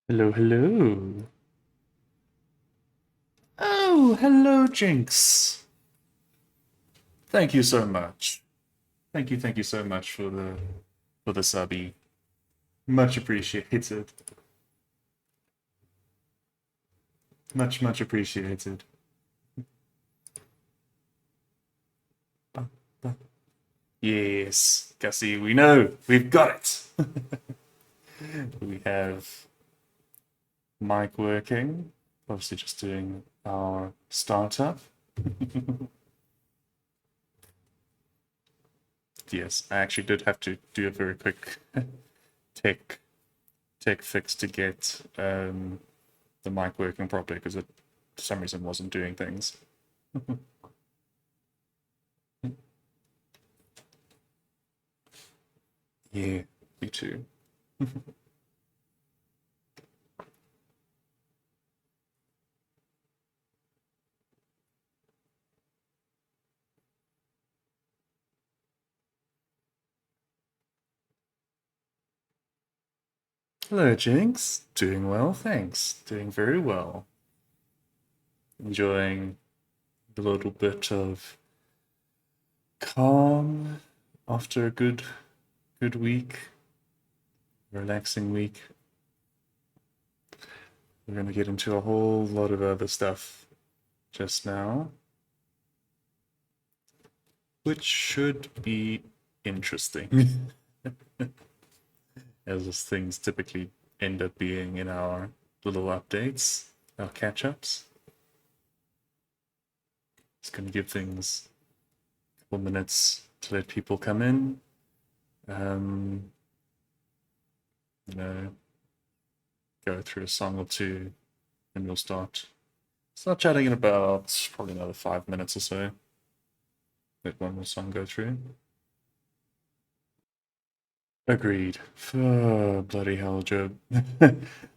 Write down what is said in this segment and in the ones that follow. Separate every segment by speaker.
Speaker 1: Hello, hello. Oh, hello, Jinx. Thank you so much. Thank you so much for the subby. Much appreciated. Much appreciated. Yes, Gussie, we know. We've got it. We have mic working. Obviously just doing our startup. Yes, I actually did have to do a very quick tech tech fix to get the mic working properly because it for some reason wasn't doing things. Yeah, me too. Hello, Jinx. Doing well, thanks. Doing very well. Enjoying a little bit of calm after a good week, relaxing week. We're gonna get into a whole lot of other stuff just now, which should be interesting, as things typically end up being in our little updates, our catch-ups. Just gonna give things a couple minutes to let people come in. Um, you know, go through a song or two, and we'll start chatting in about probably another 5 minutes or so. Let one more song go through. Agreed. Oh, bloody hell, Job.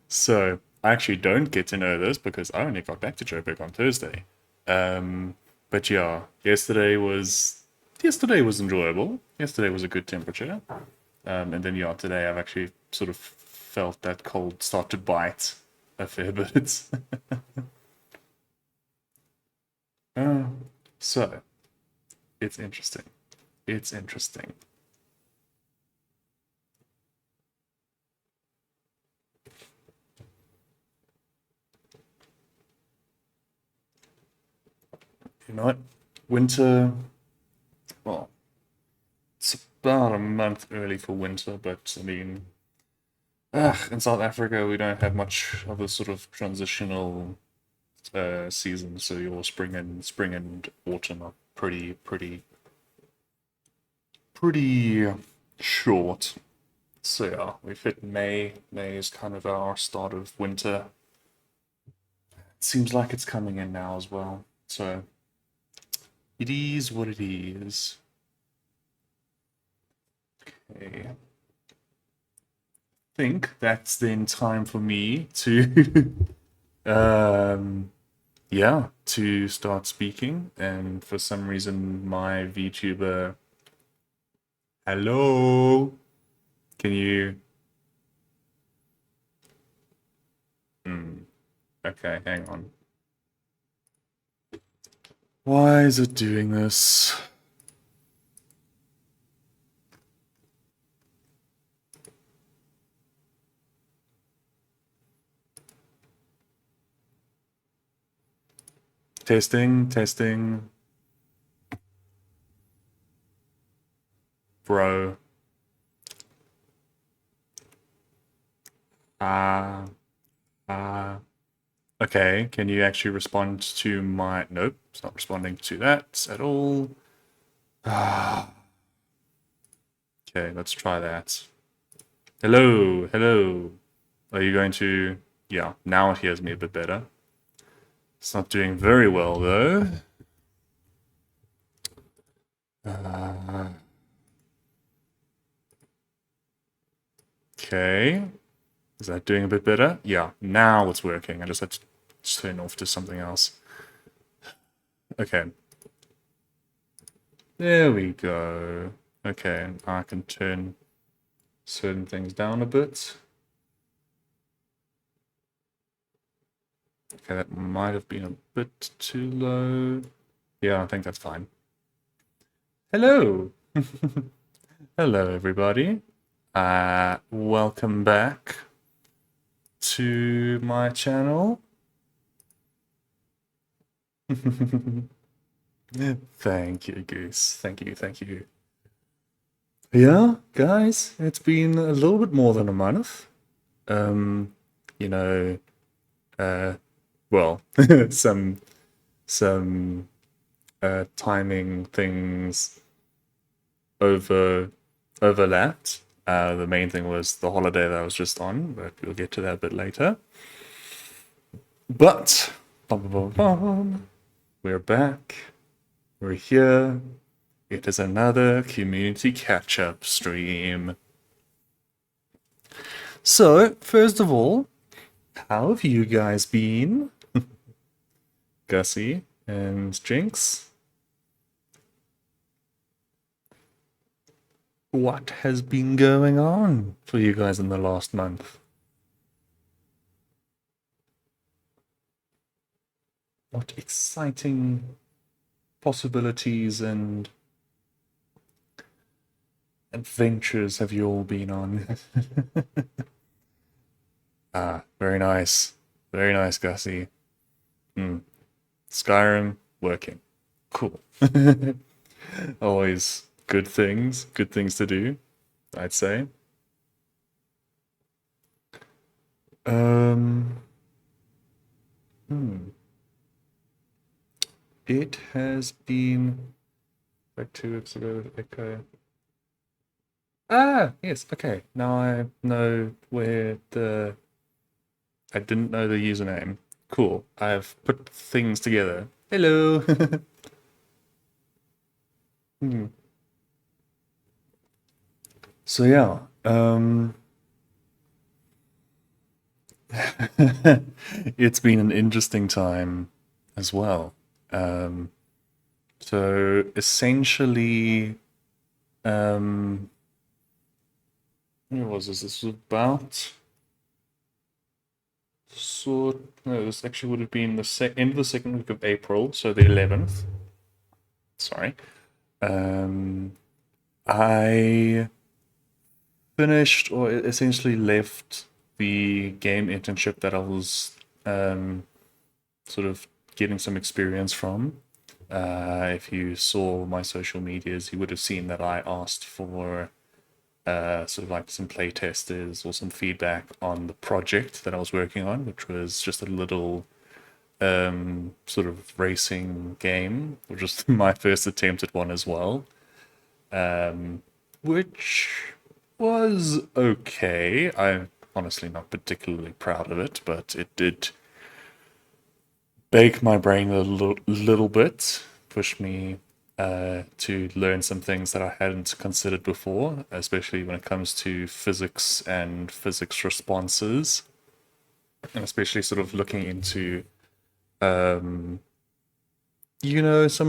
Speaker 1: So, I actually don't get to know this because I only got back to Joburg on Thursday. But yeah, yesterday was enjoyable. Yesterday was a good temperature. And then yeah, today I've actually sort of felt that cold start to bite a fair bit. Uh, so it's interesting. It's interesting. You know what? Winter, well, it's about a month early for winter, but I mean, in South Africa we don't have much of a sort of transitional season, so your spring and autumn are pretty short. So yeah, we've hit May. May is kind of our start of winter. It seems like it's coming in now as well. So it is what it is. Okay. I think that's then time for me to yeah, to start speaking. And for some reason my VTuber hello. Can you okay, hang on. Why is it doing this? Testing, testing. Bro. Ah, ah. Okay, can you actually respond to my... Nope, it's not responding to that at all. Ah. Okay, let's try that. Hello, hello. Are you going to... Yeah, now it hears me a bit better. It's not doing very well, though. Okay. Is that doing a bit better? Yeah, now it's working. I just had to turn off to something else. Okay. There we go. Okay, I can turn certain things down a bit. Okay, that might have been a bit too low. Yeah, I think that's fine. Hello! Hello, everybody. Welcome back to my channel. Thank you, Goose. Thank you, thank you. Yeah, guys, it's been a little bit more than a month. Um, you know, uh, well, some timing things overlapped. The main thing was the holiday that I was just on, but we'll get to that a bit later. But bum, bum, bum, bum, we're back. We're here. It is another community catch-up stream. So, first of all, how have you guys been? Gussie and Jinx? What has been going on for you guys in the last month? What exciting possibilities and adventures have you all been on? Very nice. Very nice, Gussie. Skyrim, working. Cool. Always good things to do, I'd say. Um, It has been like 2 weeks ago with Echo. Ah, yes, okay. Now I know where the... I didn't know the username. Cool. I've put things together. Hello. So yeah, it's been an interesting time as well. So essentially, what was this? This was about no, this actually would have been the end of the second week of April, so the 11th. Sorry. I finished or essentially left the game internship that I was sort of getting some experience from. If you saw my social medias, you would have seen that I asked for sort of like some play testers or some feedback on the project that I was working on, which was just a little sort of racing game, which was my first attempt at one as well, which was okay. I'm honestly not particularly proud of it, but it did bake my brain a little bit, push me to learn some things that I hadn't considered before, especially when it comes to physics and physics responses, and especially sort of looking into, some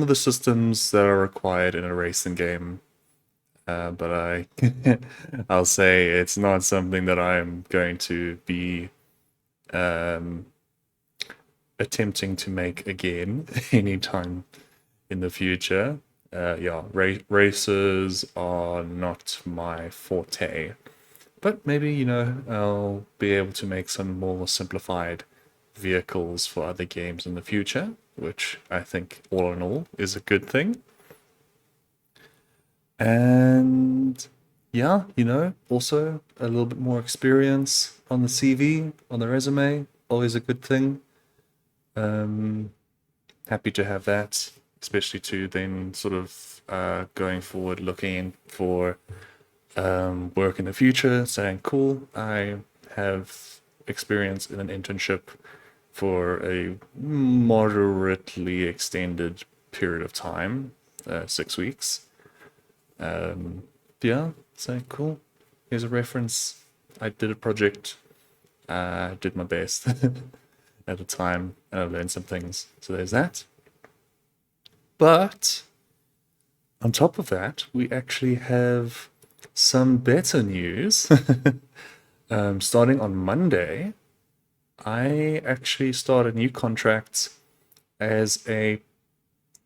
Speaker 1: of the systems that are required in a racing game. But I'll say it's not something that I'm going to be attempting to make again anytime in the future. Yeah, races are not my forte. But maybe, I'll be able to make some more simplified vehicles for other games in the future, which I think all in all is a good thing. And yeah, also a little bit more experience on the CV, on the resume, always a good thing. Happy to have that, especially to then sort of going forward, looking for work in the future, saying, cool, I have experience in an internship for a moderately extended period of time, 6 weeks. Yeah, saying, cool, here's a reference. I did a project, did my best at the time, and I learned some things. So there's that. But on top of that, we actually have some better news. Starting on Monday, I actually start a new contract as a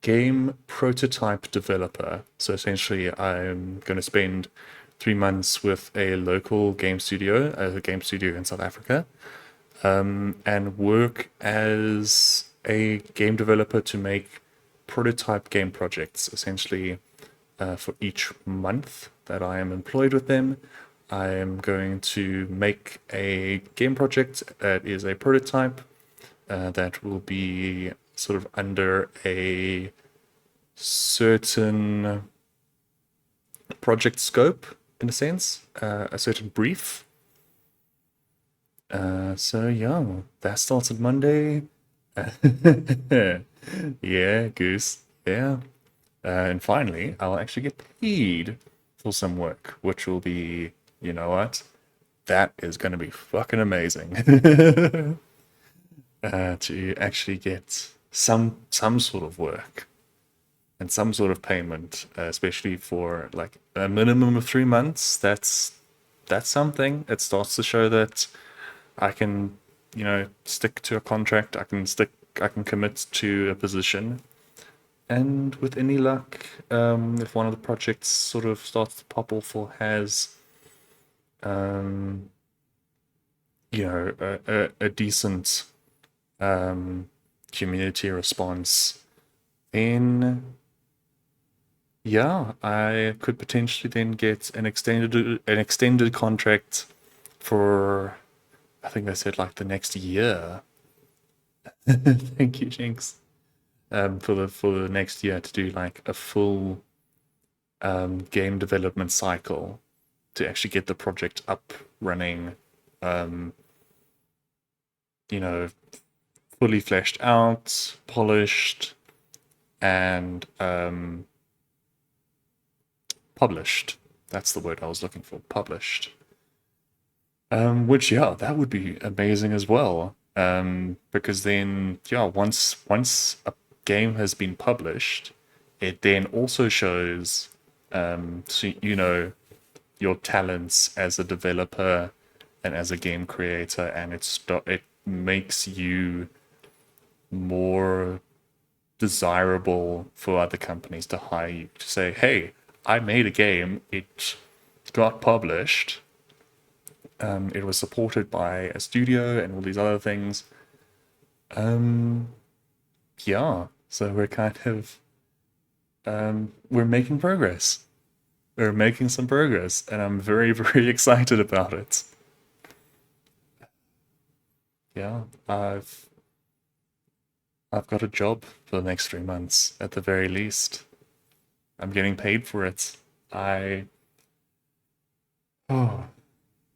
Speaker 1: game prototype developer. So essentially, I'm going to spend 3 months with a local game studio, a game studio in South Africa, and work as a game developer to make prototype game projects. Essentially, for each month that I am employed with them, I am going to make a game project that is a prototype that will be sort of under a certain project scope, in a sense, a certain brief. So yeah, that starts on Monday. Yeah, Goose. Yeah. And finally, I'll actually get paid for some work, which will be, you know what? That is going to be fucking amazing. To actually get some sort of work and some sort of payment, especially for like a minimum of 3 months. That's something. It starts to show that I can, stick to a contract. I can commit to a position. And with any luck, if one of the projects sort of starts to pop off or has, um, a decent community response, then yeah, I could potentially then get an extended contract for, I think they said like the next year. Thank you, Jinx. For the next year to do like a full game development cycle to actually get the project up running, um, you know, fully fleshed out, polished, and published. That's the word I was looking for, published. Which yeah, that would be amazing as well. Because then yeah, once a game has been published, it then also shows so your talents as a developer and as a game creator, and it makes you more desirable for other companies to hire you to say, hey, I made a game, it got published, it was supported by a studio and all these other things. Um, yeah, so we're kind of we're making progress. We're making some progress, and I'm very, very excited about it. Yeah, I've got a job for the next 3 months at the very least. I'm getting paid for it. I oh,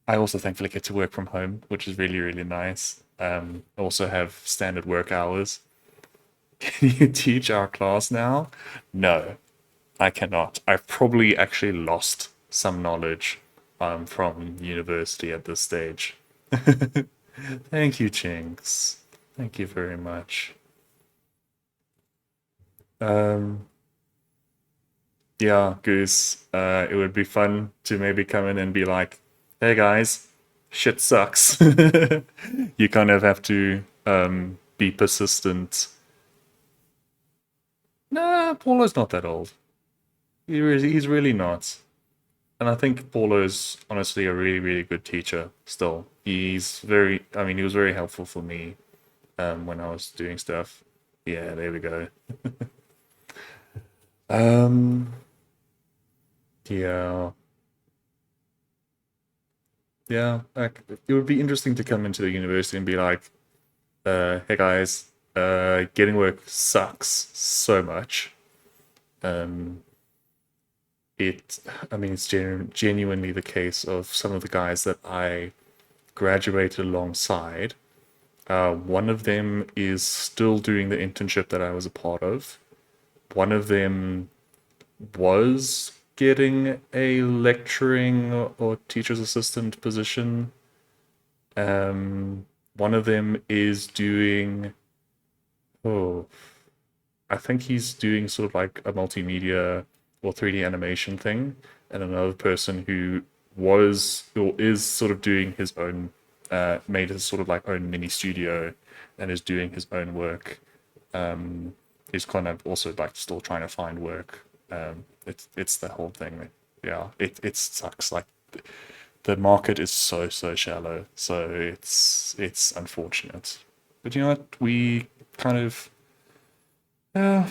Speaker 1: I also thankfully get to work from home, which is really, really nice. I also have standard work hours. Can you teach our class now? No, I cannot. I've probably actually lost some knowledge from university at this stage. Thank you, Jinx. Thank you very much. Um, yeah, Goose. It would be fun to maybe come in and be like, "Hey guys, shit sucks." You kind of have to be persistent. Nah, Paulo's not that old. He's really not. And I think Paulo's honestly a really, really good teacher still. I mean, he was very helpful for me when I was doing stuff. Yeah, there we go. Um, yeah, yeah. Like, it would be interesting to come into the university and be like, hey guys, getting work sucks so much. Um, it, I mean, it's genuinely the case of some of the guys that I graduated alongside. One of them is still doing the internship that I was a part of. One of them was getting a lecturing or teacher's assistant position. One of them is doing, oh, I think he's doing sort of like a multimedia or 3D animation thing, and another person who was or is sort of doing his own made his sort of like own mini studio and is doing his own work. He's kind of also like still trying to find work. It's the whole thing. Yeah, it sucks. Like the market is so shallow, so it's unfortunate. But you know what? We kind of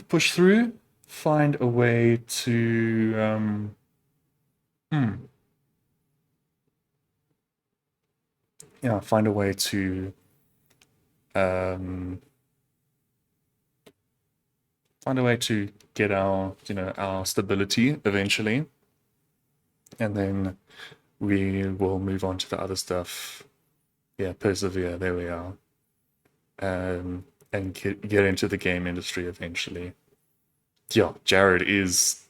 Speaker 1: push through, find a way to yeah, find a way to um, find a way to get our our stability eventually, and then we will move on to the other stuff. Yeah, persevere. There we are. And get into the game industry eventually. Yeah, Jared is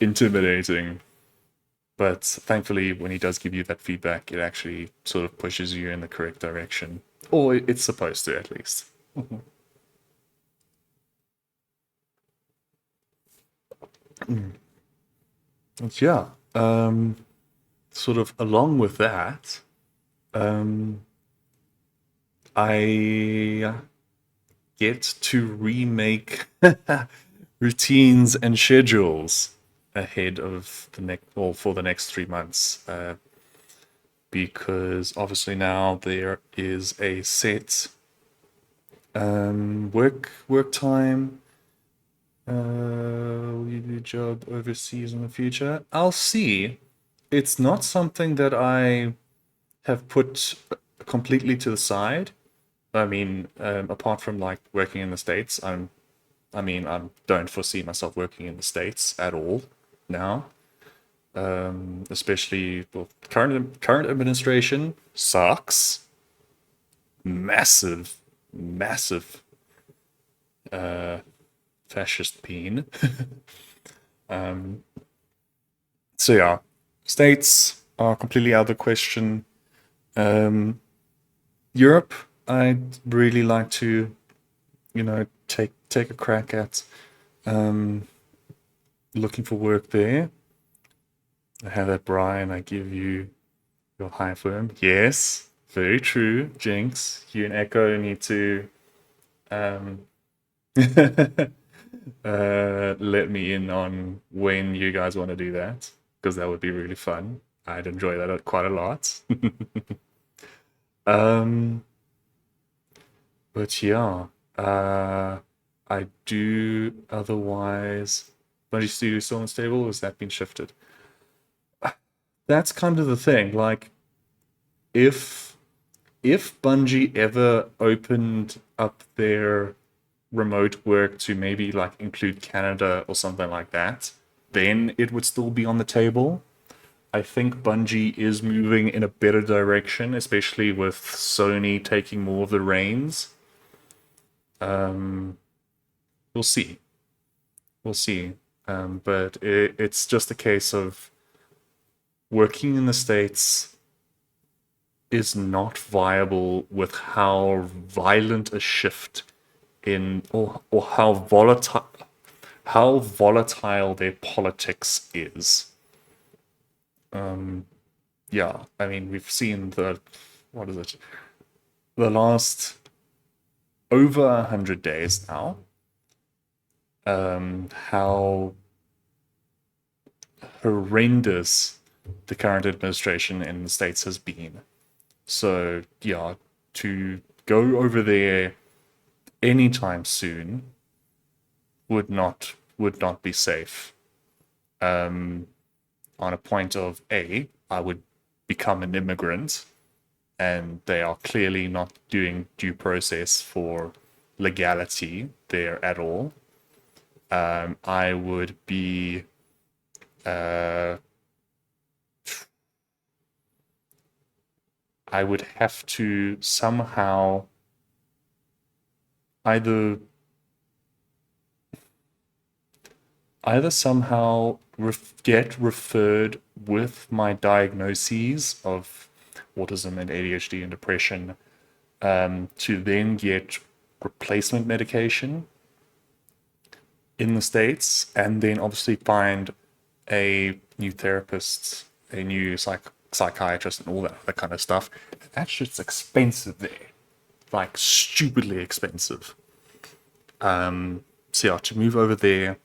Speaker 1: intimidating, but thankfully, when he does give you that feedback, it actually sort of pushes you in the correct direction, or it's supposed to at least. But yeah, sort of along with that, um, I get to remake routines and schedules ahead of the next, or for the next 3 months, because obviously now there is a set work time. Will you do a job overseas in the future? I'll see. It's not something that I have put completely to the side. I mean, apart from like working in the States, I don't foresee myself working in the States at all now. Especially well, current administration sucks. Massive fascist peen. So yeah, States are completely out of the question. Europe, I'd really like to, take a crack at looking for work there. I have that, Brian. I give you your high firm. Yes, very true. Jinx, you and Echo need to um, let me in on when you guys want to do that, because that would be really fun. I'd enjoy that quite a lot. um, but yeah, I do otherwise. Bungie Studio still unstable? Has that been shifted? That's kind of the thing. Like, if Bungie ever opened up their remote work to maybe like include Canada or something like that, then it would still be on the table. I think Bungie is moving in a better direction, especially with Sony taking more of the reins. We'll see. We'll see. But it's just a case of working in the States is not viable with how violent a shift in or how volatile their politics is. Yeah, I mean we've seen what is it? The last over 100 days now. How horrendous the current administration in the States has been. So yeah, to go over there anytime soon would not be safe. On a point of I would become an immigrant, and they are clearly not doing due process for legality there at all. I would be I would have to somehow either somehow get referred with my diagnoses of autism and ADHD and depression, to then get replacement medication in the States, and then obviously find a new therapist, a new psychiatrist and all that other kind of stuff. That shit's expensive there, like stupidly expensive. So yeah, to move over there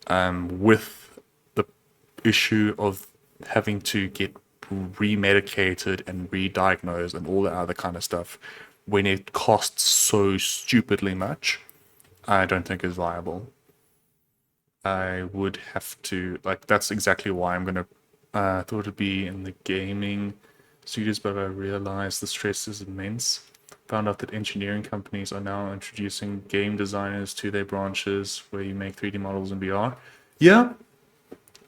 Speaker 1: with the issue of having to get remedicated and re-diagnosed and all that other kind of stuff when it costs so stupidly much, I don't think is viable. I would have to, like, that's exactly why I'm gonna, thought it'd be in the gaming studios, but I realized the stress is immense. Found out that engineering companies are now introducing game designers to their branches where you make 3D models in VR. Yeah,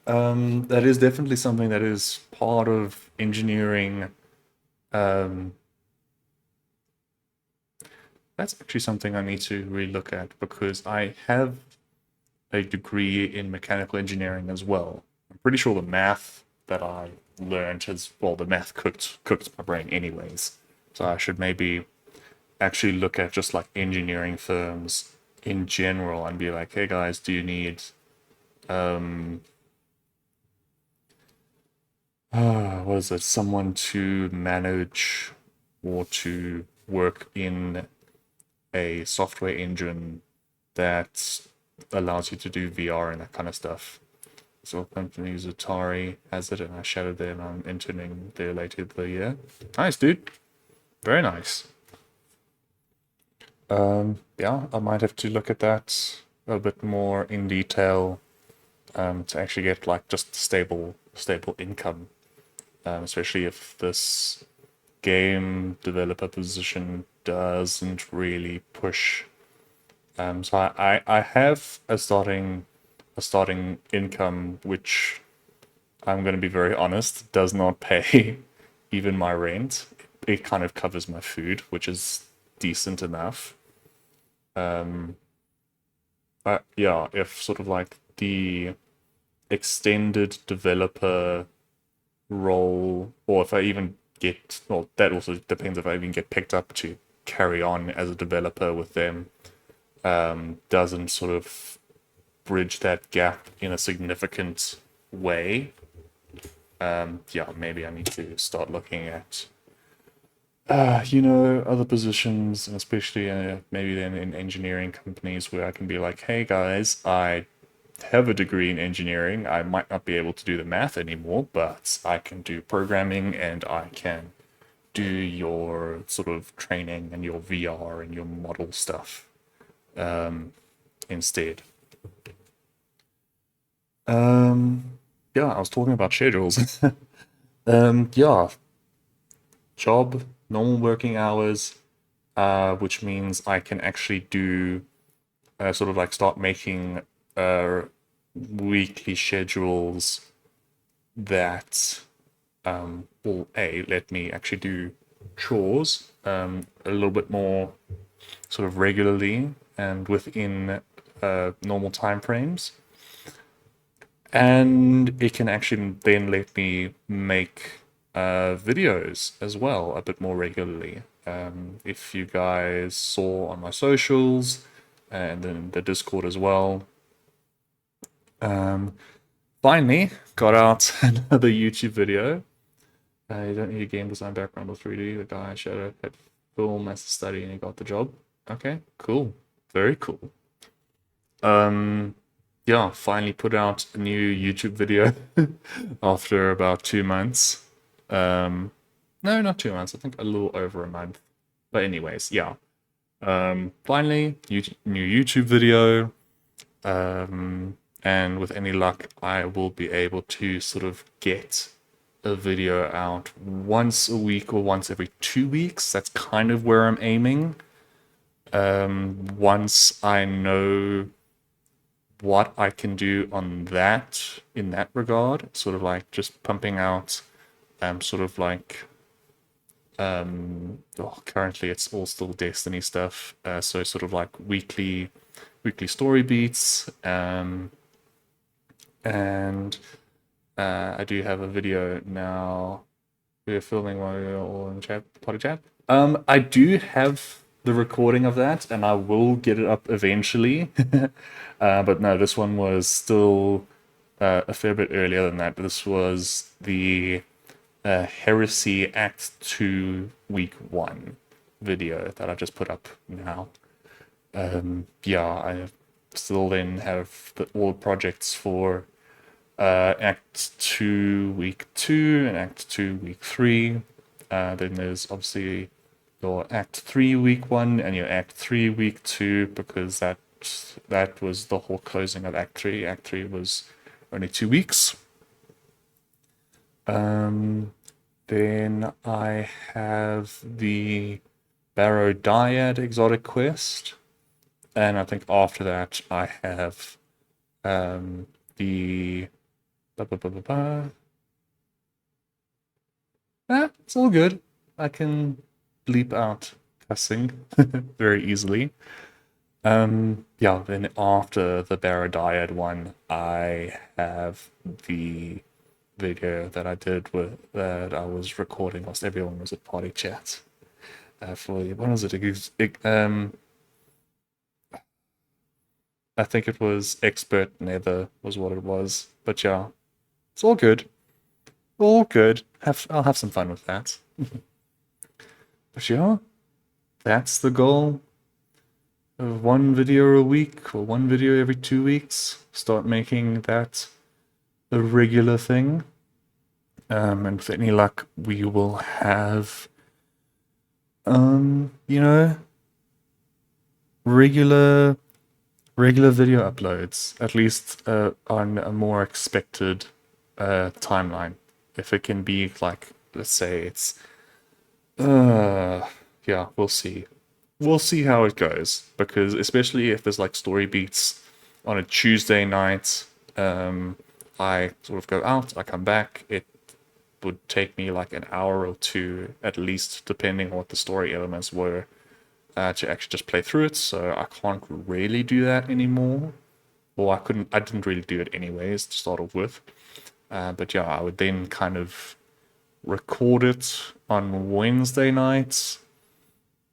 Speaker 1: that is definitely something that is part of engineering. Um, that's actually something I need to relook at because I have a degree in mechanical engineering as well. I'm pretty sure the math that I learned has, well, the math cooked my brain anyways. So I should maybe actually look at just like engineering firms in general and be like, hey guys, do you need what is it, someone to manage or to work in a software engine that allows you to do VR and that kind of stuff. So company Atari has it, and I shadowed there, and I'm interning there later the year. Nice, dude. Very nice. Yeah, I might have to look at that a bit more in detail to actually get like just stable income, especially if this game developer position doesn't really push. So I have a starting income, which I'm going to be very honest, does not pay even my rent. It kind of covers my food, which is decent enough. But yeah, if sort of like the extended developer role, or if I even get, well, that also depends if I even get picked up to carry on as a developer with them, doesn't sort of bridge that gap in a significant way, yeah, maybe I need to start looking at, other positions, and especially maybe then in engineering companies where I can be like, hey guys, I have a degree in engineering. I might not be able to do the math anymore, but I can do programming and I can do your sort of training and your VR and your model stuff instead. Yeah, I was talking about schedules. Yeah, job, normal working hours, which means I can actually do sort of like start making weekly schedules that will let me actually do chores a little bit more sort of regularly and within normal time frames. And it can actually then let me make videos as well a bit more regularly. If you guys saw on my socials and then the Discord as well, finally got out another YouTube video. You don't need a game design background or 3D. The guy showed had film as a study and he got the job. Okay, cool. Very cool. Yeah, finally put out a new YouTube video after about 2 months. No, not 2 months. I think a little over a month. But anyways, yeah. Finally, new YouTube video. And with any luck, I will be able to sort of get a video out once a week or once every 2 weeks. That's kind of where I'm aiming. Once I know what I can do on that in that regard, sort of like just pumping out sort of like currently it's all still Destiny stuff, so sort of like weekly story beats, and I do have a video now. We're filming while we're all in chat, potty chat. I do have the recording of that, and I will get it up eventually. But no, this one was still a fair bit earlier than that. This was the Heresy Act 2 Week 1 video that I just put up now. Yeah, I still then have all projects for Act 2 Week 2 and Act 2 Week 3. Then there's obviously your Act 3 Week 1 and your Act 3 Week 2, because that was the whole closing of Act 3. Act 3 was only 2 weeks. Then I have the Barrow Dyad exotic quest, and I think after that I have the it's all good. I can bleep out cussing very easily. Yeah, then after the Barrow Dyad one, I have the video that I did that I was recording whilst everyone was at party chat. For what was it? I think it was Expert Nether was what it was. But yeah, it's all good. All good. I'll have some fun with that. But yeah, that's the goal. Of one video a week or one video every 2 weeks. Start making that a regular thing. And with any luck, we will have, you know, regular video uploads, at least on a more expected timeline. If it can be like, let's say it's, yeah, we'll see. We'll see how it goes, because especially if there's like story beats on a Tuesday night, I sort of go out, I come back, it would take me like an hour or two at least, depending on what the story elements were, to actually just play through it. So I can't really do that anymore. Well, I didn't really do it anyways to start off with. But yeah, I would then kind of record it on Wednesday nights.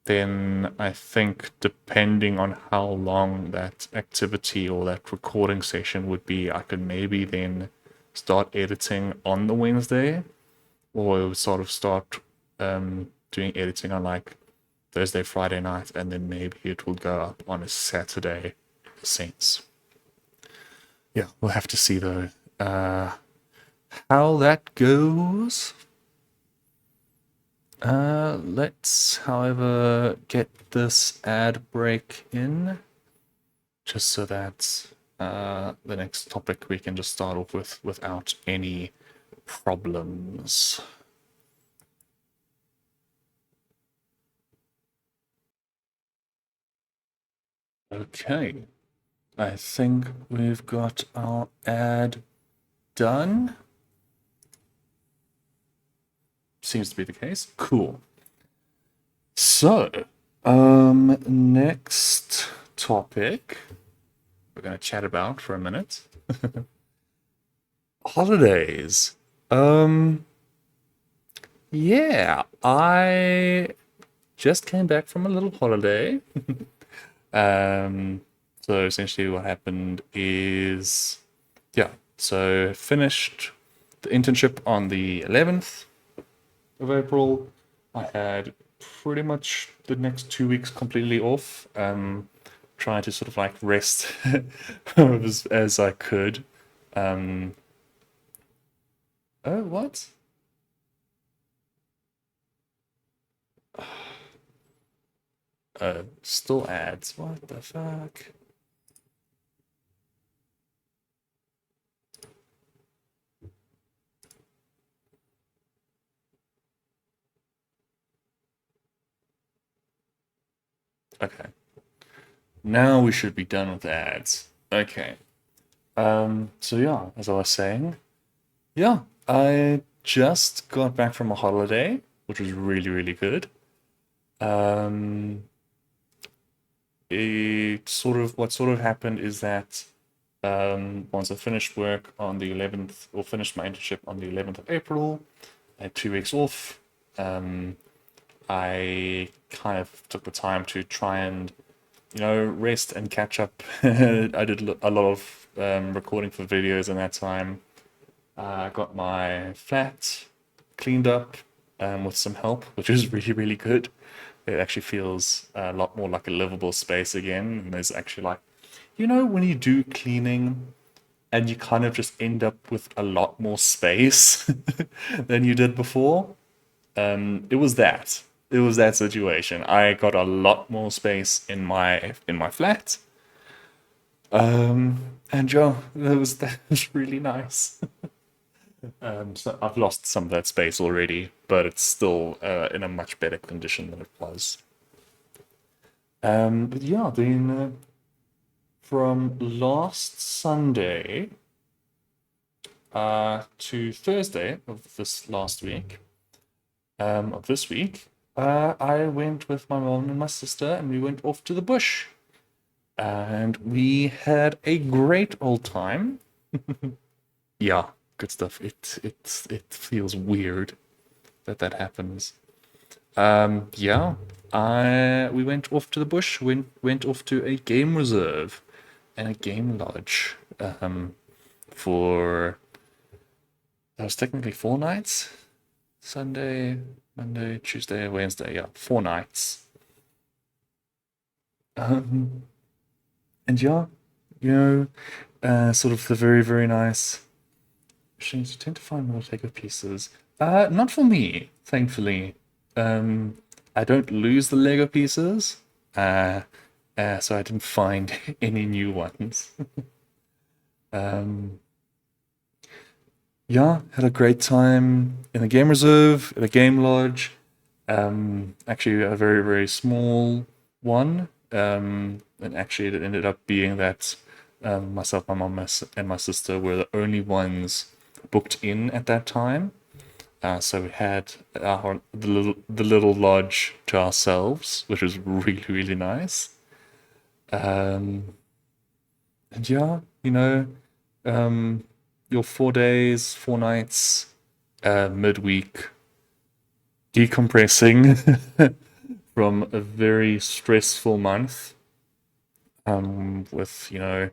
Speaker 1: Then I think depending on how long that activity or that recording session would be, I could maybe then start editing on the Wednesday, or sort of start doing editing on like Thursday, Friday night, and then maybe it will go up on a Saturday sense. Yeah, we'll have to see though how that goes. Let's, however, get this ad break in, just so that the next topic we can just start off with without any problems. Okay, I think we've got our ad done. Seems to be the case. Cool. So, next topic we're going to chat about for a minute. Holidays. Yeah, I just came back from a little holiday. So essentially what happened is, yeah, so finished the internship on the 11th of April. I had pretty much the next 2 weeks completely off, trying to sort of like rest as I could. Oh, what? Still ads. What the fuck? Okay. Now we should be done with ads. Okay. So yeah, as I was saying, yeah, I just got back from a holiday, which was really, really good. What sort of happened is that once I finished work on the 11th, or finished my internship on the 11th of April, I had 2 weeks off. I kind of took the time to try and, rest and catch up. I did a lot of recording for videos in that time. I got my flat cleaned up with some help, which is really, really good. It actually feels a lot more like a livable space again. And there's actually like, when you do cleaning and you kind of just end up with a lot more space than you did before. It was that. It was that situation. I got a lot more space in my flat. And yeah, that was really nice. So I've lost some of that space already, but it's still in a much better condition than it was. But yeah, then from last Sunday to Thursday of this last week, of this week, I went with my mom and my sister, and we went off to the bush, and we had a great old time. Yeah, good stuff. It feels weird that that happens. Yeah, I we went off to the bush. Went off to a game reserve and a game lodge. For that was technically 4 nights. Sunday, Monday, Tuesday, Wednesday. Yeah, 4 nights. Um, and yeah, sort of the very, very nice machines. You tend to find more Lego pieces. Not for me, thankfully. Um, I don't lose the Lego pieces. Uh, so I didn't find any new ones. Um, yeah, had a great time in the game reserve, at a game lodge. Actually, a very, very small one. And actually, it ended up being that myself, my mom, and my sister were the only ones booked in at that time. So we had the little lodge to ourselves, which was really, really nice. Um, and yeah, um, your 4 days, 4 nights, midweek, decompressing from a very stressful month, with, the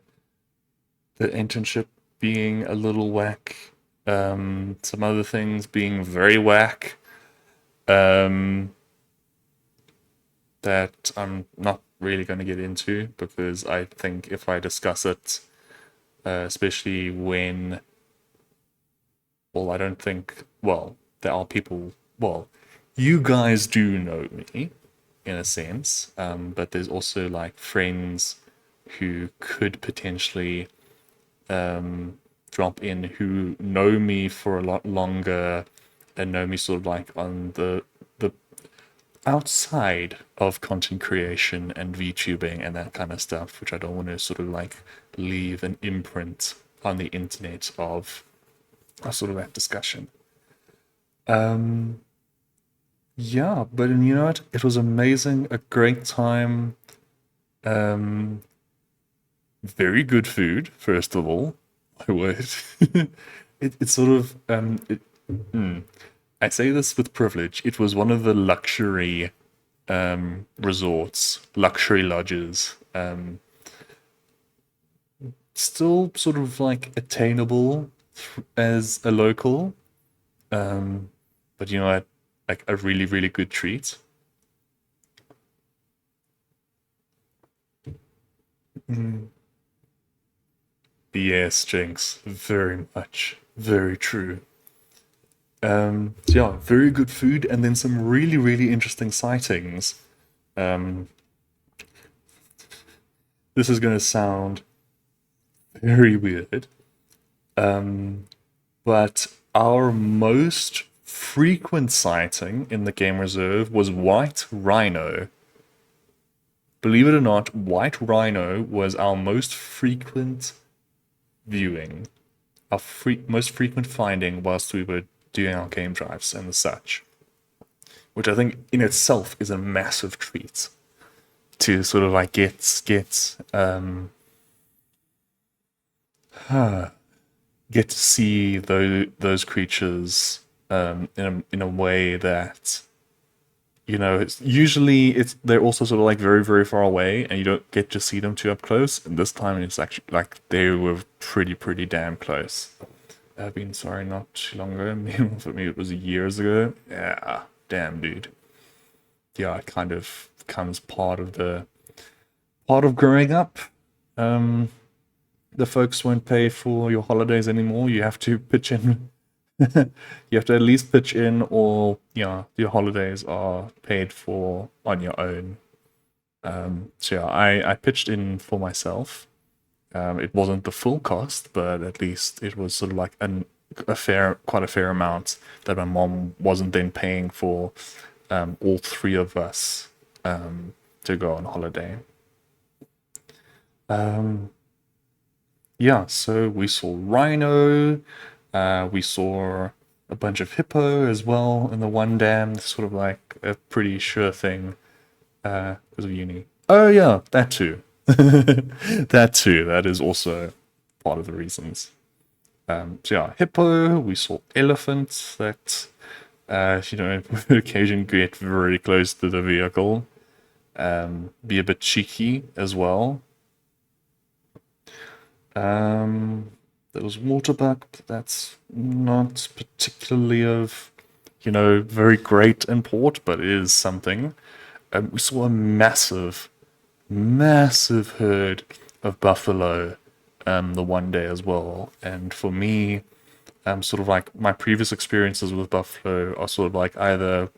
Speaker 1: internship being a little whack, some other things being very whack, um, that I'm not really going to get into because I think if I discuss it, especially when, well, I don't think, well, there are people, well, you guys do know me in a sense, but there's also like friends who could potentially drop in who know me for a lot longer and know me sort of like on the outside of content creation and VTubing and that kind of stuff, which I don't want to sort of like leave an imprint on the internet of a sort of that discussion. Um, yeah, but you know what? It was amazing, a great time. Um, Very good food, first of all. My word. It's sort of I say this with privilege. It was one of the luxury resorts, luxury lodges. Still sort of like attainable as a local, um, but like a really, really good treat. Mm. Yes, Jinx, very much, very true. So yeah, very good food, and then some really, really interesting sightings. Um, this is going to sound very weird, but our most frequent sighting in the game reserve was white rhino. Believe it or not, white rhino was our most frequent viewing, our most frequent finding whilst we were doing our game drives and such, which I think in itself is a massive treat to sort of like get to see those creatures in a way that it's they're also sort of like very, very far away and you don't get to see them too up close, and this time it's actually like they were pretty, pretty damn close. I've been sorry not too long ago. For me, it was years ago. Yeah, damn, dude. Yeah, it kind of becomes part of growing up. Um, the folks won't pay for your holidays anymore. You have to pitch in. You have to at least pitch in, or yeah, your holidays are paid for on your own. So yeah, I pitched in for myself. It wasn't the full cost, but at least it was sort of like quite a fair amount that my mom wasn't then paying for all three of us to go on holiday. Yeah, so we saw rhino, we saw a bunch of hippo as well in the one dam, sort of like a pretty sure thing because of uni. Oh yeah, that too. That too. That is also part of the reasons. So yeah, hippo. We saw elephants that, on occasion get very close to the vehicle. Be a bit cheeky as well. There was waterbuck, but that's not particularly of, very great import, but it is something. We saw a massive herd of buffalo the one day as well. And for me, sort of like my previous experiences with buffalo are sort of like either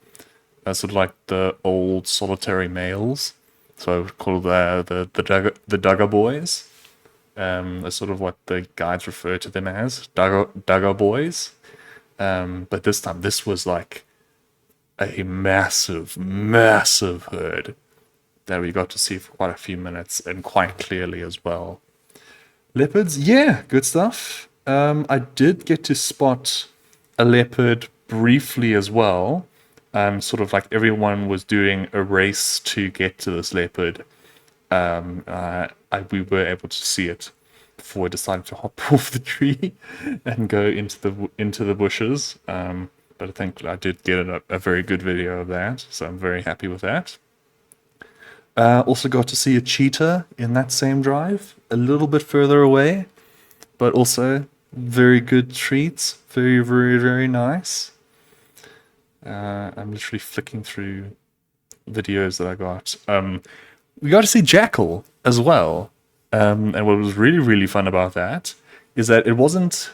Speaker 1: sort of like the old solitary males, so called the Duggar boys. That's sort of what the guides refer to them as, Duggar boys. But this time, this was like a massive herd that we got to see for quite a few minutes and quite clearly as well. Leopards, yeah, good stuff. I did get to spot a leopard briefly as well. Sort of like everyone was doing a race to get to this leopard. We were able to see it before I decided to hop off the tree and go into the bushes. But I think I did get a very good video of that, so I'm very happy with that. Also got to see a cheetah in that same drive, a little bit further away, but also very good treats. Very nice. I'm literally flicking through videos that I got. We got to see jackal as well. And what was really fun about that is that it wasn't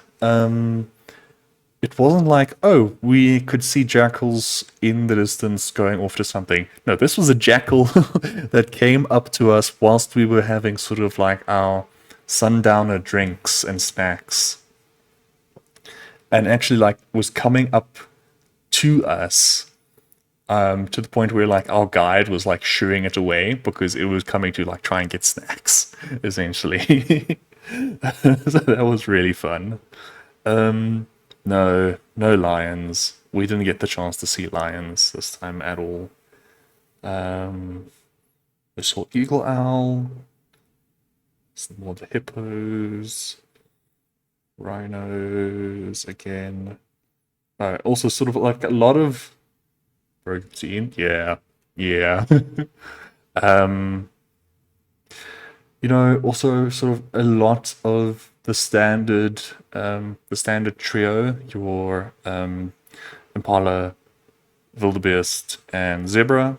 Speaker 1: like, oh, we could see jackals in the distance going off to something. No, this was a jackal that came up to us whilst we were having sort of like our sundowner drinks and snacks. And actually like was coming up to us to the point where like our guide was like shooing it away because it was coming to like try and get snacks, essentially. So that was really fun. No lions. We didn't get the chance to see lions this time at all. We saw eagle owl, some more of the hippos, rhinos again. Also sort of like a lot of protein. Yeah. Also sort of a lot of the standard trio, your impala, wildebeest, and zebra,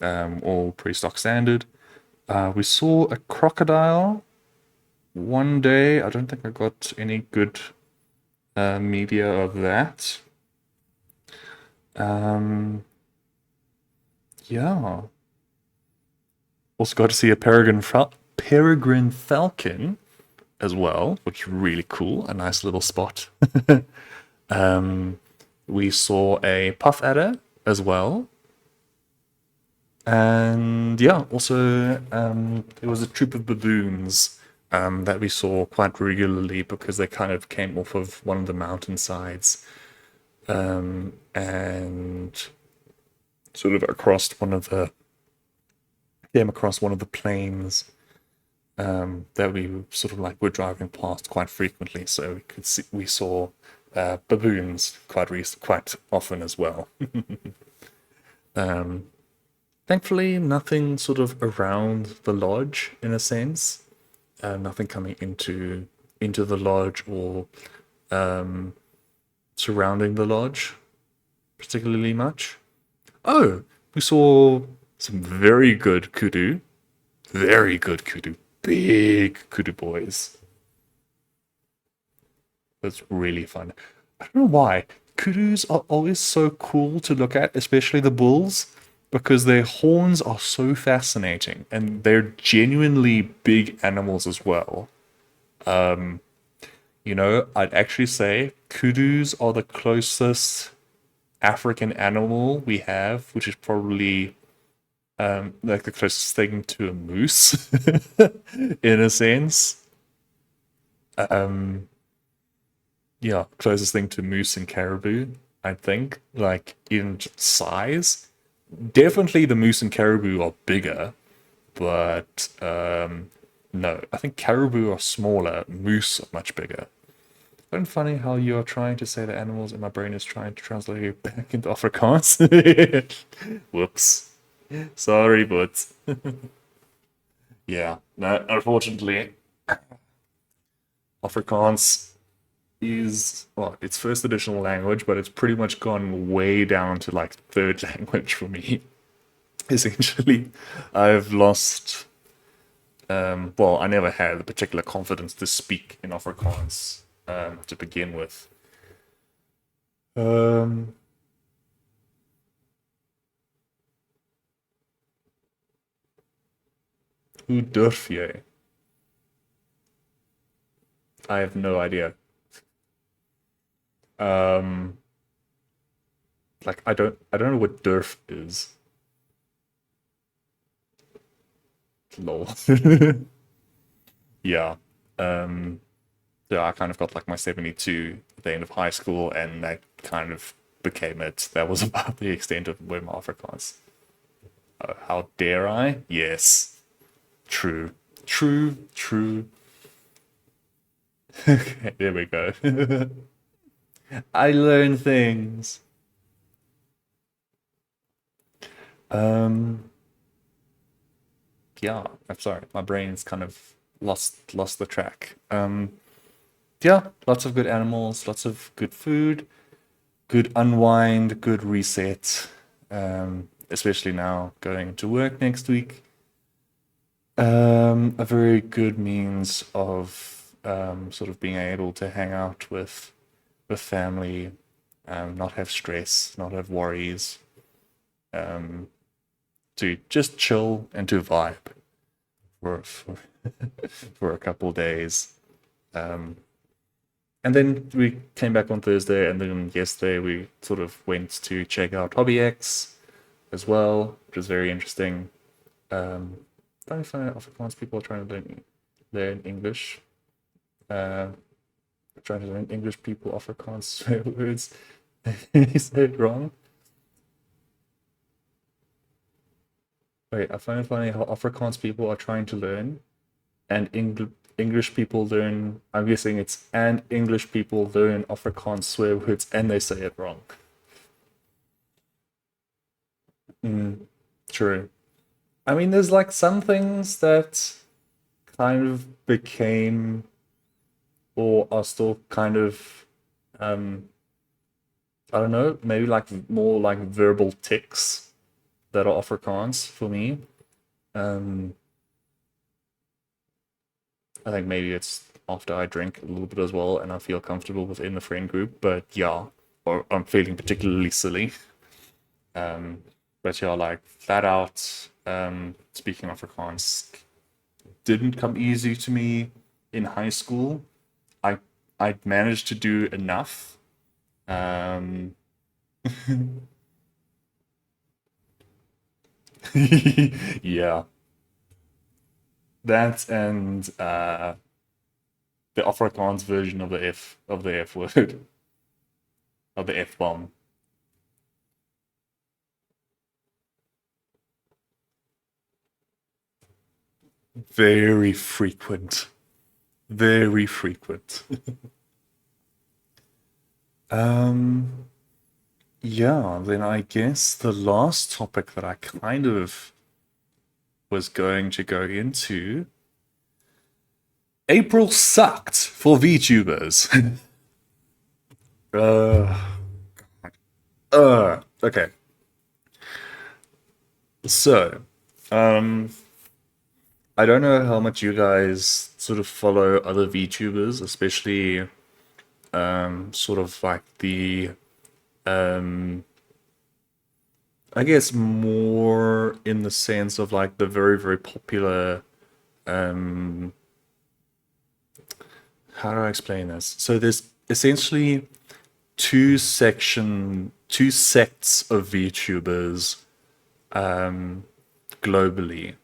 Speaker 1: all pretty stock standard. We saw a crocodile one day. I don't think I got any good media of that. Yeah. Also got to see a peregrine falcon as well, which is really cool. A nice little spot. We saw a puff adder as well. And yeah, also there was a troop of baboons that we saw quite regularly because they kind of came off of one of the mountainsides and sort of came across one of the plains that we sort of like were driving past quite frequently, so we saw baboons quite often as well. Thankfully, nothing sort of around the lodge in a sense. Nothing coming into the lodge or surrounding the lodge particularly much. Oh, we saw some very good kudu. Very good kudu. Big kudu boys. That's really fun. I don't know why. Kudus are always so cool to look at, especially the bulls, because their horns are so fascinating and they're genuinely big animals as well. I'd actually say kudus are the closest African animal we have, which is probably like the closest thing to a moose in a sense. Yeah, closest thing to moose and caribou, I think. Like in size. Definitely the moose and caribou are bigger, but no, I think caribou are smaller, moose are much bigger. Isn't it funny how you're trying to say the animals and my brain is trying to translate it back into Afrikaans? Whoops. Sorry, but yeah, no, unfortunately, Afrikaans is, well, it's first additional language, but it's pretty much gone way down to like third language for me. Essentially, I've lost, well, I never had the particular confidence to speak in Afrikaans to begin with. Um, Hoe durf jij? I have no idea. Um, like I don't know what durf is. Lol. Yeah. Um, yeah, I kind of got like my 72 at the end of high school, and that kind of became it. That was about the extent of where my Afrikaans. How dare I? Yes. True. True. True. Okay, there we go. I learn things. Um, yeah, I'm sorry. My brain's kind of lost the track. Yeah, lots of good animals, lots of good food, good unwind, good reset. Especially now going to work next week. A very good means of sort of being able to hang out with family, not have stress, not have worries, to just chill and to vibe for for a couple days. Um, and then we came back on Thursday, and then yesterday we sort of went to check out Hobby X as well, which was very interesting. Don't find Afrikaans people are trying to learn English. Uh, Trying to learn English people Afrikaans swear words. You said it wrong. Wait, I find it funny how Afrikaans people are trying to learn and English people learn. I'm guessing it's and English people learn Afrikaans swear words and they say it wrong. Mm, true. I mean, there's like some things that kind of became or are still kind of, um, I don't know, maybe like more like verbal tics that are Afrikaans for me. Um, I think maybe it's after I drink a little bit as well and I feel comfortable within the friend group, but yeah, or I'm feeling particularly silly. Um, but yeah, like flat out, speaking Afrikaans didn't come easy to me in high school. I I managed to do enough. Um, yeah, that and the Afrikaans version of the F word of the F bomb. Very frequent. Very frequent. Um, yeah, then I guess the last topic that I kind of was going to go into. April sucked for VTubers. Uh, okay. So, um, I don't know how much you guys sort of follow other VTubers, especially sort of like the I guess more in the sense of like the very, very popular how do I explain this? So there's essentially two sects of VTubers globally.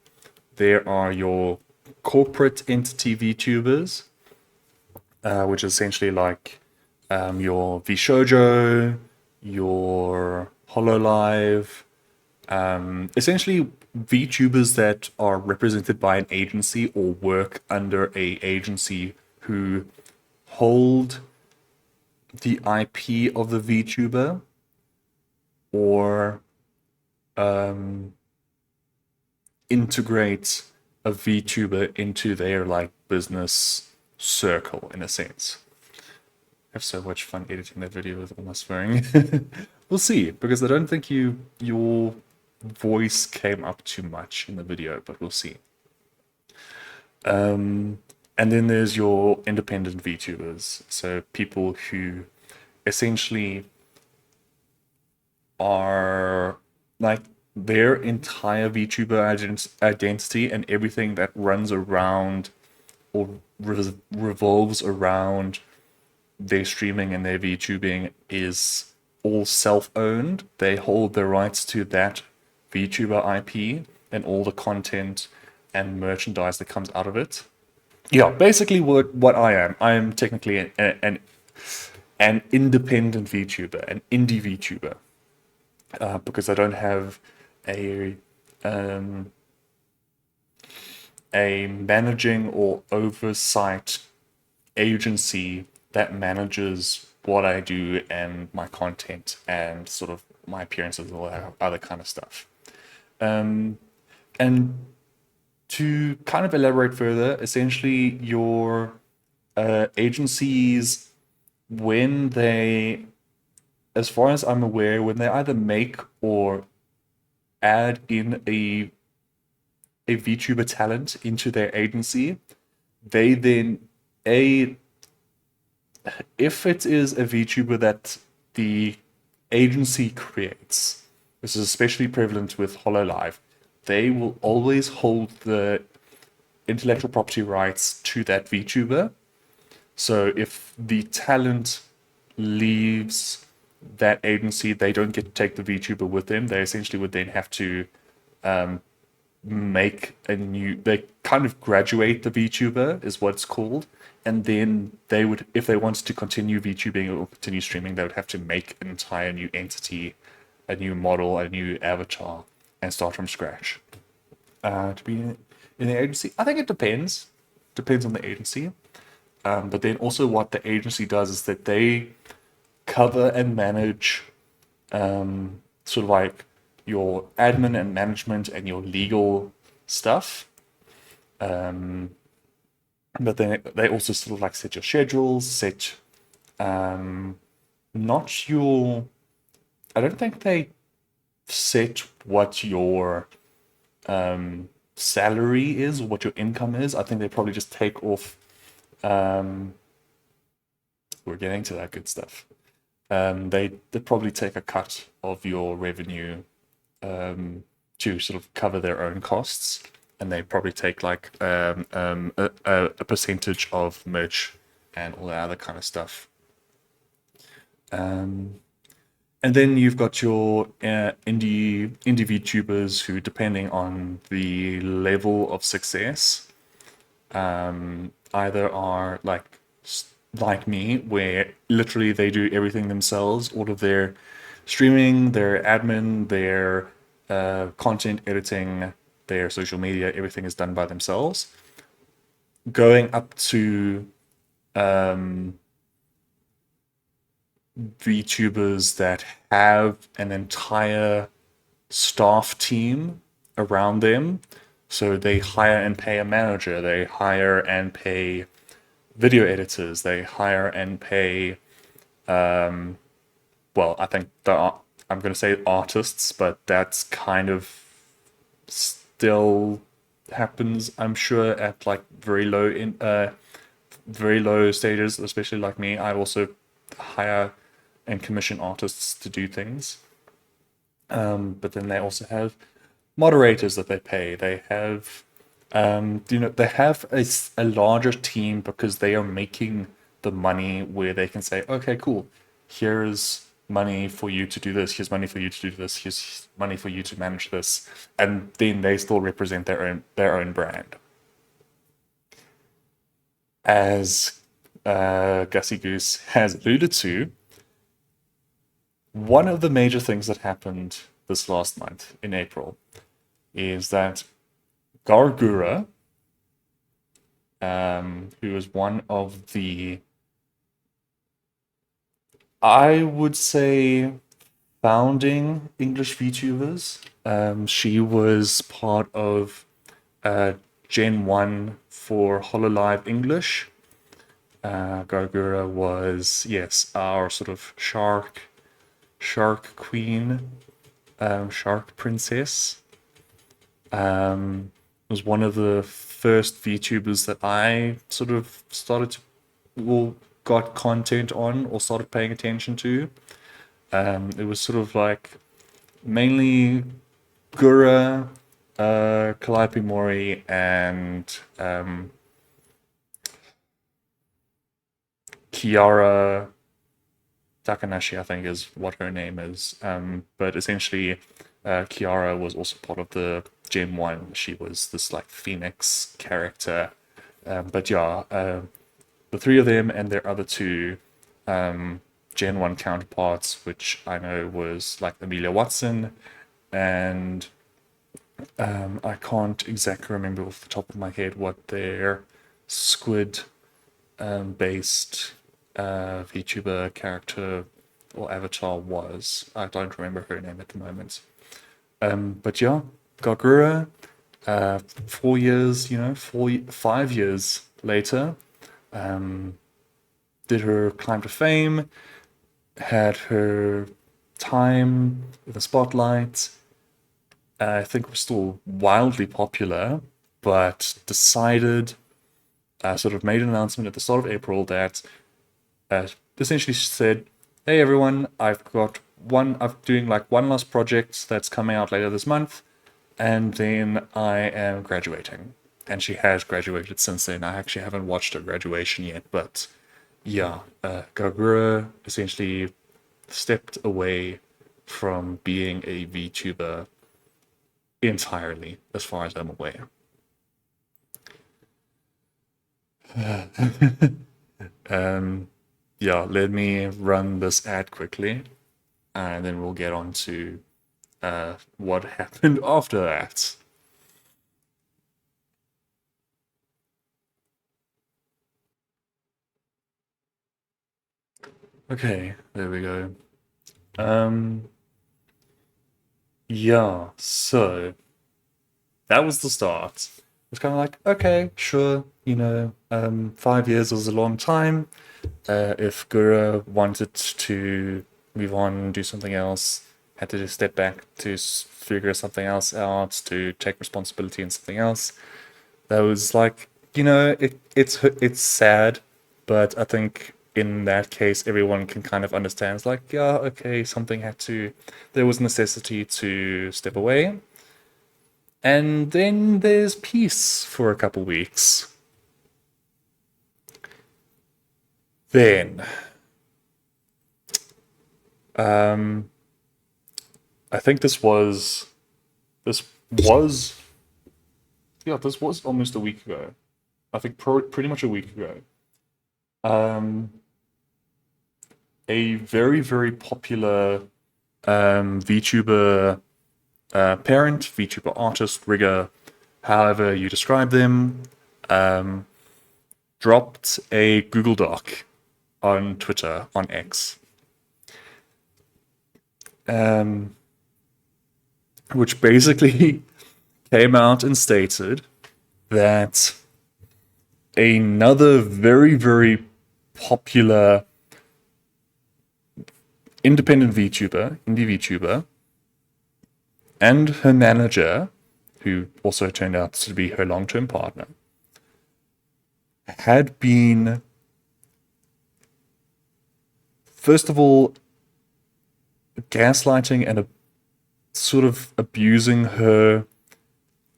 Speaker 1: There are your corporate entity VTubers, which is essentially like your VShojo, your Hololive, essentially VTubers that are represented by an agency or work under a agency who hold the IP of the VTuber or integrate a VTuber into their like business circle in a sense. I have so much fun editing that video with all my swearing. We'll see, because I don't think your voice came up too much in the video, but we'll see. And then there's your independent VTubers, so people who essentially are like their entire VTuber identity and everything that runs around or revolves around their streaming and their VTubing is all self-owned. They hold the rights to that VTuber IP and all the content and merchandise that comes out of it. Yeah, basically what I am. I am technically an independent VTuber, an indie VTuber, because I don't have a um, a managing or oversight agency that manages what I do and my content and sort of my appearances and all that other kind of stuff. And to kind of elaborate further, essentially your agencies, when they, as far as I'm aware, when they either make or add in a VTuber talent into their agency, they then a if it is a VTuber that the agency creates, this is especially prevalent with Hololive, they will always hold the intellectual property rights to that VTuber. So if the talent leaves that agency, they don't get to take the VTuber with them. They essentially would then have to make a new, they kind of graduate the VTuber is what it's called, and then they would, if they wanted to continue VTubing or continue streaming, they would have to make an entire new entity, a new model, a new avatar, and start from scratch. To be in the agency, I think it depends on the agency. But then also what the agency does is that they cover and manage sort of like your admin and management and your legal stuff. But then they also sort of like set your schedules, set not your, I don't think they set what your salary is or what your income is. I think they probably just take off, we're getting to that good stuff. They probably take a cut of your revenue to sort of cover their own costs, and they probably take like a percentage of merch and all that other kind of stuff. And then you've got your indie VTubers who, depending on the level of success, either are like me, where literally they do everything themselves, all of their streaming, their admin, their content editing, their social media, everything is done by themselves. Going up to VTubers that have an entire staff team around them. So they hire and pay a manager, they hire and pay video editors, they hire and pay Well, I think I'm going to say artists, but that's kind of still happens, I'm sure, at like very low stages, especially like me. I also hire and commission artists to do things. But then they also have moderators that they pay. They have, they have a larger team because they are making the money where they can say, okay, cool, here's money for you to do this, here's money for you to do this, here's money for you to manage this, and then they still represent their own brand. As Gussie Goose has alluded to, one of the major things that happened this last month in April is that Gargura, who is one of the, I would say, founding English VTubers. She was part of Gen 1 for HoloLive English. Gargura was, yes, our sort of shark queen, shark princess. Was one of the first VTubers that I sort of started to, well, got content on or started paying attention to. It was sort of like mainly Gura, Calliope Mori, and Kiara Takanashi, I think is what her name is. But essentially, Kiara was also part of the Gen 1. She was this like Phoenix character. But yeah, the three of them and their other two Gen 1 counterparts, which I know was like Amelia Watson, and I can't exactly remember off the top of my head what their squid based VTuber character or avatar was. I don't remember her name at the moment. But yeah, Gagura, 4 years, 5 years later, did her climb to fame, had her time in the spotlight. I think was still wildly popular, but decided, sort of made an announcement at the start of April that essentially said, "Hey everyone, I'm doing like one last project that's coming out later this month, and then I am graduating." And she has graduated since then. I actually haven't watched her graduation yet, but yeah, Gagura essentially stepped away from being a VTuber entirely, as far as I'm aware. Yeah, let me run this ad quickly, and then we'll get on to what happened after that. Okay, there we go. Yeah, so that was the start. It's kind of like, okay, sure, 5 years was a long time. If Gura wanted to move on, do something else, had to just step back to figure something else out, to take responsibility in something else. That was like, it's sad, but I think in that case, everyone can kind of understand. It's like, yeah, okay, there was necessity to step away. And then there's peace for a couple weeks. Then, I think this was, yeah, this was almost a week ago. I think pretty much a week ago. Um, a very, very popular VTuber parent, VTuber artist, rigger, however you describe them, dropped a Google Doc on Twitter, on X, which basically came out and stated that another very, very popular independent VTuber, indie VTuber, and her manager, who also turned out to be her long-term partner, had been, first of all, gaslighting and sort of abusing her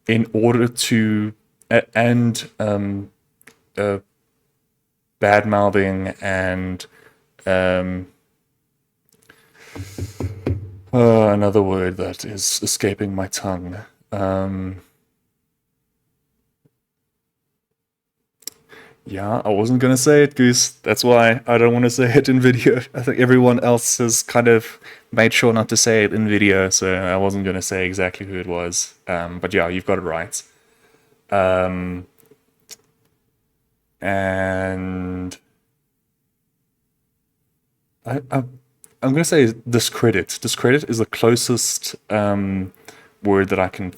Speaker 1: in order to, and bad mouthing and another word that is escaping my tongue. Yeah, I wasn't gonna say it, Goose. That's why I don't want to say it in video. I think everyone else has kind of made sure not to say it in video, so I wasn't gonna say exactly who it was. But yeah, you've got it right. And I'm gonna say discredit. Discredit is the closest word that I can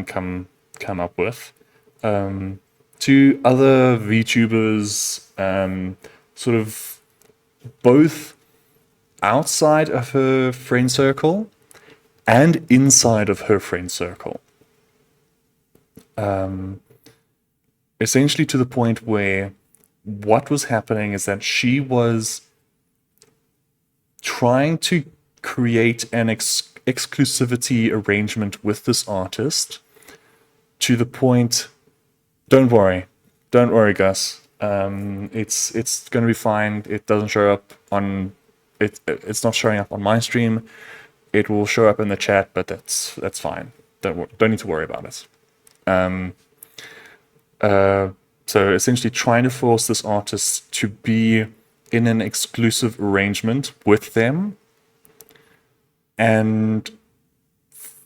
Speaker 1: come up with. To other VTubers, sort of both outside of her friend circle and inside of her friend circle. Essentially to the point where what was happening is that she was trying to create an exclusivity arrangement with this artist to the point. Don't worry, Gus. It's going to be fine. It doesn't show up on it. It's not showing up on my stream. It will show up in the chat, but that's fine. Don't need to worry about it. So essentially, trying to force this artist to be in an exclusive arrangement with them, and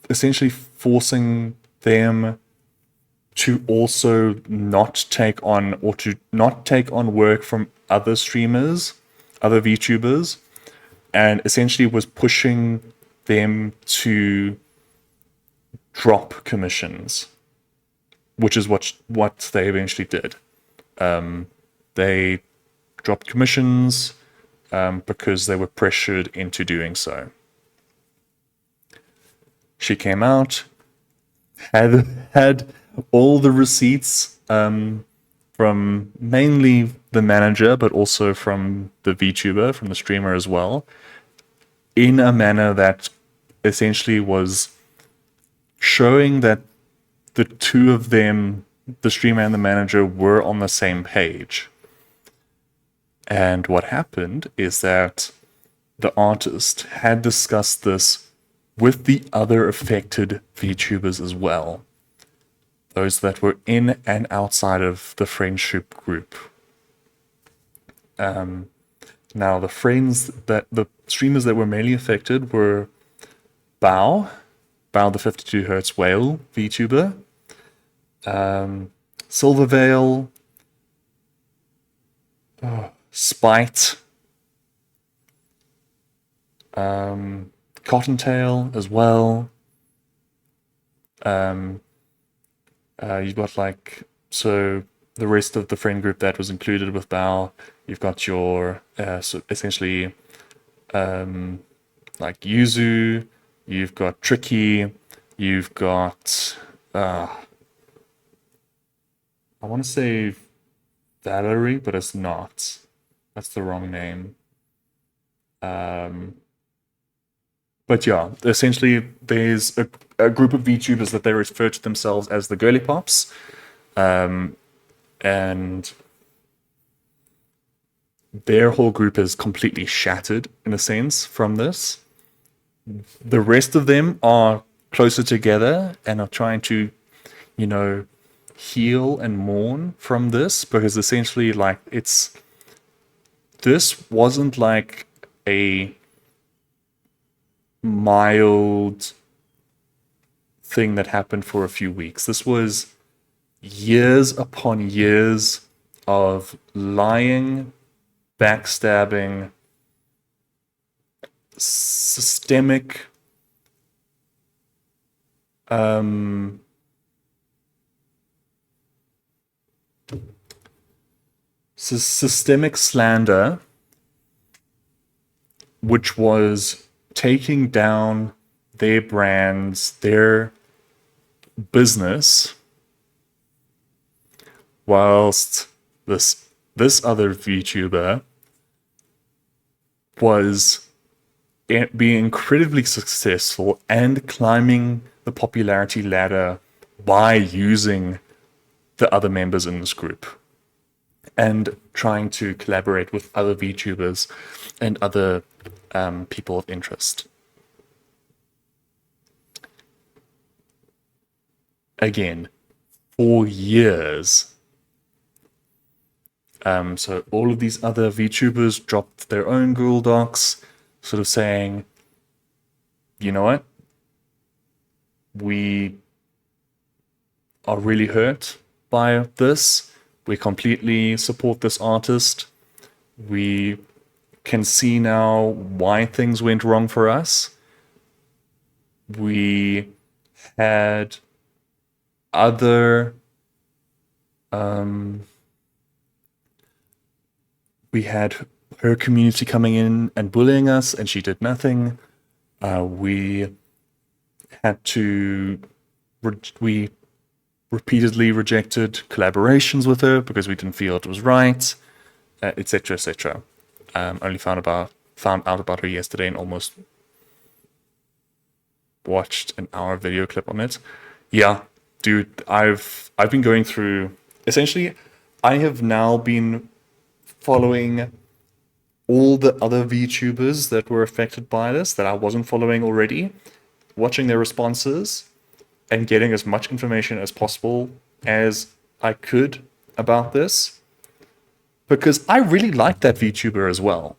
Speaker 1: essentially forcing them to also not take on work from other streamers, other VTubers, and essentially was pushing them to drop commissions, which is what they eventually did. They dropped commissions because they were pressured into doing so. She came out, had all the receipts from mainly the manager, but also from the VTuber, from the streamer as well, in a manner that essentially was showing that the two of them, the streamer and the manager, were on the same page. And what happened is that the artist had discussed this with the other affected VTubers as well, those that were in and outside of the friendship group. Now, the streamers that were mainly affected were Bao the 52 Hertz Whale VTuber, Silvervale, Spite, Cottontail as well. You've got so the rest of the friend group that was included with Bao. You've got your so essentially Yuzu. You've got Tricky. You've got I want to say Valerie, but it's not. That's the wrong name. But yeah, essentially there's a group of VTubers that they refer to themselves as the Girly Pops. And their whole group is completely shattered, in a sense, from this. The rest of them are closer together and are trying to, heal and mourn from this, because essentially, this wasn't like a mild thing that happened for a few weeks. This was years upon years of lying, backstabbing, systemic systemic slander which was taking down their brands, their business, whilst this other VTuber was being incredibly successful and climbing the popularity ladder by using the other members in this group and trying to collaborate with other VTubers and other people of interest. Again, for years. So all of these other VTubers dropped their own Google Docs, sort of saying, you know what? We are really hurt by this. We completely support this artist. We can see now why things went wrong for us. We had other we had her community coming in and bullying us, and she did nothing. We had to we repeatedly rejected collaborations with her because we didn't feel it was right, etc., etc. Only found out about her yesterday and almost watched an hour video clip on it. Yeah, dude, I've been going through, essentially, I have now been following all the other VTubers that were affected by this that I wasn't following already, watching their responses and getting as much information as possible as I could about this, because I really liked that VTuber as well.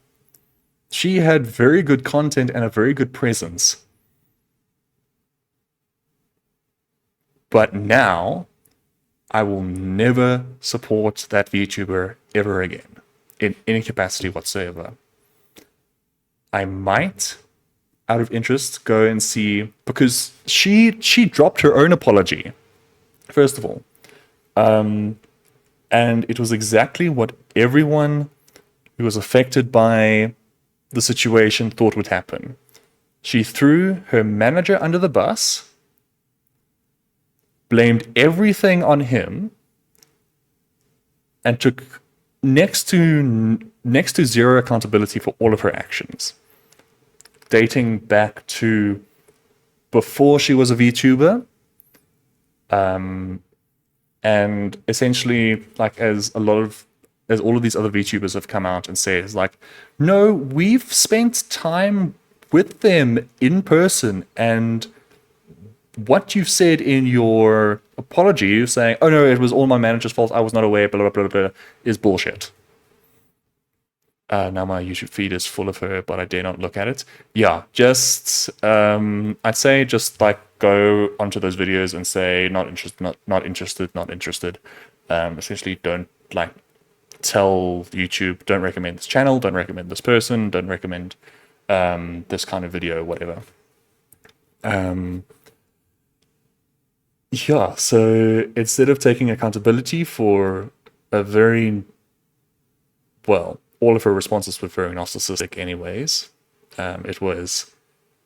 Speaker 1: She had very good content and a very good presence. But now, I will never support that VTuber ever again, in any capacity whatsoever. I might, out of interest, go and see, because she dropped her own apology, first of all. And it was exactly what everyone who was affected by the situation thought would happen. She threw her manager under the bus, blamed everything on him, and took next to zero accountability for all of her actions, dating back to before she was a VTuber, and essentially, like, as all of these other VTubers have come out and said, is like, no, we've spent time with them in person, and what you've said in your apology, you're saying, oh no, it was all my manager's fault, I was not aware, blah, blah, blah, blah, is bullshit. Now my YouTube feed is full of her, but I dare not look at it. Yeah, just, I'd say just, like, go onto those videos and say, not interested, not interested, not interested. Essentially, don't, like, tell YouTube, don't recommend this channel, don't recommend this person, don't recommend this kind of video, whatever. Yeah, so instead of taking accountability for all of her responses were very narcissistic anyways. It was,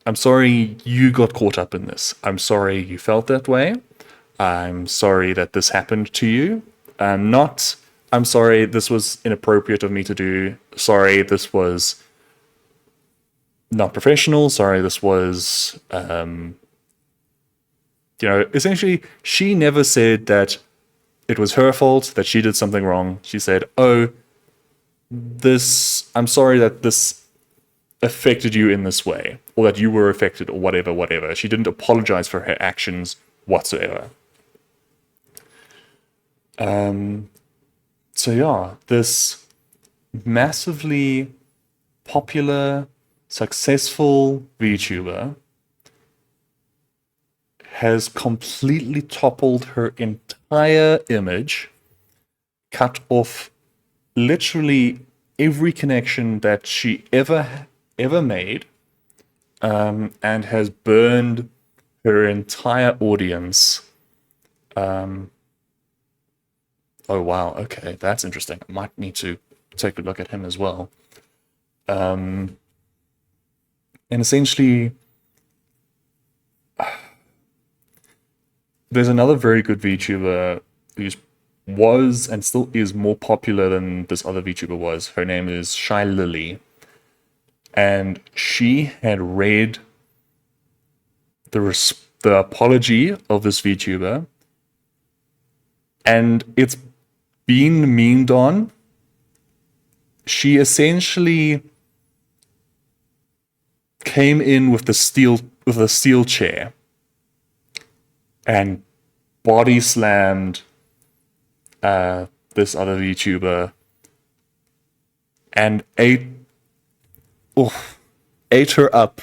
Speaker 1: I'm sorry you got caught up in this. I'm sorry you felt that way. I'm sorry that this happened to you. I'm sorry this was inappropriate of me to do. Sorry this was not professional. Sorry this was, essentially, she never said that it was her fault, that she did something wrong. She said, oh, I'm sorry that this affected you in this way, or that you were affected, or whatever. She didn't apologize for her actions whatsoever. So yeah, this massively popular, successful VTuber has completely toppled her entire image, cut off literally every connection that she ever made, and has burned her entire audience. Oh wow, okay, that's interesting. I might need to take a look at him as well. And essentially, there's another very good VTuber who was and still is more popular than this other VTuber was. Her name is Shy Lily. And she had read the apology of this VTuber, and it's been memed on. She essentially came in with a steel chair and body slammed this other VTuber and ate her up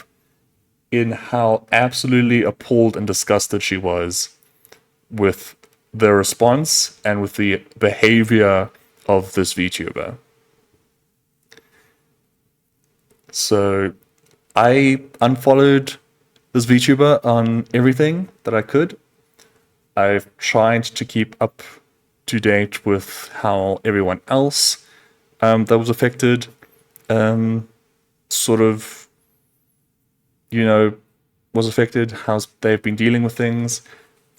Speaker 1: in how absolutely appalled and disgusted she was with the response and with the behavior of this VTuber. So I unfollowed this VTuber on everything that I could. I've tried to keep up to date with how everyone else that was affected sort of, was affected, how they've been dealing with things,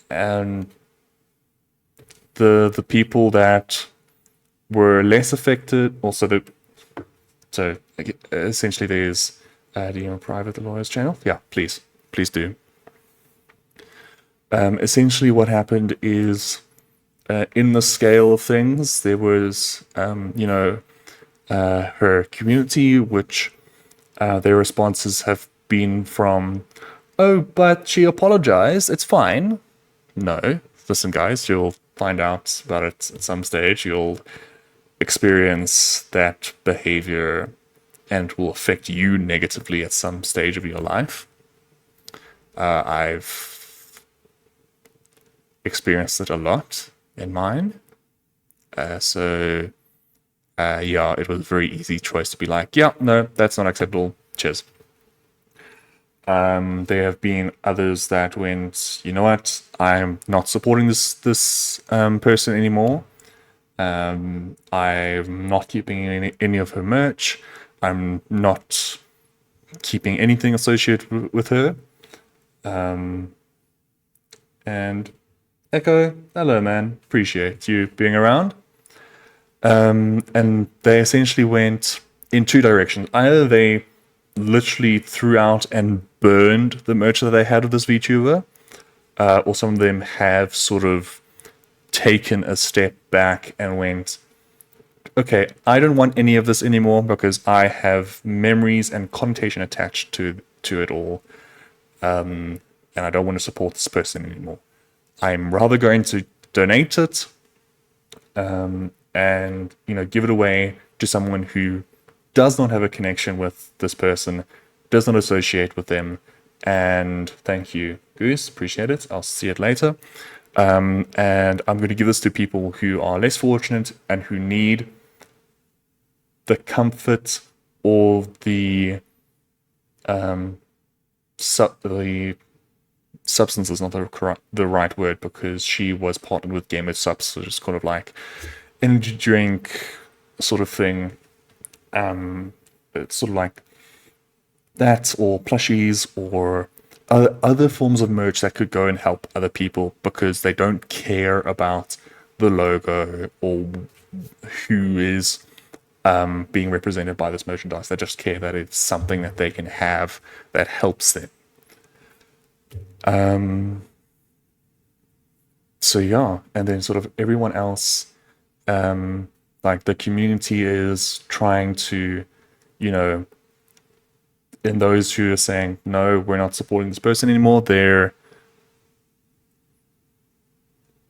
Speaker 1: and the people that were less affected. Also, so essentially, there's do you want private the lawyer's channel? Yeah, please do. Essentially, what happened is, in the scale of things, there was, her community, which their responses have been from, oh, but she apologized, it's fine. No, listen, guys, you'll find out about it at some stage. You'll experience that behavior and it will affect you negatively at some stage of your life. I've experienced it a lot in mine. So it was a very easy choice to be like, yeah, no, that's not acceptable. Cheers. There have been others that went, you know what, I'm not supporting this person anymore. I'm not keeping any of her merch. I'm not keeping anything associated with her. And Echo, hello, man. Appreciate you being around. And they essentially went in two directions. Either they literally threw out and burned the merch that they had of this VTuber, or some of them have sort of taken a step back and went, okay, I don't want any of this anymore because I have memories and connotation attached to it all, and I don't want to support this person anymore. I'm rather going to donate it, and give it away to someone who does not have a connection with this person, does not associate with them. And thank you, Goose. Appreciate it. I'll see it later. And I'm going to give this to people who are less fortunate and who need the comfort or the substance is not the right word, because she was partnered with Gamer Subs, so just kind of like energy drink sort of thing. It's sort of like that, or plushies, or other forms of merch that could go and help other people because they don't care about the logo or who is being represented by this merchandise. They just care that it's something that they can have that helps them. So yeah, and then sort of everyone else, like the community is trying to, and those who are saying, no, we're not supporting this person anymore,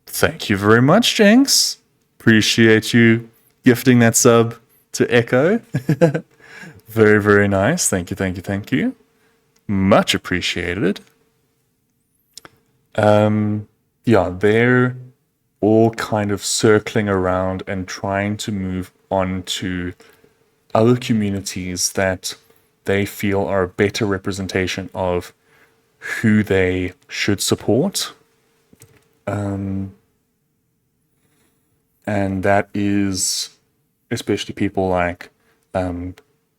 Speaker 1: thank you very much, Jenks. Appreciate you gifting that sub to Echo. Very, very nice. Thank you. Much appreciated. They're all kind of circling around and trying to move on to other communities that they feel are a better representation of who they should support. And that is especially people like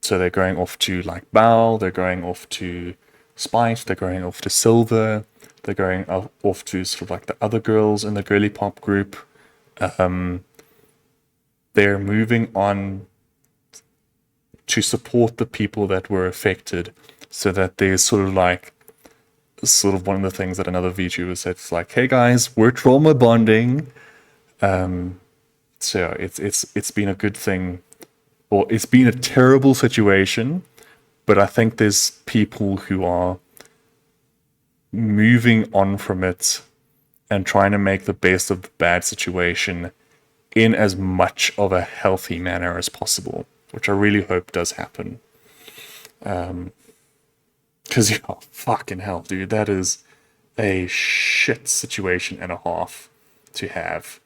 Speaker 1: So they're going off to like Bao, they're going off to Spice, they're going off to Silver, they're going off to sort of like the other girls in the girly pop group. They're moving on to support the people that were affected, so that there's sort of one of the things that another VTuber said. It's like, hey guys, we're trauma bonding. So it's been a good thing. Well, it's been a terrible situation, but I think there's people who are moving on from it and trying to make the best of the bad situation in as much of a healthy manner as possible, which I really hope does happen. Because, yeah, fucking hell, dude, that is a shit situation and a half to have.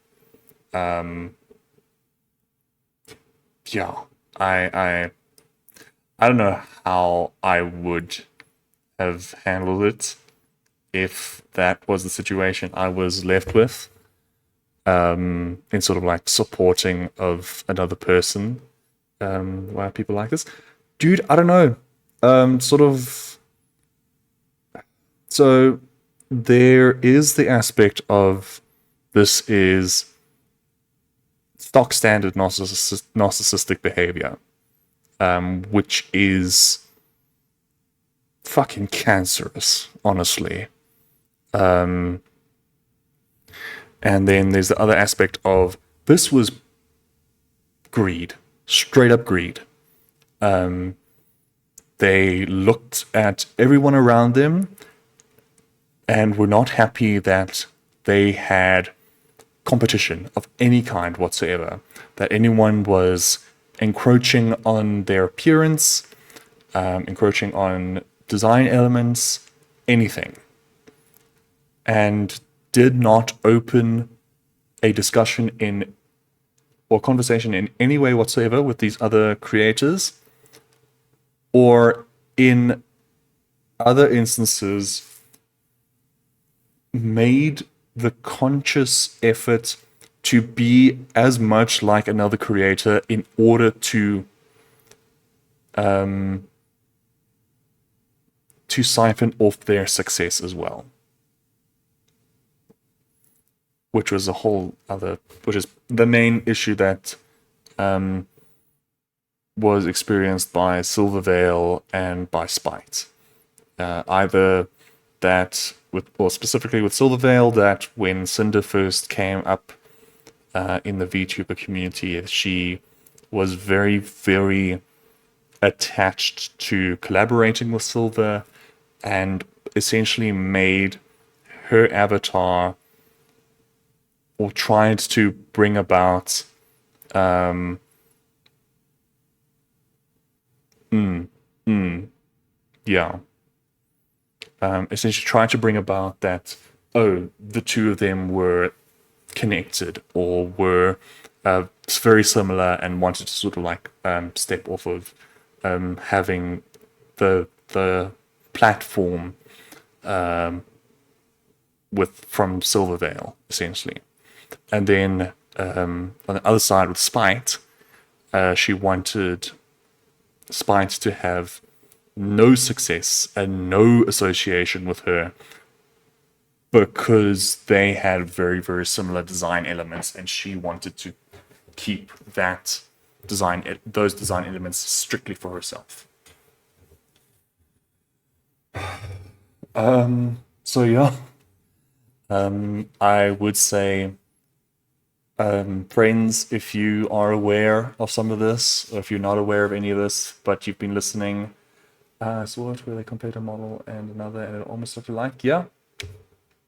Speaker 1: Yeah, I don't know how I would have handled it if that was the situation I was left with, in sort of like supporting of another person. Why are people like this? Dude, I don't know. So there is the aspect of this is stock standard narcissistic behavior, which is fucking cancerous, honestly. And then there's the other aspect of this was greed, straight up greed. They looked at everyone around them and were not happy that they had competition of any kind whatsoever, that anyone was encroaching on their appearance, encroaching on design elements, anything, and did not open a discussion in or conversation in any way whatsoever with these other creators, or in other instances made the conscious effort to be as much like another creator in order to siphon off their success as well. Which was the main issue that was experienced by Silvervale and by Spite. Either that, specifically with Silvervale, that when Cinder first came up in the VTuber community, she was very, very attached to collaborating with Silver and essentially made her avatar, or tried to bring about essentially tried to bring about that, the two of them were connected or were very similar, and wanted to sort of like step off of having the platform from Silvervale, essentially. And then on the other side with Spite, she wanted Spite to have no success and no association with her, because they had very, very similar design elements, and she wanted to keep those design elements strictly for herself. So yeah, I would say, friends, if you are aware of some of this, or if you're not aware of any of this, but you've been listening, so what, where they compared a model and another, and it almost looked alike, yeah.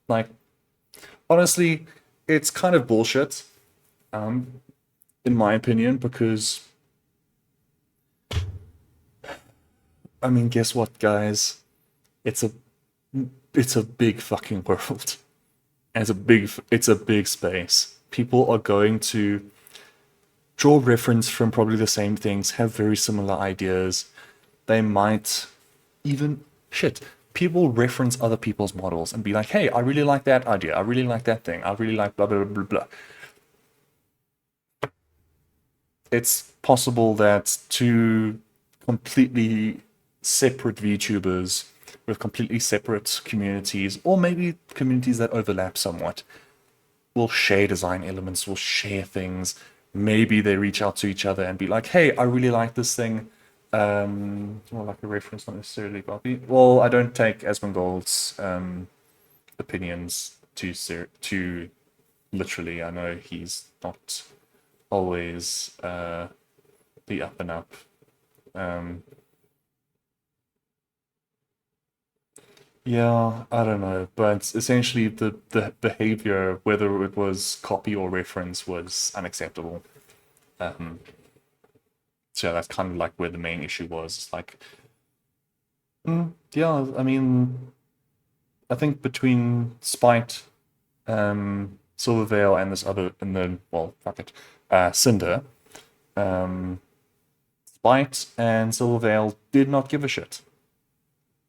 Speaker 1: Like, honestly, it's kind of bullshit, in my opinion, because, I mean, guess what, guys? It's a big fucking world. And it's a big space. People are going to draw reference from probably the same things, have very similar ideas. They might even, people reference other people's models and be like, hey, I really like that idea. I really like that thing. I really like blah, blah, blah, blah. It's possible that two completely separate VTubers with completely separate communities, or maybe communities that overlap somewhat, will share design elements, will share things. Maybe they reach out to each other and be like, hey, I really like this thing. Well, like a reference, not necessarily Bobby. Well, I don't take Asmongold's opinions too literally. I know he's not always the up and up. Yeah, I don't know, but essentially the behavior, whether it was copy or reference, was unacceptable. Um, so that's kind of like where the main issue was. It's like, yeah, I mean, I think between Spite, Silvervale, and this other, and then, well, fuck it, Cinder, um, Spite and Silvervale did not give a shit.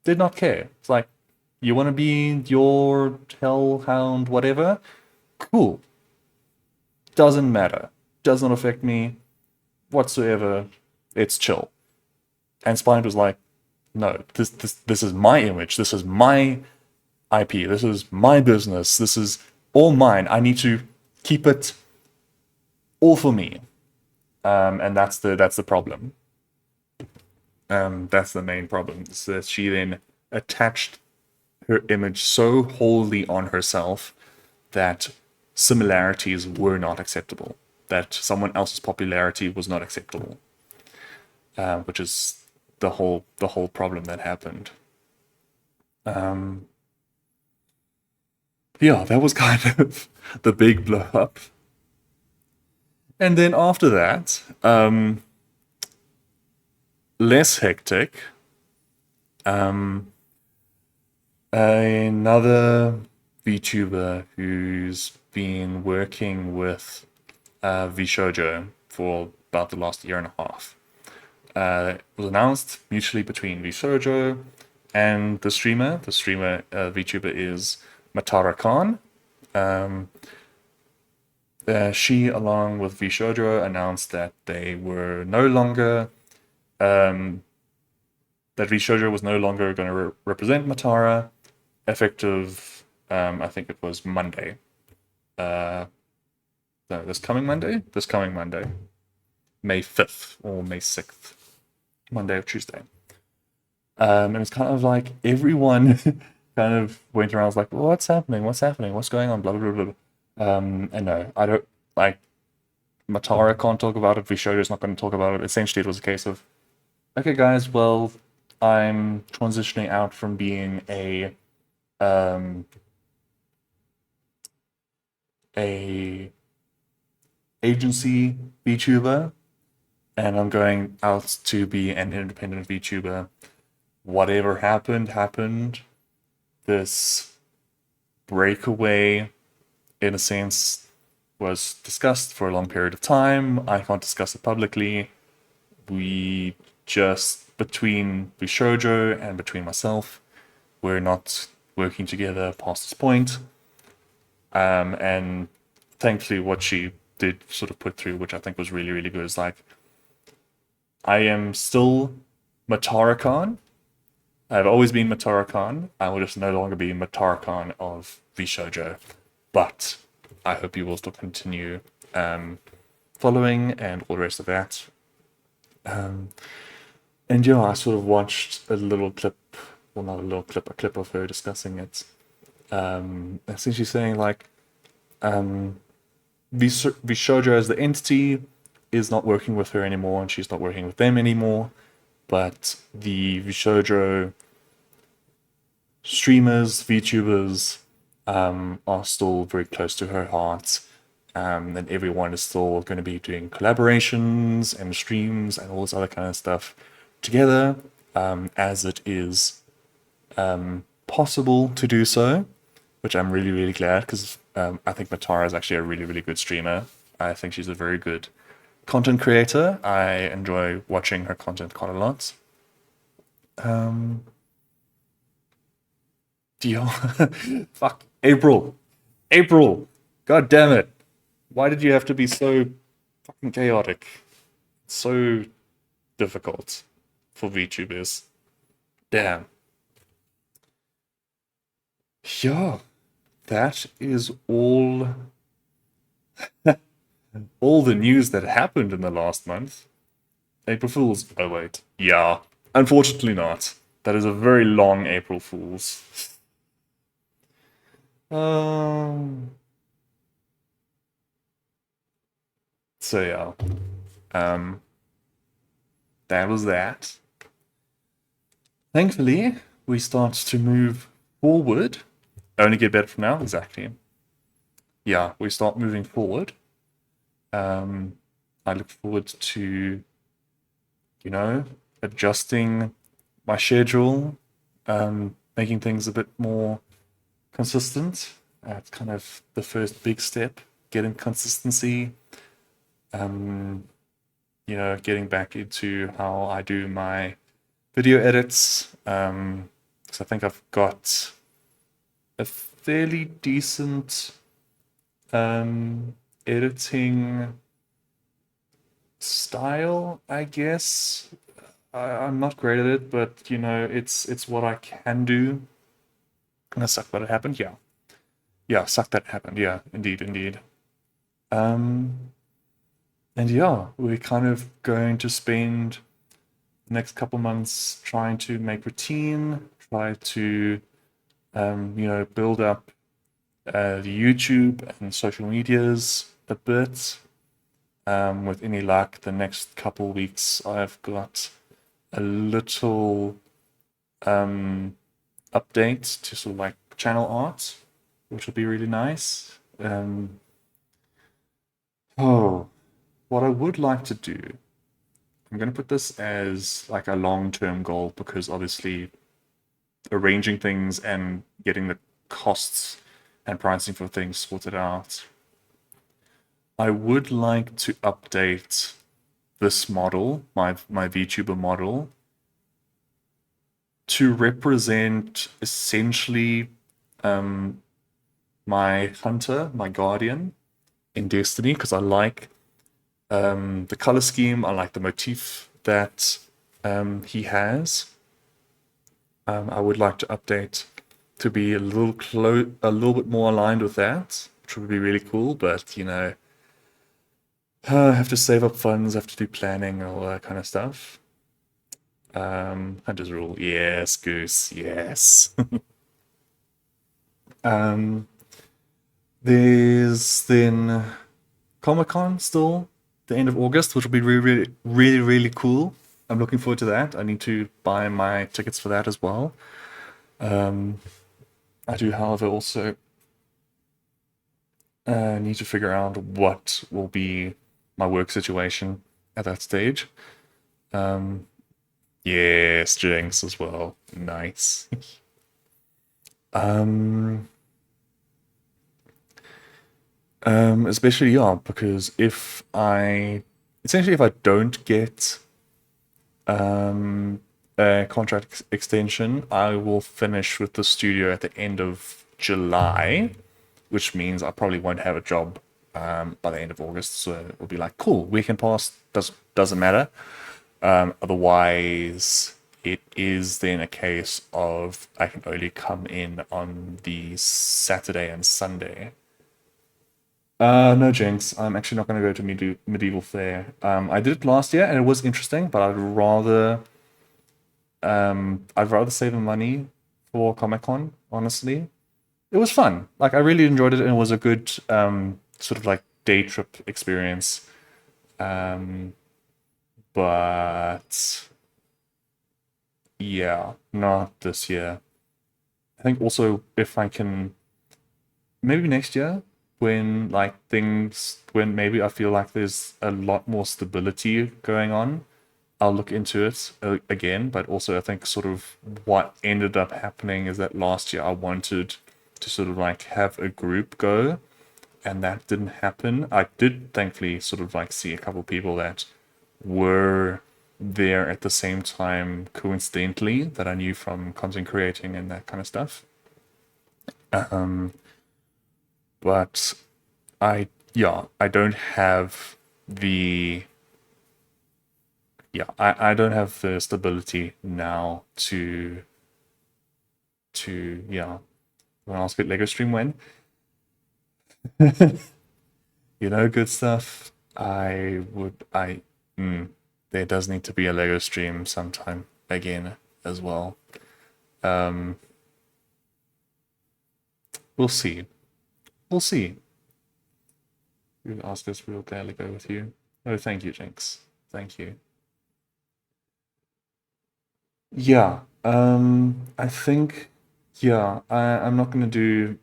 Speaker 1: Did not care. It's like, you want to be your hellhound, whatever? Cool. Doesn't matter. Does not affect me whatsoever. It's chill. And Spine was like, no, this is my image. This is my IP. This is my business. This is all mine. I need to keep it all for me. And that's the problem. That's the main problem. Is that she then attached her image so wholly on herself that similarities were not acceptable. That someone else's popularity was not acceptable, which is the whole problem that happened. Yeah, that was kind of the big blow up. And then after that, less hectic. Another VTuber who's been working with VShojo for about the last year and a half. It was announced mutually between VShojo and the streamer. The streamer VTuber is Matara Khan. She, along with VShojo, announced that they were no longer that VShojo was no longer going to represent Matara, effective. I think it was Monday. No, this coming Monday. This coming Monday, May 5th or May 6th, Monday or Tuesday. And it's kind of like everyone kind of went around, was like, well, what's happening? What's happening? What's going on? Blah, blah, blah, blah. And no, I don't, like, Matara can't talk about it. Vishojo's not going to talk about it. Essentially, it was a case of, okay, guys, well, I'm transitioning out from being a agency VTuber, and I'm going out to be an independent VTuber. Whatever happened. This breakaway, in a sense, was discussed for a long period of time. I can't discuss it publicly. We just, between Bishojo and between myself, we're not working together past this point. And thankfully what she did sort of put through, which I think was really, really good, is like, I am still Matara Khan. I've always been Matara Khan. I will just no longer be Matara Khan of VShojo. But I hope you will still continue following and all the rest of that. And yeah, I sort of watched a little clip, well, not a little clip, a clip of her discussing it. Essentially saying like, VShojo as the entity is not working with her anymore, and she's not working with them anymore. But the VShojo streamers, VTubers, are still very close to her heart. And everyone is still going to be doing collaborations and streams and all this other kind of stuff together, as it is possible to do so, which I'm really, really glad, because I think Matara is actually a really, really good streamer. I think she's a very good content creator. I enjoy watching her content quite a lot. Deal. Fuck. April. God damn it. Why did you have to be so fucking chaotic? So difficult. for VTubers. Damn. Yeah, that is all the news that happened in the last month. April Fools. Oh wait. Yeah. Unfortunately not. That is a very long April Fools. Um so yeah. Um that was that. Thankfully, we start to move forward. Only get better from now, exactly. Yeah, we start moving forward. Um I look forward to, you know, adjusting my schedule, making things a bit more consistent. It's kind of the first big step, getting consistency, um, getting back into how I do my video edits. So I think I've got a fairly decent editing style, I guess. I'm not great at it, but it's what I can do. And I suck that it happened. Yeah, yeah, suck that it happened. Yeah, indeed, indeed. Um, and yeah, we're kind of going to spend the next couple months trying to make routine, try to build up the YouTube and social medias a bit. With any luck, the next couple weeks I've got a little update to sort of like channel art, which will be really nice. Oh, what I would like to do, I'm going to put this as like a long-term goal because obviously arranging things and getting the costs and pricing for things sorted out. I would like to update this model, my VTuber model, to represent essentially my hunter, my guardian in Destiny, because I like the color scheme, I like the motif that he has. I would like to update to be a little bit more aligned with that, which would be really cool. But I have to save up funds, have to do planning, and all that kind of stuff. Hunter's Rule, yes, Goose, yes. um, there's then Comic Con still the end of August, which will be really, really, really, really cool. I'm looking forward to that. I need to buy my tickets for that as well. I do, however, also need to figure out what will be my work situation at that stage. Yes, Jinx as well. Nice. um, especially yeah, because if I don't get a contract extension, I will finish with the studio at the end of July, which means I probably won't have a job by the end of August. So it'll be like, cool, weekend pass doesn't matter. Otherwise, it is then a case of I can only come in on the Saturday and Sunday. No, Jinx. I'm actually not going to go to Medieval Fair. I did it last year and it was interesting, but I'd rather save the money for Comic Con. Honestly, it was fun. Like I really enjoyed it, and it was a good sort of like day trip experience. Um, but yeah, not this year. I think also if I can maybe next year when maybe I feel like there's a lot more stability going on, I'll look into it again. But also I think sort of what ended up happening is that last year I wanted to sort of like have a group go, and that didn't happen. I did thankfully sort of like see a couple people that were there at the same time coincidentally that I knew from content creating and that kind of stuff. But I don't have the yeah, I don't have the stability now to yeah. When I ask it Lego stream when, good stuff. Mm, there does need to be a Lego stream sometime again as well. Um, we'll see. We'll see. You ask us, we'll gladly go with you. Oh, thank you, Jinx. Thank you. Yeah. I think, yeah, I'm not gonna do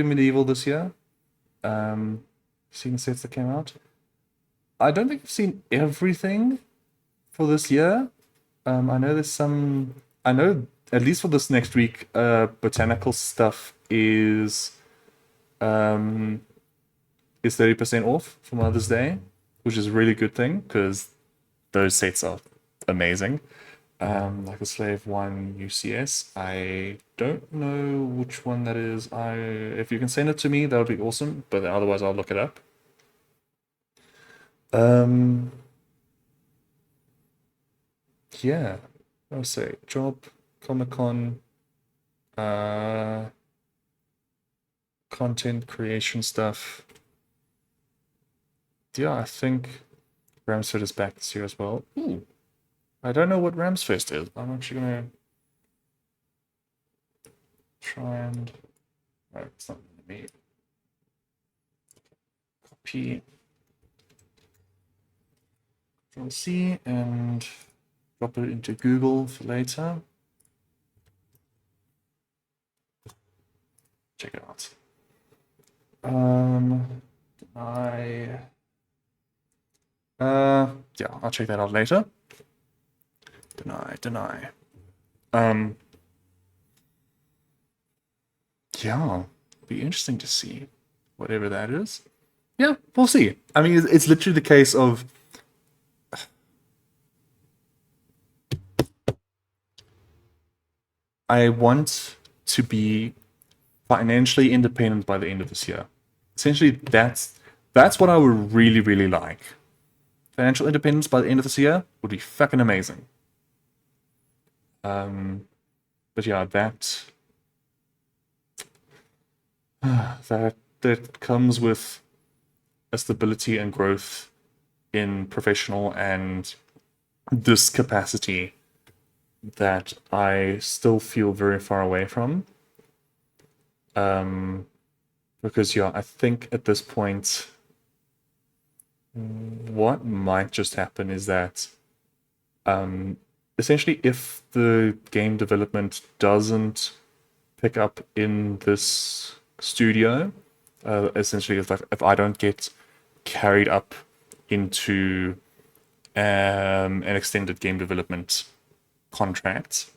Speaker 1: medieval this year. Seen sets that came out. I don't think I've seen everything for this year. I know there's some. I know at least for this next week, botanical stuff um is 30% off for Mother's Day, which is a really good thing because those sets are amazing. Like a Slave One UCS. I don't know which one that is. If you can send it to me, that would be awesome. But otherwise, I'll look it up. Um, yeah. I'll say job, Comic Con, uh, content creation stuff. Yeah, I think Ramsford is back this year as well. Ooh, I don't know what Ramsfest is. I'm actually gonna try and. No, it's not me. Copy. Control C and drop it into Google for later. Check it out. Yeah, I'll check that out later. Deny. Yeah, be interesting to see whatever that is. Yeah, we'll see. I mean, it's literally the case of I want to be financially independent by the end of this year. Essentially, that's what I would really, really like. Financial independence by the end of this year would be fucking amazing. But yeah, that comes with a stability and growth in professional and this capacity that I still feel very far away from. Because yeah, I think at this point, what might just happen is that essentially if the game development doesn't pick up in this studio, essentially if I don't get carried up into an extended game development contract,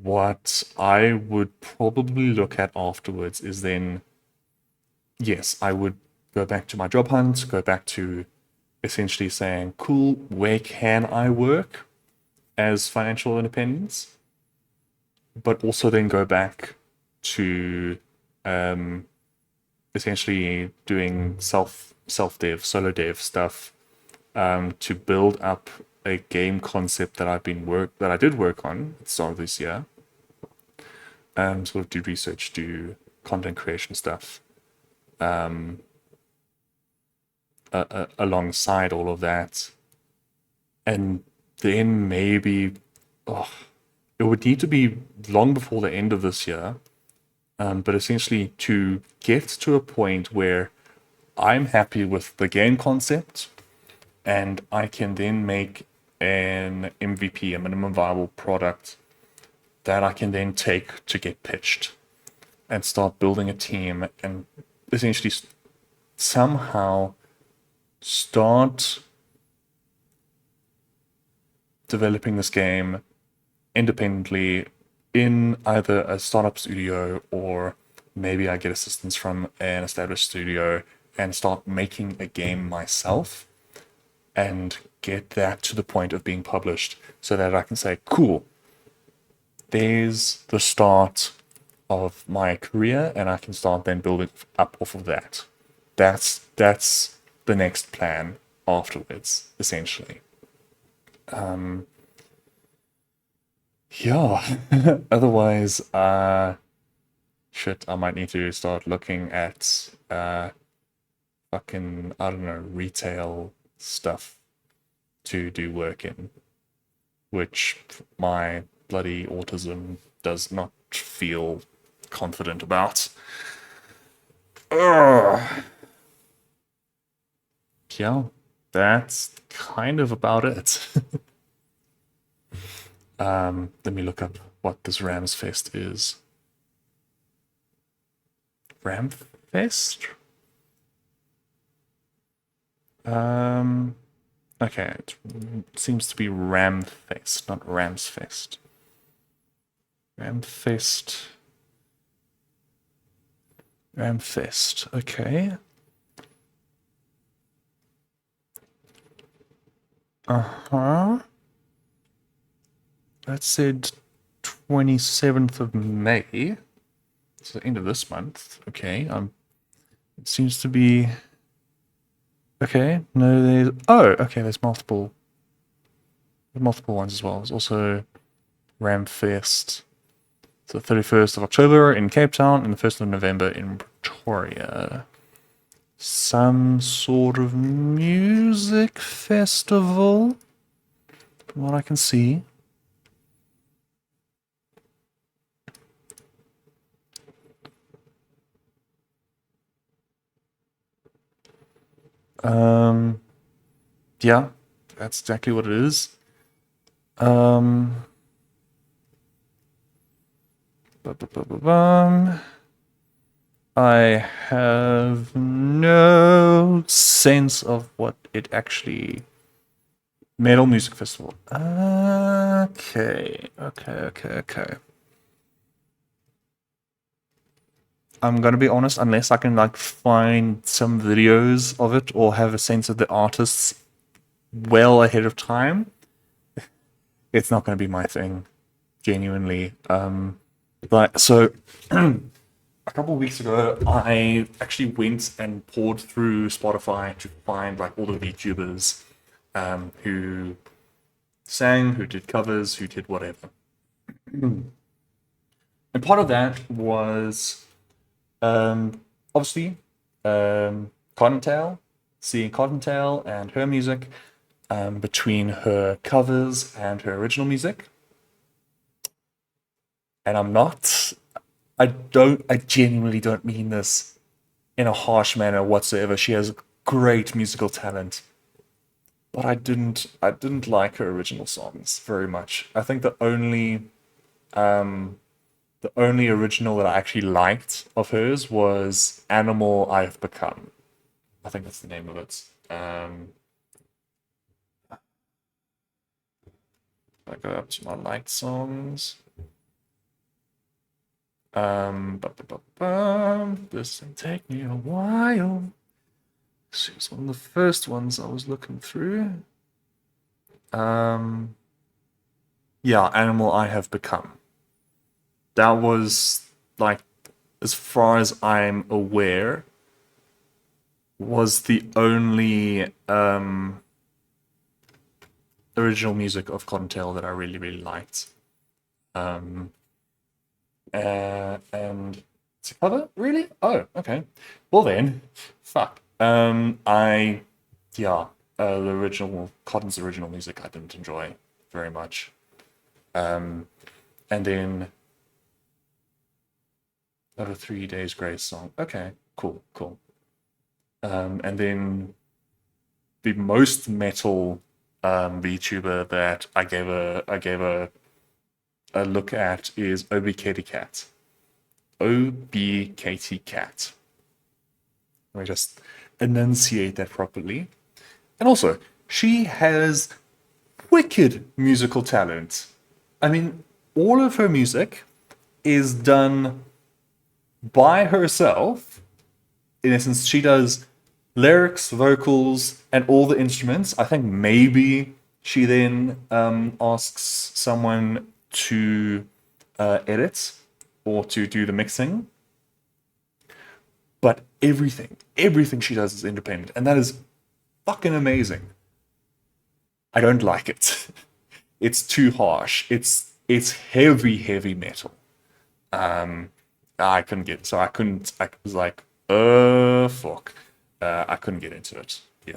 Speaker 1: what I would probably look at afterwards is then, yes, I would go back to my job hunt, go back to essentially saying, cool, where can I work as financial independence? But also then go back to essentially doing self dev, solo dev stuff to build up a game concept that I did work on at the start of this year. Sort of do research, do content creation stuff. Alongside all of that, and then maybe it would need to be long before the end of this year, but essentially to get to a point where I'm happy with the game concept and I can then make an MVP, a minimum viable product that I can then take to get pitched and start building a team and essentially somehow start developing this game independently in either a startup studio or maybe I get assistance from an established studio and start making a game myself and get that to the point of being published so that I can say, cool, there's the start of my career and I can start then building up off of that. That's the next plan. afterwards, essentially. Yeah. Otherwise, shit, I might need to start looking at fucking, I don't know, retail stuff to do work in, which my bloody autism does not feel confident about. Ugh. Yeah, that's kind of about it. Let me look up what this Rams Fest is. Ram Fest? Okay, it seems to be Ram Fest, not Rams Fest. Ram Fest. Ram Fest, okay. Uh-huh. That said 27th of May. It's the end of this month. Okay, it seems to be... Okay, no, there's... Oh, okay, there's multiple ones as well. There's also Ramfest. So the 31st of October in Cape Town and the 1st of November in Pretoria. Some sort of music festival, from what I can see. Yeah, that's exactly what it is. I have no sense of what it actually... Metal Music Festival. Okay. I'm gonna be honest, unless I can like find some videos of it or have a sense of the artists well ahead of time, it's not gonna be my thing, genuinely. But so a couple of weeks ago, I actually went and poured through Spotify to find like all the VTubers who sang, who did covers, who did whatever. And part of that was obviously Cottontail, seeing Cottontail and her music between her covers and her original music. And I genuinely don't mean this in a harsh manner whatsoever. She has great musical talent. But I didn't like her original songs very much. I think the only original that I actually liked of hers was Animal I Have Become. I think that's the name of it. I go up to my liked songs. This will take me a while. She was one of the first ones I was looking through. Yeah, Animal I Have Become. That was, like, as far as I'm aware, was the only original music of Cottontail that I really, really liked. And it's a cover? Really? Oh, okay. Well then, fuck. The original, Cotton's original music I didn't enjoy very much. And then a 3 Days Grace song. Okay, cool. And then the most metal VTuber that I gave a look at is OBKT Cat. OBKT Cat. Let me just enunciate that properly. And also, she has wicked musical talent. I mean, all of her music is done by herself. In essence, she does lyrics, vocals, and all the instruments. I think maybe she then asks someone to edit or to do the mixing. But everything she does is independent, and that is fucking amazing. I don't like it. It's too harsh. It's heavy, heavy metal. I couldn't get so I couldn't. I was like, fuck. I couldn't get into it. Yeah,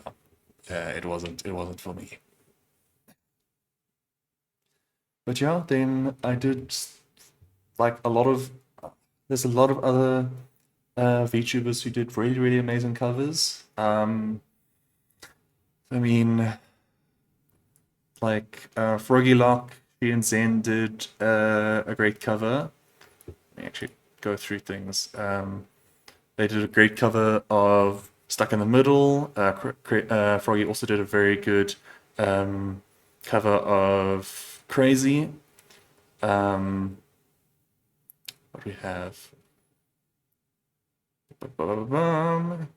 Speaker 1: it wasn't for me. But yeah, then I did like a lot of. There's a lot of other VTubers who did really, really amazing covers. I mean, like Froggy Lock, she and Zen did a great cover. Let me actually go through things. They did a great cover of Stuck in the Middle. Froggy also did a very good cover of Crazy. What do we have? I'm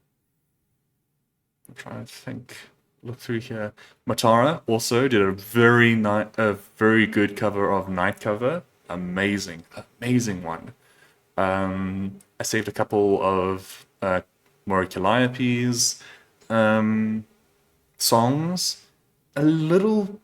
Speaker 1: trying to think. Look through here. Matara also did a very good cover of Night Cover. Amazing, amazing one. I saved a couple of Mori Calliope's songs. A little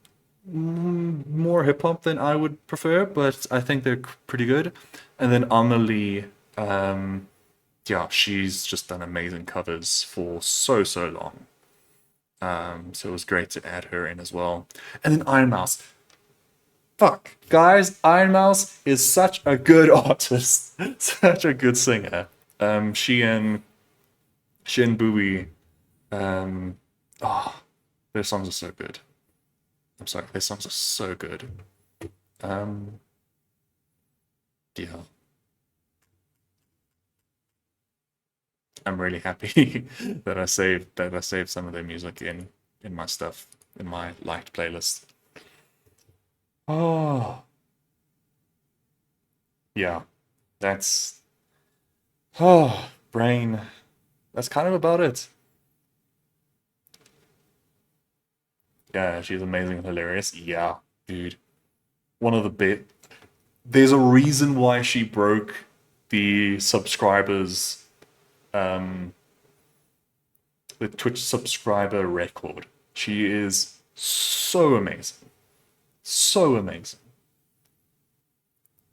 Speaker 1: more hip hop than I would prefer, but I think they're pretty good. And then Amelie, yeah, she's just done amazing covers for so, so long. So it was great to add her in as well. And then Iron Mouse. Fuck, guys, Iron Mouse is such a good artist, such a good singer. She and Bowie, um, oh, their songs are so good. I'm sorry, their songs are so good. Um, yeah, I'm really happy that I saved some of their music in my stuff in my liked playlist. Oh, yeah, that's brain. That's kind of about it. Yeah, she's amazing and hilarious. Yeah, dude. One of the bit. There's a reason why she broke the subscribers, um, the Twitch subscriber record. She is so amazing. So amazing.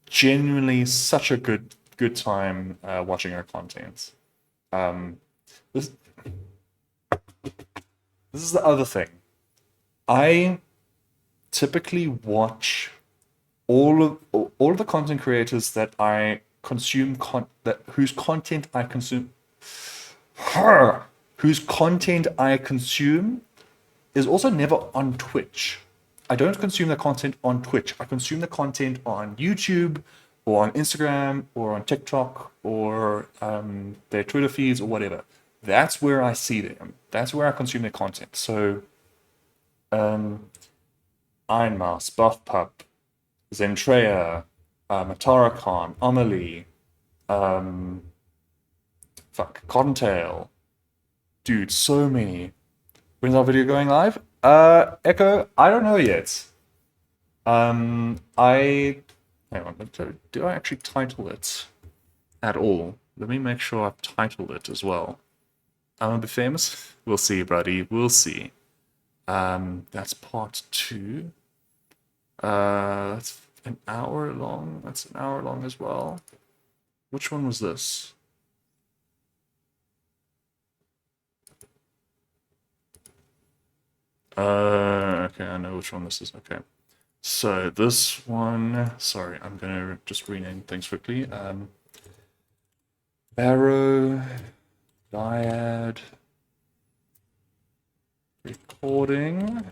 Speaker 1: Genuinely such a good time watching her content. Um, this this is the other thing. I typically watch all of the content creators that I consume that whose content I consume whose content I consume is also never on Twitch. I don't consume the content on Twitch. I consume the content on YouTube or on Instagram or on TikTok or their Twitter feeds or whatever. That's where I see them. That's where I consume their content. So, um, Iron Mouse, Buff Pup, Zentreya, Matara Khan, Amelie, um, fuck, Cottontail. Dude, so many. When's our video going live? Echo, I don't know yet. I hang on. Do I actually title it at all? Let me make sure I've titled it as well. I'm gonna be famous. We'll see, buddy. We'll see. That's part two. That's an hour long. That's an hour long as well. Which one was this? Okay, I know which one this is. Okay. So this one, sorry, I'm gonna just rename things quickly. Barrow, Dyad, recording,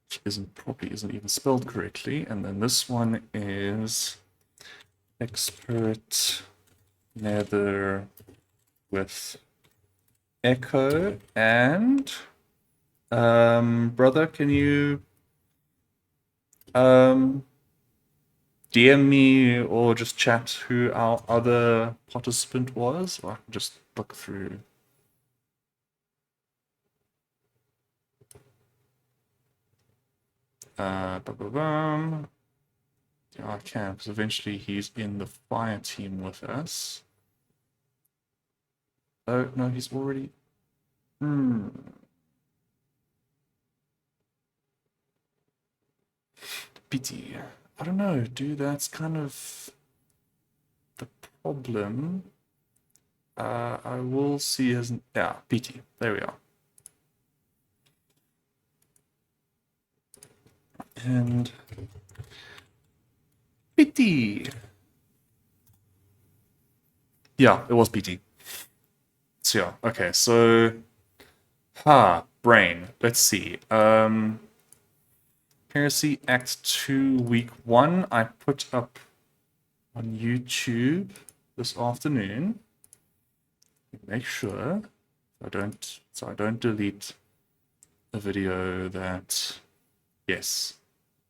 Speaker 1: which isn't even spelled correctly, and then this one is expert nether with echo and brother, can you DM me or just chat who our other participant was, or I can just look through. Ba-ba-bum. Yeah, I can, because eventually he's in the fire team with us. Oh, no, he's already... Hmm. Pity. I don't know, dude. That's kind of the problem. I will see his. Yeah, PT. There we are. And PT. Yeah, it was PT. So yeah, okay. So, brain. Let's see. Heresy Act 2 Week 1. I put up on YouTube this afternoon. Make sure I don't delete a video that. Yes.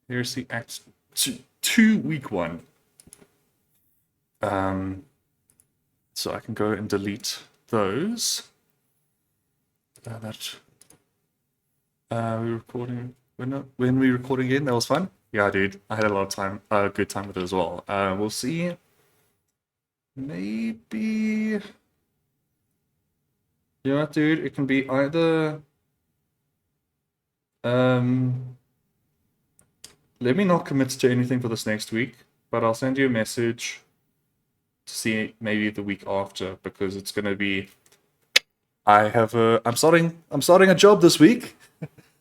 Speaker 1: Heresy Act 2 Week 1. So I can go and delete those. That we recording when we recording again. That was fun. Yeah, dude, I had a lot of time, good time with it as well. We'll see. Maybe. You know what, dude? It can be either. Um, Let me not commit to anything for this next week, but I'll send you a message to see maybe the week after because it's gonna be. I'm starting a job this week.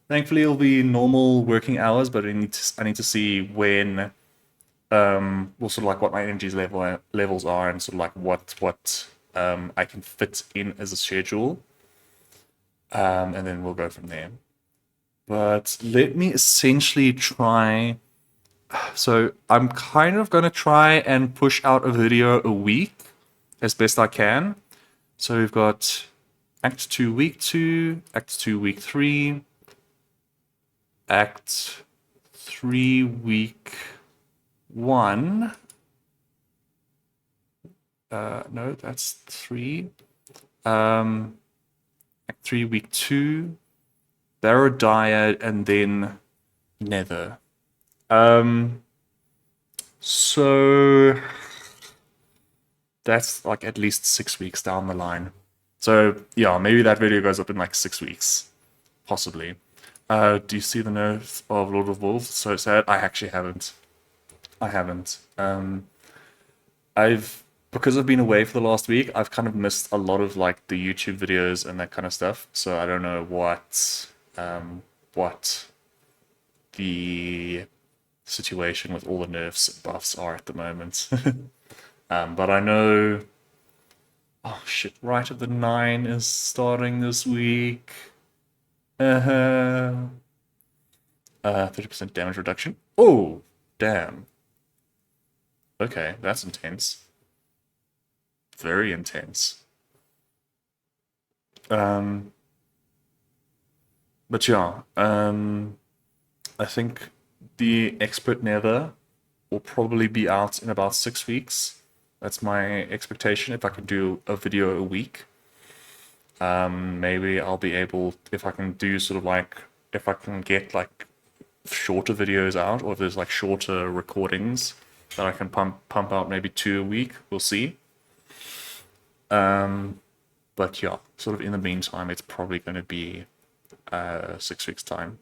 Speaker 1: Thankfully, it'll be normal working hours, but I need to see when, well, sort of like what my levels are, and sort of like what I can fit in as a schedule, and then we'll go from there. But let me essentially try. So I'm kind of gonna try and push out a video a week as best I can. So we've got Act 2 Week 2, Act 2 Week 3, Act 3 Week 1. No, that's 3. Act 3 Week 2, Barodiad, and then Nether. So that's like at least 6 weeks down the line. So yeah, maybe that video goes up in like 6 weeks, possibly. Do you see the nerf of Lord of Wolves? So sad. I actually haven't. I haven't. I've because I've been away for the last week. I've kind of missed a lot of like the YouTube videos and that kind of stuff. So I don't know what the situation with all the nerfs and buffs are at the moment. But I know. Oh shit! Right at the 9 is starting this week. 30% damage reduction. Oh, damn. Okay, that's intense. Very intense. Um, but yeah, I think the expert nether will probably be out in about 6 weeks. That's my expectation. If I can do a video a week, maybe I'll be able, if I can do sort of like, if I can get like shorter videos out, or if there's like shorter recordings that I can pump out maybe 2 a week. We'll see. But yeah, sort of in the meantime, it's probably going to be 6 weeks time.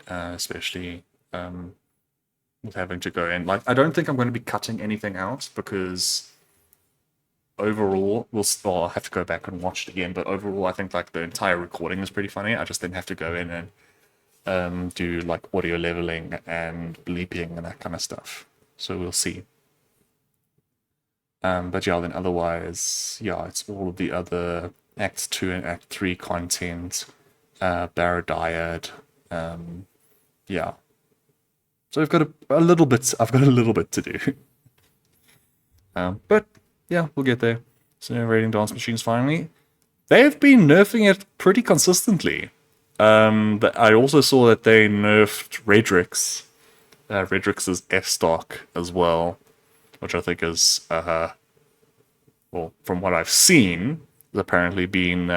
Speaker 1: Especially with having to go in. Like, I don't think I'm going to be cutting anything out because overall, I'll have to go back and watch it again. But overall, I think like the entire recording was pretty funny. I just didn't have to go in and do like audio leveling and bleeping and that kind of stuff. So we'll see. But yeah, then otherwise, yeah, it's all of the other Act 2 and Act 3 content, Barodiad, yeah. So I've got a little bit. I've got a little bit to do. But yeah, we'll get there. So raiding dance machines finally. They've been nerfing it pretty consistently. But I also saw that they nerfed Redrix's F stock as well, which I think is, well, from what I've seen, has apparently been,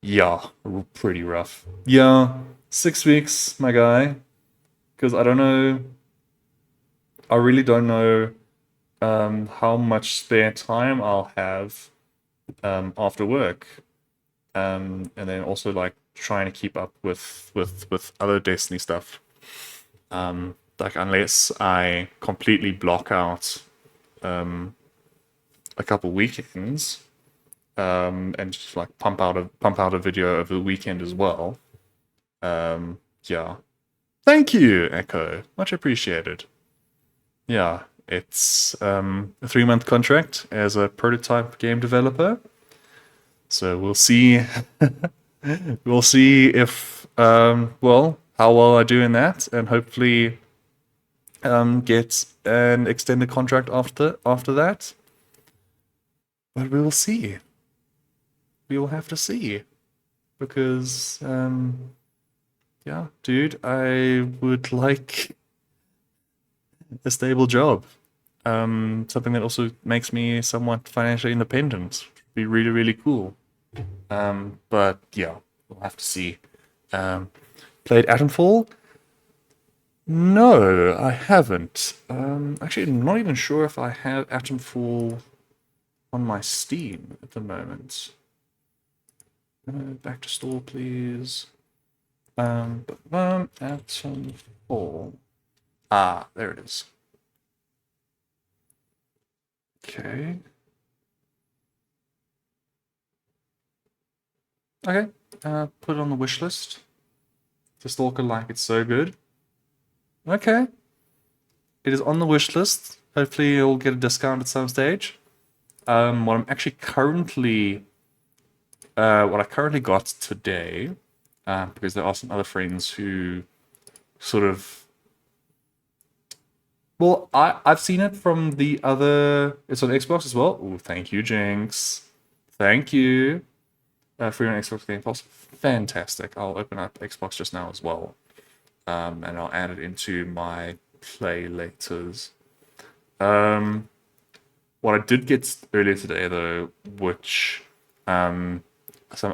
Speaker 1: yeah, pretty rough. Yeah, 6 weeks, my guy. Because I don't know, I really don't know how much spare time I'll have after work, and then also like trying to keep up with other Destiny stuff. Like unless I completely block out a couple weekends, and just like pump out a video over the weekend as well. Yeah. Thank you, Echo. Much appreciated. Yeah, it's a 3-month contract as a prototype game developer. So we'll see. We'll see if well how well I do in that, and hopefully get an extended contract after that. But we will see. We will have to see because yeah, dude, I would like a stable job. Something that also makes me somewhat financially independent. Be really, really cool. But yeah, we'll have to see. Played Atomfall? No, I haven't. Actually, I'm not even sure if I have Atomfall on my Steam at the moment. Back to store, please. Atomfall. Ah, there it is. Okay. Okay. Put it on the wish list. The Stalker like it's so good. Okay. It is on the wish list. Hopefully you'll get a discount at some stage. What I'm actually currently what I currently got today, because there are some other friends who sort of well, I've seen it from the other. It's on Xbox as well. Oh, thank you, Jinx. Thank you. Free on Xbox Game Pass. Fantastic. I'll open up Xbox just now as well, and I'll add it into my play laters. What I did get earlier today, though, which some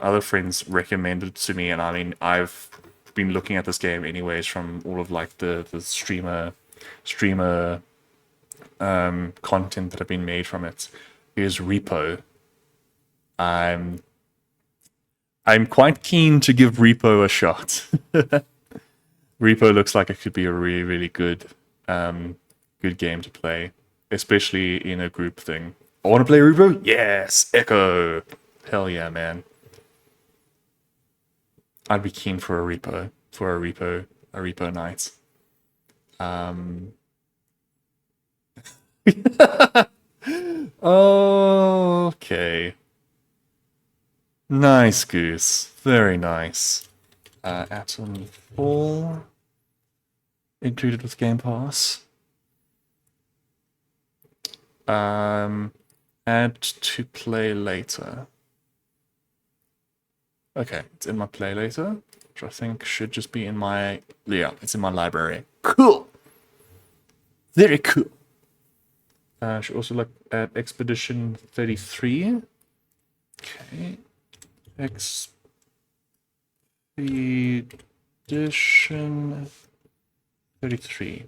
Speaker 1: other friends recommended to me, and I mean, I've been looking at this game anyways from all of like the streamer content that have been made from it, is Repo. I'm quite keen to give Repo a shot. Repo looks like it could be a really, really good good game to play, especially in a group thing. I want to play Repo? Yes! Echo! Hell yeah, man. I'd be keen for a repo night. Okay. Nice, Goose. Very nice. Atomfall. Included with Game Pass. Add to play later. Okay, it's in my play later, which I think should just be in my... Yeah, it's in my library. Cool! Very cool. Should also look at Expedition 33. Okay. Expedition 33.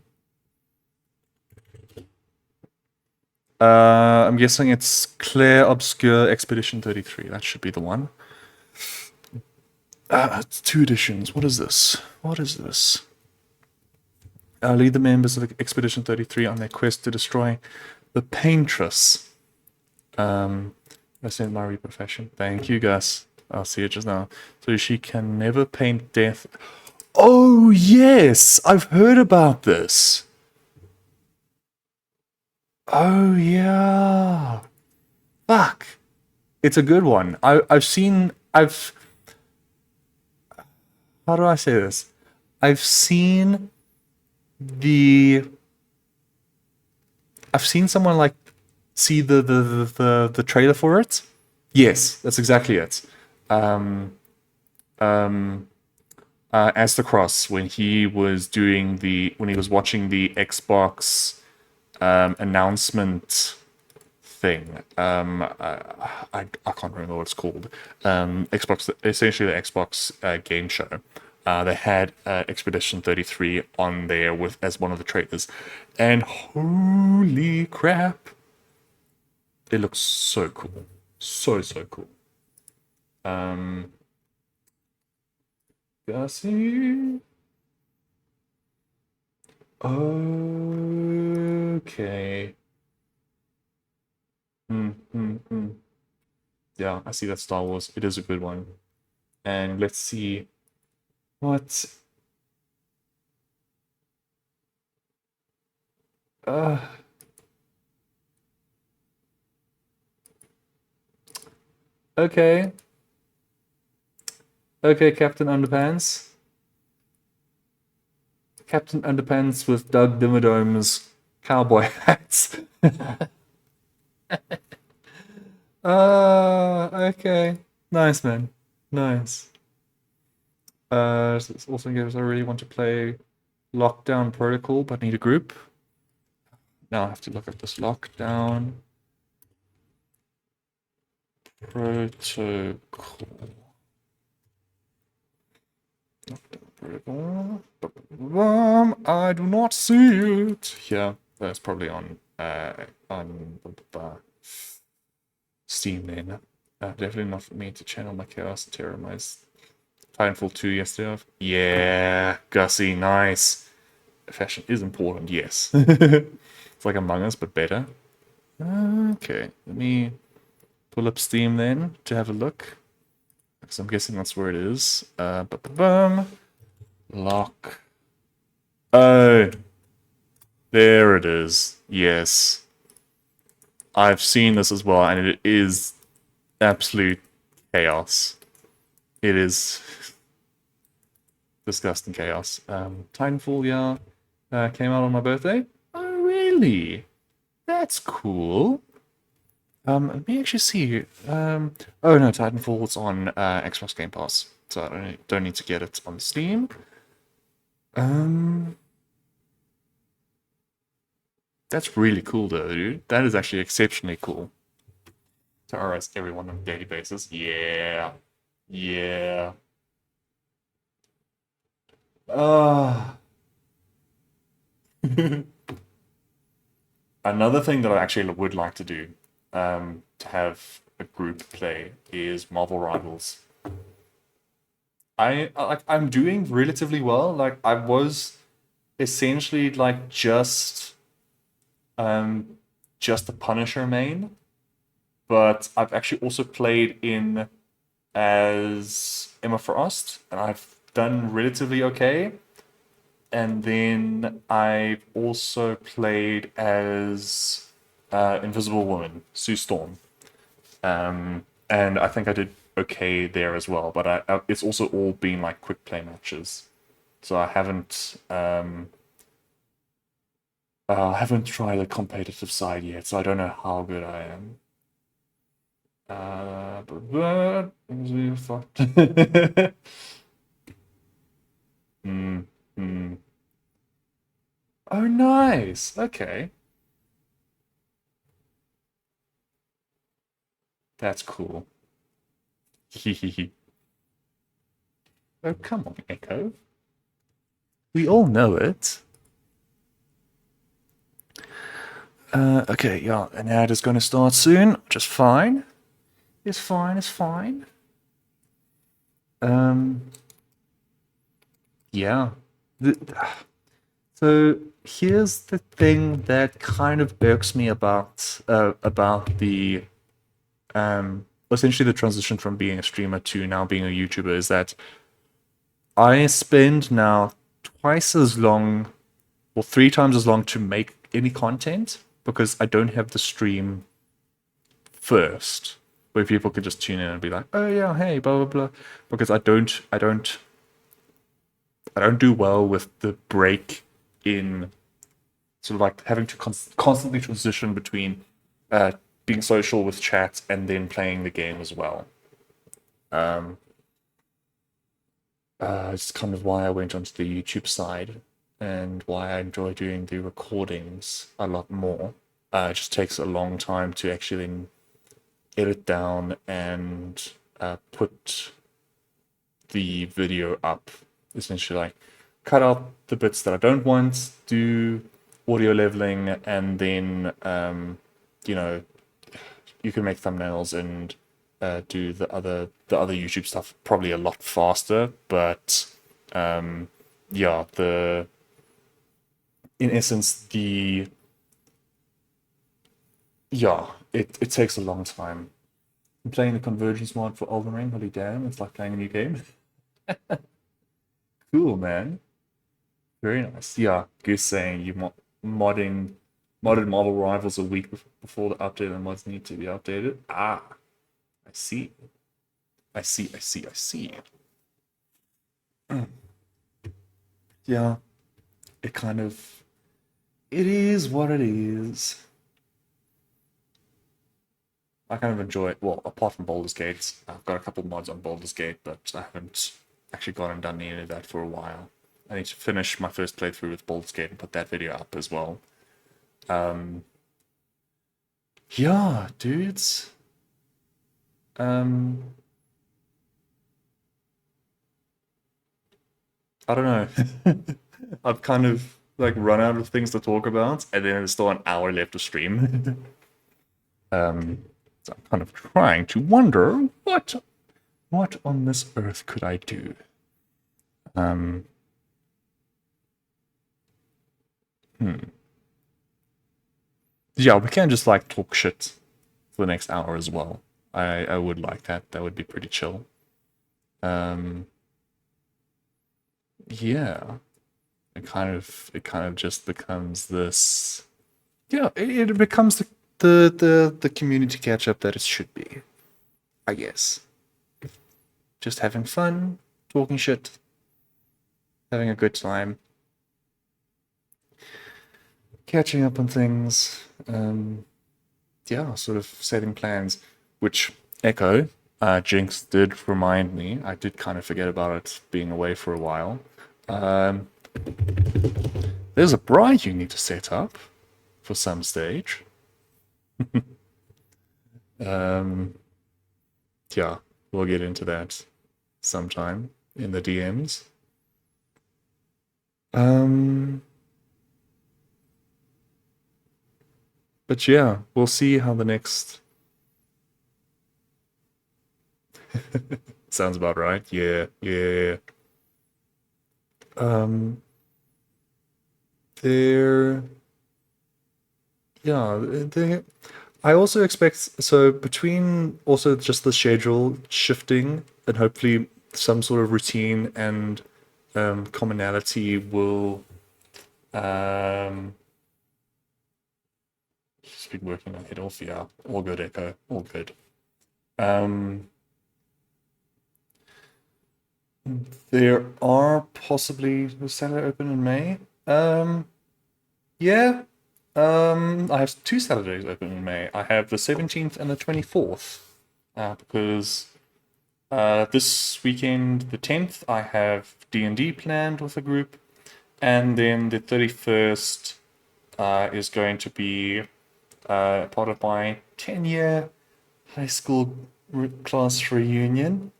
Speaker 1: I'm guessing it's Claire Obscure Expedition 33. That should be the one. It's 2 editions. What is this? What is this? Lead the members of Expedition 33 on their quest to destroy the Paintress. That's in my profession. Thank you, Gus. I'll see it just now. So she can never paint death. Oh, yes! I've heard about this. Oh, yeah. Fuck. It's a good one. I've seen... How do I say this? I've seen someone like see the trailer for it. Yes, that's exactly it. As the Cross, when he was watching the Xbox announcement thing. I can't remember what it's called. Xbox, essentially the Xbox game show. They had Expedition 33 on there with as one of the trailers, and holy crap, it looks so cool, so cool. Gussie. Okay. Hmm. Yeah, I see that Star Wars. It is a good one. And let's see what. Uh, okay. Okay, Captain Underpants. Captain Underpants with Doug Dimmadome's cowboy hats. Okay. Nice, man. Nice. This also gives I really want to play Lockdown Protocol, but need a group. Now I have to look at this Lockdown Protocol. Lockdown Protocol. I do not see it. Yeah, that's probably on Steam then. Definitely not for me to channel my chaos and terrorize Titanfall 2 yesterday. Yeah, Gussie, nice. Fashion is important, yes. It's like Among Us, but better. Okay, let me pull up Steam then to have a look. Because I'm guessing that's where it is. Lock. Oh, there it is. Yes. I've seen this as well, and it is absolute chaos. It is disgusting chaos. Titanfall, yeah, came out on my birthday. Oh, really? That's cool. Let me actually see. Oh no, Titanfall's on Xbox Game Pass, so I don't need to get it on Steam. That's really cool though, dude. That is actually exceptionally cool. Terrorize everyone on a daily basis. Yeah. Yeah. Another thing that I actually would like to do, to have a group play is Marvel Rivals. I'm doing relatively well. Like I was essentially like just the Punisher main, but I've actually also played in as Emma Frost, and I've done relatively okay. And then I've also played as Invisible Woman, Sue Storm. And I think I did okay there as well. But it's also all been like quick play matches, so I haven't tried the competitive side yet. So I don't know how good I am. But we thought. mm, mm. Oh, nice. Okay, that's cool. Oh, come on, Echo. We all know it. Okay, yeah, an ad is going to start soon. Just fine. It's fine. It's fine. Um, yeah. So here's the thing that kind of irks me about the essentially the transition from being a streamer to now being a YouTuber is that I spend now twice as long or three times as long to make any content because I don't have the stream first where people can just tune in and be like, oh yeah, hey, blah blah blah. Because I don't do well with the break in sort of like having to constantly transition between being social with chat and then playing the game as well. It's kind of why I went onto the YouTube side and why I enjoy doing the recordings a lot more. It just takes a long time to actually then edit down and put the video up essentially like cut out the bits that I don't want, do audio leveling, and then you know, you can make thumbnails and do the other YouTube stuff probably a lot faster. But yeah, the in essence the yeah, it takes a long time. I'm playing the convergence mod for Elden Ring. Holy damn, it's like playing a new game. Cool, man. Very nice. Yeah, Goose saying you modded Marvel Rivals a week before the update and mods need to be updated. Ah, I see. I see, I see, I see. Yeah, it kind of it is what it is. I kind of enjoy it. Well, apart from Baldur's Gate, I've got a couple mods on Baldur's Gate, but I haven't actually gone and done any of that for a while. I need to finish my first playthrough with Baldur's Gate and put that video up as well. Yeah, dudes. Um, I don't know. I've kind of like run out of things to talk about, and then there's still an hour left to stream. So I'm kind of trying to wonder what on this earth could I do? Um, yeah, we can just like talk shit for the next hour as well. I would like that. That would be pretty chill. Um, yeah, it kind of just becomes this. Yeah, it becomes the community catch up that it should be, I guess. Just having fun, talking shit, having a good time, catching up on things. Yeah, sort of setting plans, which Echo, Jinx did remind me. I did kind of forget about it being away for a while. Um, there's a bride you need to set up for some stage. Yeah, we'll get into that sometime in the DMs. Um, but yeah, we'll see how the next. Sounds about right. Yeah, yeah. Um, there. Yeah, they. I also expect so between also just the schedule shifting and hopefully some sort of routine and commonality will um, just be working on it off. Yeah, all good, Echo, all good. Um, there are possibly the Saturday open in May. Yeah. I have two Saturdays open in May. I have the 17th and the 24th. Because this weekend, the 10th, I have D&D planned with a group, and then the 31st is going to be part of my 10-year high school class reunion.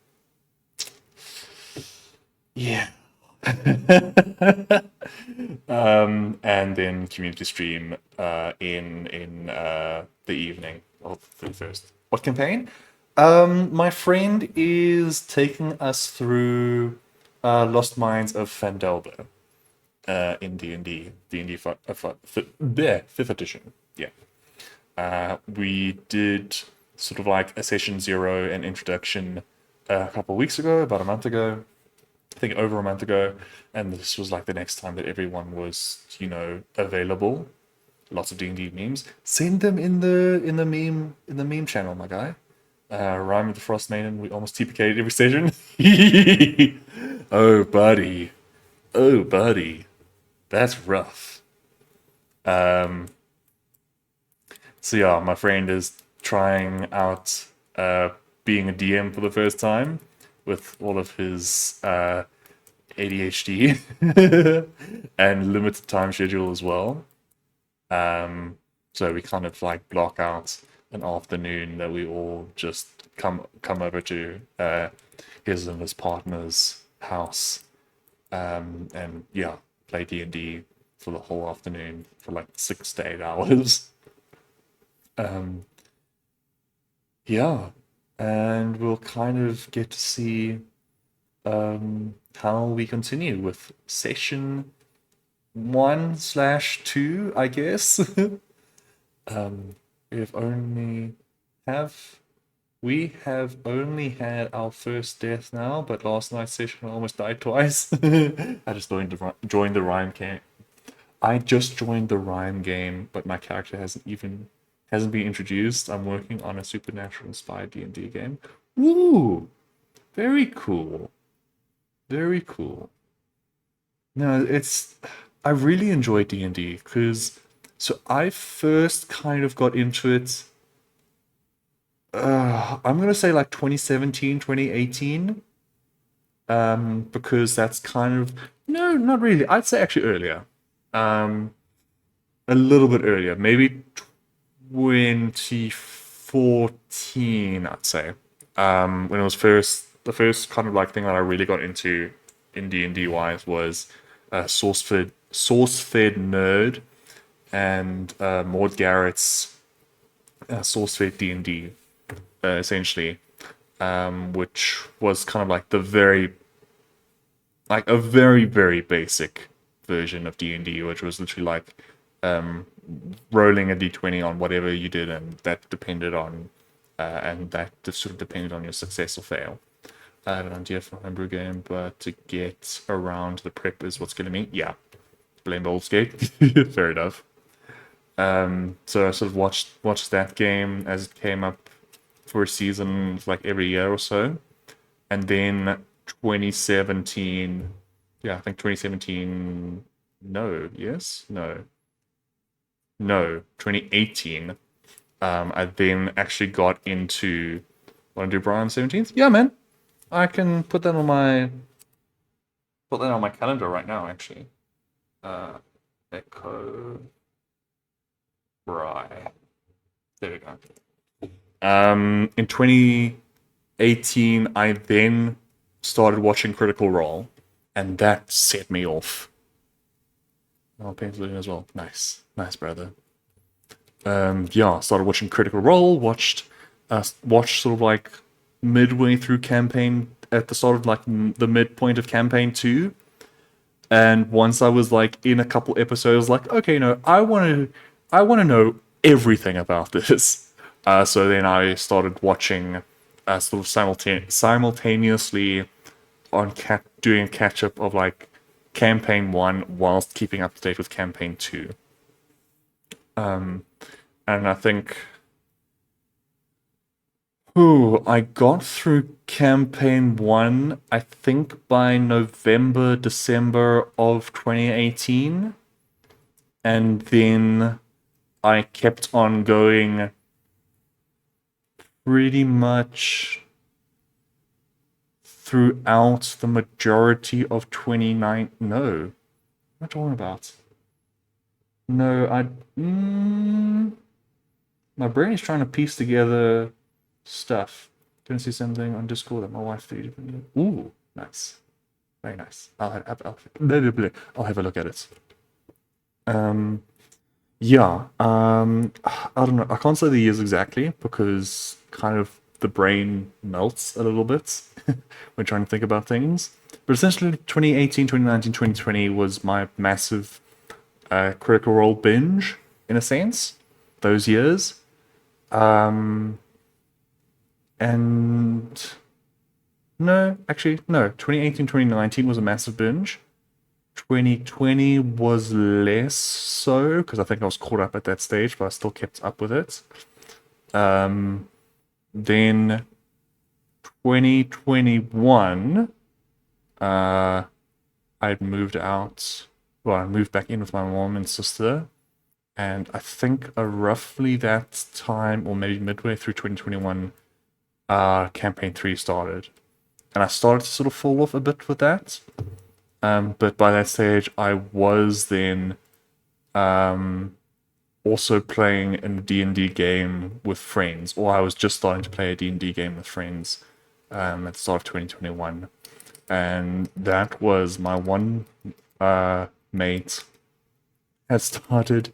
Speaker 1: Yeah. And then community stream in the evening of the 31st. What campaign? My friend is taking us through Lost Mines of Phandelver in D&D, D&D 5th edition. Yeah. We did sort of like a session 0 and introduction a couple of weeks ago, about a month ago. I think over a month ago, and this was like the next time that everyone was, available. Lots of D&D memes. Send them in the meme channel, my guy. Rhyme with the Frost Maiden. We almost TPK'd every session. Oh, buddy. Oh, buddy. That's rough. So yeah, my friend is trying out being a DM for the first time with all of his ADHD and limited time schedule as well. So we kind of like block out an afternoon that we all just come over to his and his partner's house And yeah, play D&D for the whole afternoon for like 6 to 8 hours. Um, yeah, and we'll kind of get to see how we continue with session 1/2, I guess. um, we've only have we have only had our first death now, but last night's session I almost died twice. I just joined the rhyme game. I just joined the rhyme game, but my character hasn't been introduced. I'm working on a supernatural inspired D&D game. Woo! Very cool. Very cool. No, I really enjoy D&D because so I first kind of got into it. I'm gonna say like 2017, 2018, because that's kind of no, not really. I'd say actually earlier, um, a little bit earlier, maybe 2014, I'd say. When it was the first kind of like thing that I really got into in D&D wise was source fed nerd and Maud Garrett's source-fed D&D, essentially, which was kind of like a very, very basic version of D&D, which was literally like um, rolling a d20 on whatever you did, and that just sort of depended on your success or fail. I have an idea for a homebrew game, but to get around the prep is what's killing me. Yeah, blame Baldur's Gate. Fair enough. So I sort of watched that game as it came up for a season, like every year or so, and then 2017. Yeah, I think 2017. No, yes, no, 2018. I then actually got into. Want to do Brian 17th? Yeah, man. I can put that on my calendar right now. Actually, uh, Echo Bry. There we go. In 2018, I then started watching Critical Role, and that set me off. Oh, penciling as well. Nice, nice, brother. Yeah, started watching Critical Role. Watched sort of like midway through campaign at the start of like the midpoint of campaign 2. And once I was like in a couple episodes, like, okay, no, I want to know everything about this. So then I started watching, sort of simultaneously doing a catch up of like campaign 1 whilst keeping up to date with campaign 2. And I think, I got through campaign 1, I think by November, December of 2018. And then I kept on going pretty much throughout the majority of 29. No. What am I talking about? No, my brain is trying to piece together stuff. Don't see something on Discord that my wife did. Ooh, nice. Very nice. I'll have a look at it. Yeah. I don't know. I can't say the years exactly because kind of the brain melts a little bit when trying to think about things. But essentially, 2018, 2019, 2020 was my massive Critical Role binge, in a sense, those years. And no, actually, no. 2018, 2019 was a massive binge. 2020 was less so because I think I was caught up at that stage, but I still kept up with it. Then 2021, I'd moved out. Well, I moved back in with my mom and sister, and I think roughly that time, or maybe midway through 2021, campaign 3 started, and I started to sort of fall off a bit with that. But by that stage, I was then also playing a D&D game with friends, or I was just starting to play a D&D game with friends at the start of 2021. and that was my one mate had started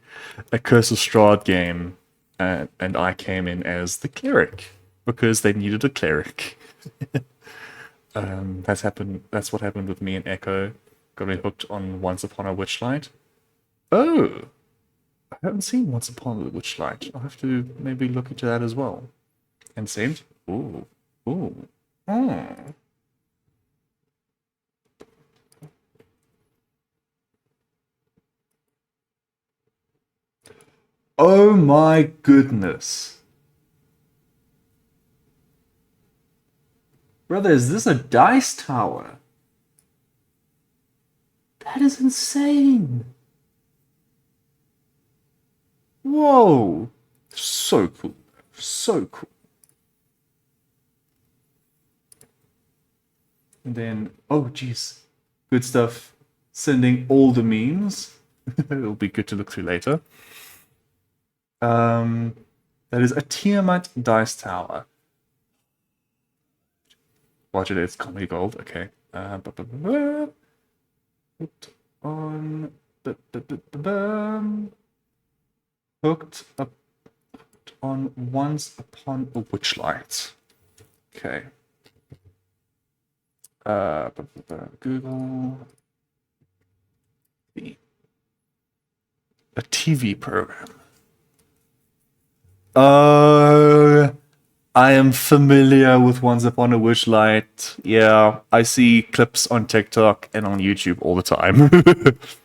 Speaker 1: a Curse of Strahd game, and I came in as the cleric because they needed a cleric. That's happened. That's what happened with me and Echo. Got me hooked on Once Upon a Witchlight. Oh, I haven't seen Once Upon a Witchlight. I'll have to maybe look into that as well. And sent. Ooh, ooh, oh. Oh my goodness. Brother, is this a dice tower? That is insane. Whoa. So cool. So cool. And then, oh geez. Good stuff. Sending all the memes. It'll be good to look through later. That is a Tiamat dice tower. Watch it, it's comedy gold. Okay. Hooked on. Hooked up on Once Upon a Witchlight. Okay. Google. A TV program. I am familiar with Once Upon a Witchlight. Yeah, I see clips on TikTok and on YouTube all the time.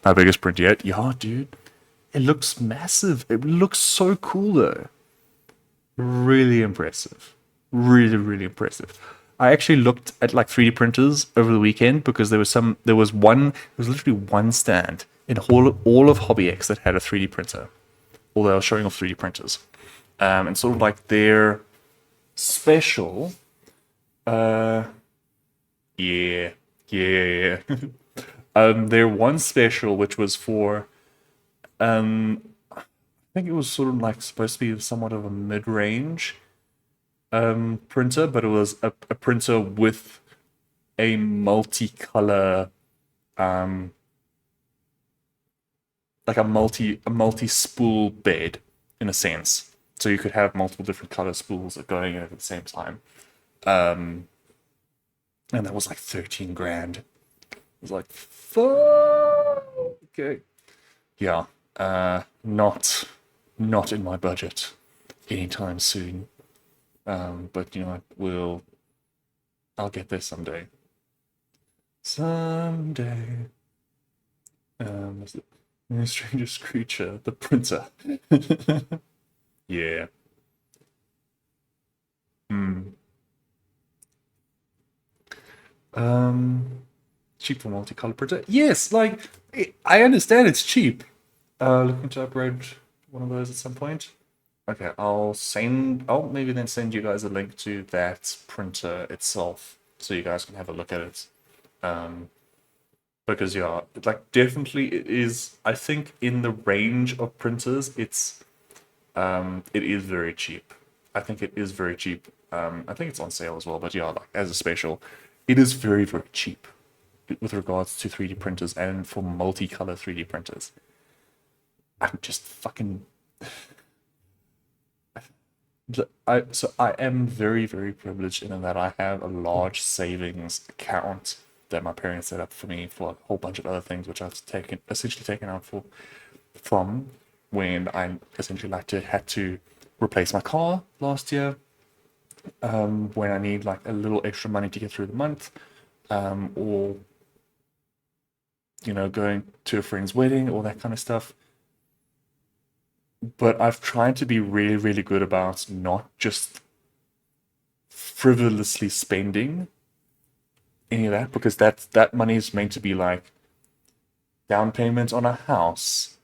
Speaker 1: My biggest print yet. Yeah, dude. It looks massive. It looks so cool though. Really impressive. Really, really impressive. I actually looked at like 3D printers over the weekend because there was literally one stand in all of HobbyX that had a 3D printer. Or they were showing off 3D printers. And sort of like their special, yeah, yeah. Their one special, which was for, I think it was sort of like supposed to be somewhat of a mid-range printer, but it was a printer with a multicolor, like a multi-spool bed in a sense. So you could have multiple different color spools going in at the same time. And that was like 13 grand. It was like, fuck. Okay. Yeah. Not in my budget anytime soon. But you know, I'll get there someday. Someday. What's it? The strangest creature, the printer. Yeah. Hmm. Cheap for multicolor printer. Yes, like I understand it's cheap. Looking to upgrade one of those at some point. Okay, I'll maybe then send you guys a link to that printer itself so you guys can have a look at it. Because yeah, like definitely it is. I think in the range of printers, it is very cheap. I think it is very cheap. I think it's on sale as well, but yeah, like as a special, it is very, very cheap with regards to 3D printers and for multicolor 3D printers. I'm just fucking. I am very, very privileged in that I have a large savings account that my parents set up for me for a whole bunch of other things, which I've essentially taken out from when I essentially had to replace my car last year, when I need like a little extra money to get through the month, or going to a friend's wedding, all that kind of stuff. But I've tried to be really, really good about not just frivolously spending any of that, because that money is meant to be like down payment on a house,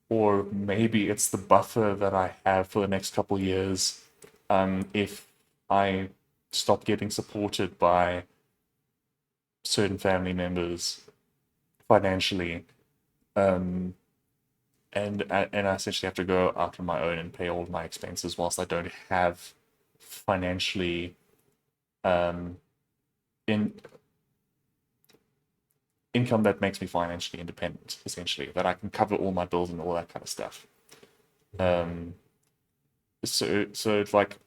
Speaker 1: or maybe it's the buffer that I have for the next couple years, if I stop getting supported by certain family members financially, and I essentially have to go out on my own and pay all of my expenses whilst I don't have financially in income that makes me financially independent, essentially, that I can cover all my bills and all that kind of stuff. Um, so it's like,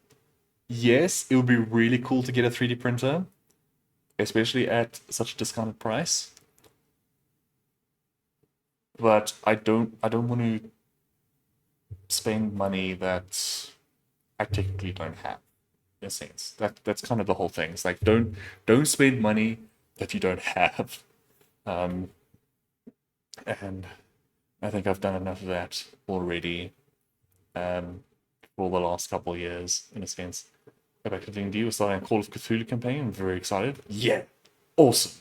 Speaker 1: yes, it would be really cool to get a 3D printer, especially at such a discounted price. But I don't want to spend money that I technically don't have, in a sense. That's kind of the whole thing. It's like don't spend money that you don't have. Um, and I think I've done enough of that already for the last couple of years, in a sense. Go back to D&D, we're starting a Call of Cthulhu campaign. I'm very excited. Yeah, awesome.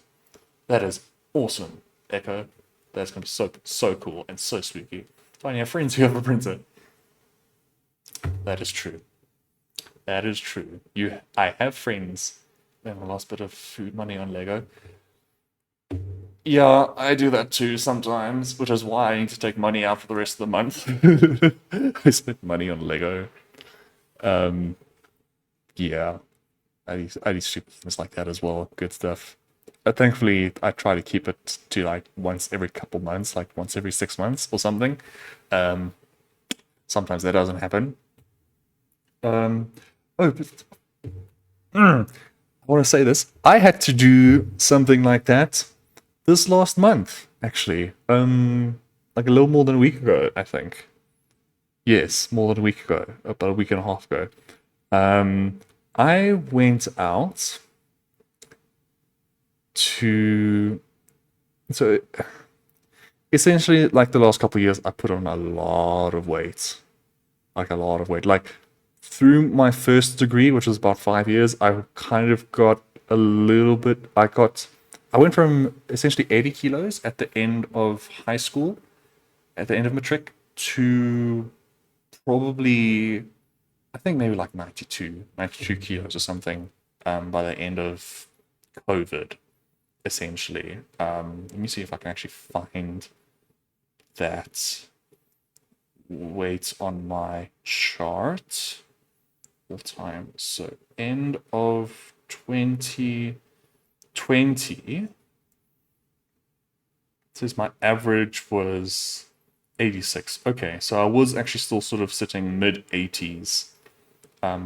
Speaker 1: That is awesome, Echo. That's going to be so cool and so spooky. Finally, have friends who have a printer. That is true. That is true. I have friends. And I lost a bit of food money on Lego. Yeah, I do that too sometimes, which is why I need to take money out for the rest of the month. I spent money on Lego. Yeah, I do stupid things like that as well. Good stuff. Thankfully, I try to keep it to like once every couple months, like once every 6 months or something. Um, Sometimes that doesn't happen. Um, oh, but, I want to say this. I had to do something like that this last month, actually. Like a little more than a week ago, I think. Yes, more than a week ago, about a week and a half ago. Um, I went out to so essentially like the last couple of years I put on a lot of weight. Like a lot of weight. Like through my first degree, which was about 5 years, I kind of got a little bit I went from essentially 80 kilos at the end of high school, at the end of matric, to probably I think maybe like 92 kilos or something by the end of COVID, essentially. Let me see if I can actually find that weight on my chart. The time. So end of 2020 says my average was 86. Okay, so I was actually still sort of sitting mid 80s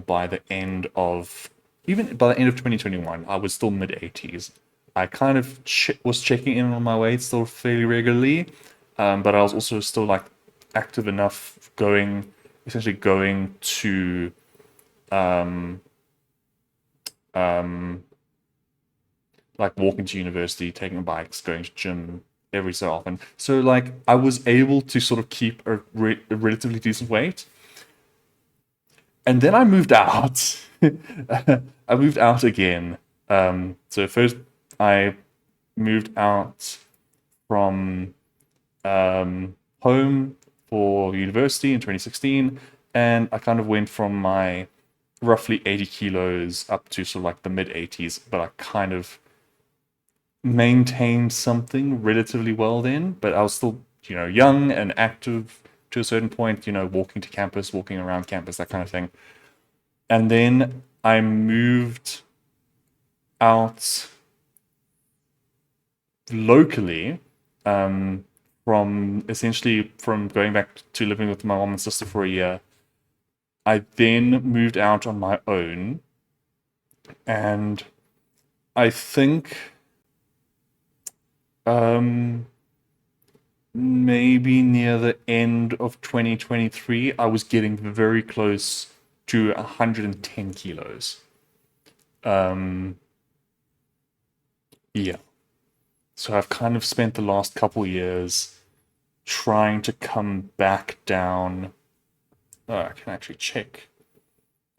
Speaker 1: by the end of even by the end of 2021. I was still mid 80s. I kind of was checking in on my weight still fairly regularly, but I was also still like active enough essentially going to like walking to university, taking bikes, going to gym every so often. So like I was able to sort of keep a relatively decent weight. And then I moved out. I moved out again. So first I moved out from home for university in 2016, and I kind of went from my roughly 80 kilos up to sort of like the mid 80s, but I kind of maintained something relatively well then, but I was still, young and active to a certain point, walking to campus, walking around campus, that kind of thing. And then I moved out locally from going back to living with my mom and sister for a year. I then moved out on my own, and I think maybe near the end of 2023, I was getting very close to 110 kilos. Yeah. So I've kind of spent the last couple years trying to come back down. Oh, I can actually check.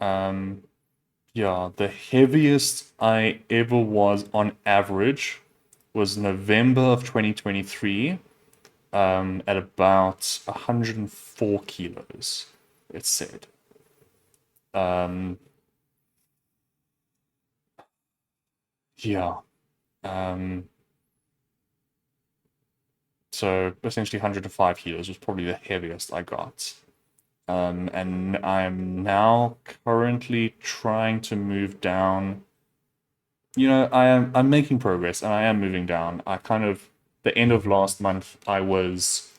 Speaker 1: Yeah, the heaviest I ever was on average was November of 2023, at about 104 kilos, it said. Yeah. Um, so essentially 105 kilos was probably the heaviest I got. And I'm now currently trying to move down I'm making progress and I am moving down. I kind of the end of last month I was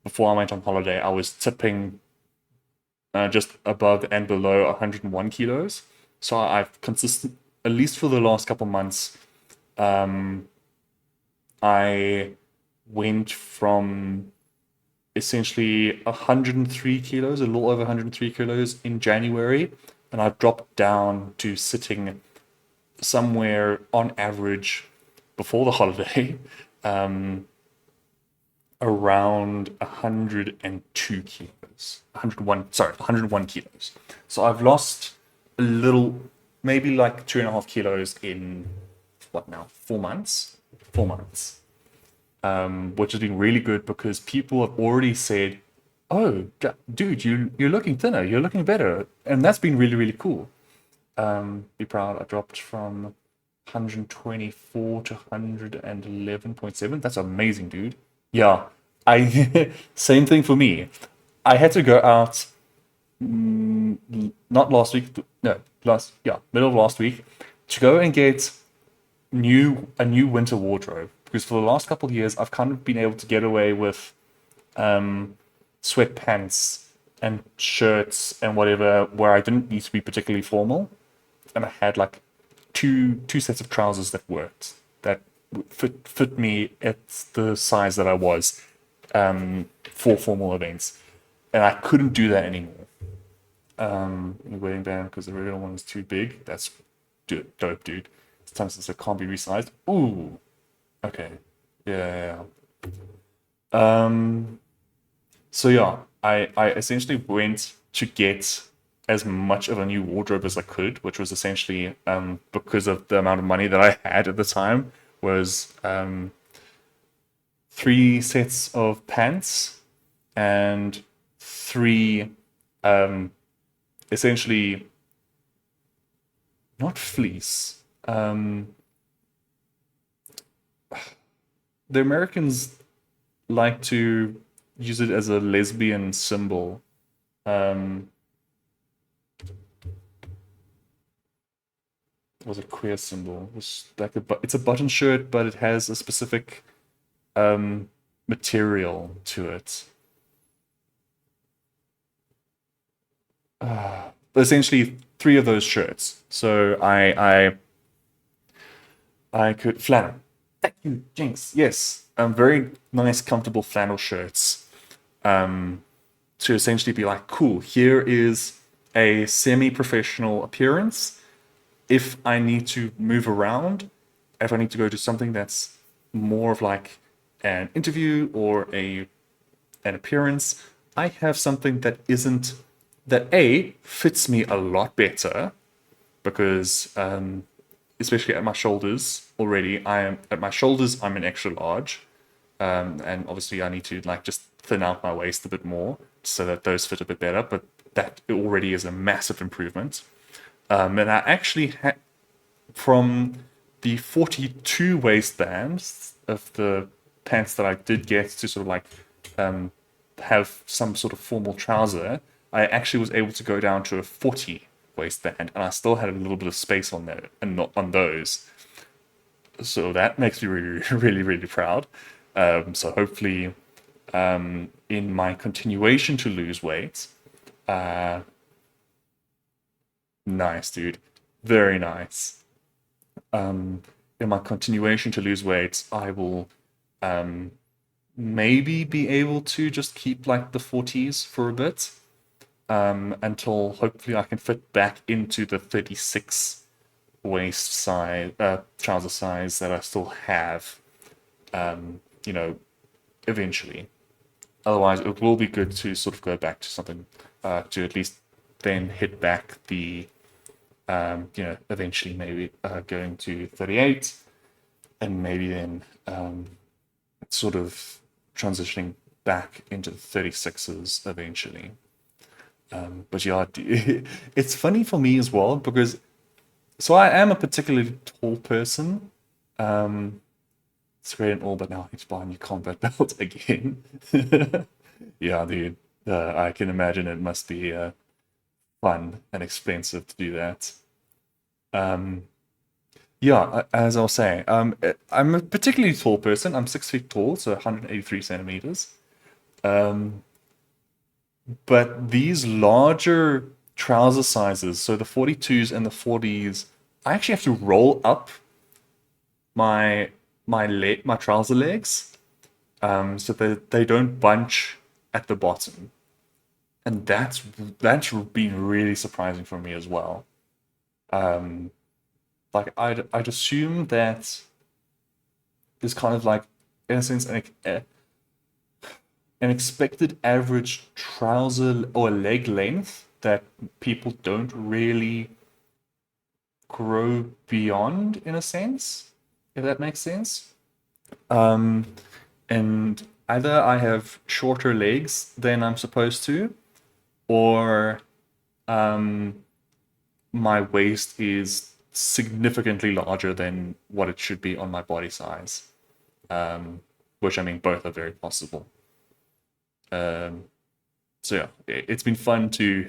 Speaker 1: before I went on holiday, I was tipping just above and below 101 kilos. So I've consistent, at least for the last couple months, I went from essentially 103 kilos, a little over 103 kilos in January, and I've dropped down to sitting somewhere on average before the holiday around 102 kilos. 101, sorry, 101 kilos. So I've lost a little, maybe like 2.5 kilos in what now? 4 months? 4 months. Which has been really good because people have already said, "Oh, dude, you're looking thinner. You're looking better," and that's been really really cool. Be proud. I dropped from 124 to 111.7. That's amazing, dude. Yeah, I same thing for me. I had to go out not last week, no, middle of last week to go and get a new winter wardrobe because for the last couple of years I've kind of been able to get away with sweatpants and shirts and whatever where I didn't need to be particularly formal, and I had like two sets of trousers that worked that fit me at the size that I was for formal events, and I couldn't do that anymore. The wedding band because the regular one is too big. That's dope, dude. It's time since it can't be resized. Ooh, okay, yeah, yeah, yeah. So yeah, I essentially went to get as much of a new wardrobe as I could, which was essentially because of the amount of money that I had at the time was 3 sets of pants and three essentially not fleece. The Americans like to use it as a lesbian symbol. Um, was a queer symbol. It's like it's a button shirt, but it has a specific material to it. But essentially, three of those shirts. So I could flannel. Thank you, Jinx. Yes, very nice, comfortable flannel shirts. To essentially be like, cool. Here is a semi-professional appearance. If I need to move around, if I need to go to something that's more of like an interview or an appearance, I have something that isn't that A fits me a lot better because especially at my shoulders already, I am at my shoulders I'm an extra large. And obviously I need to like just thin out my waist a bit more so that those fit a bit better, but that already is a massive improvement. And I actually had from the 42 waistbands of the pants that I did get to sort of like have some sort of formal trouser, I actually was able to go down to a 40 waistband, and I still had a little bit of space on there and not on those. So that makes me really, really, really proud. So hopefully, in my continuation to lose weight, nice, dude, very nice. In my continuation to lose weight, I will maybe be able to just keep like the 40s for a bit until hopefully I can fit back into the 36 waist size, trouser size that I still have, you know, eventually. Otherwise, it will be good to sort of go back to something to at least then hit back the, eventually maybe going to 38 and maybe then sort of transitioning back into the 36s eventually. But yeah, it's funny for me as well because so I am a particularly tall person. It's great and all, but now I need to buy a new combat belt again. Yeah, dude. I can imagine it must be fun and expensive to do that. Um, Yeah, as I was saying, I'm a particularly tall person. I'm 6 feet tall, so 183 centimeters. Um, but these larger trouser sizes, so the 42s and the 40s, I actually have to roll up my my trouser legs, so that they don't bunch at the bottom, and that's been really surprising for me as well. Um, like I'd assume that is kind of like, in a sense, an expected average trouser or leg length that people don't really grow beyond, in a sense, if that makes sense. Um, and either I have shorter legs than I'm supposed to, or um, my waist is significantly larger than what it should be on my body size. Which I mean, both are very possible. Um, so yeah, it's been fun to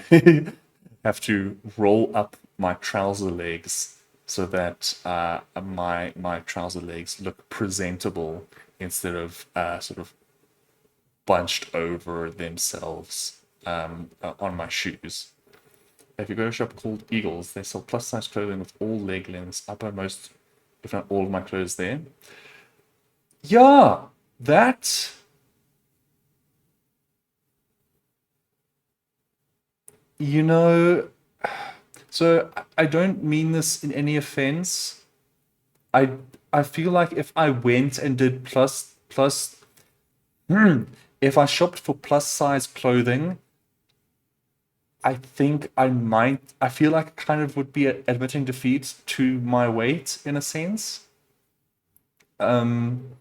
Speaker 1: have to roll up my trouser legs so that my trouser legs look presentable instead of sort of bunched over themselves on my shoes. If you go to a shop called Eagles, they sell plus size clothing with all leg lengths, uppermost, if not all of my clothes there. Yeah, that, you know, so I don't mean this in any offense. I I feel like if I went and did if I shopped for plus size clothing, I think I feel like I kind of would be admitting defeat to my weight in a sense. Um,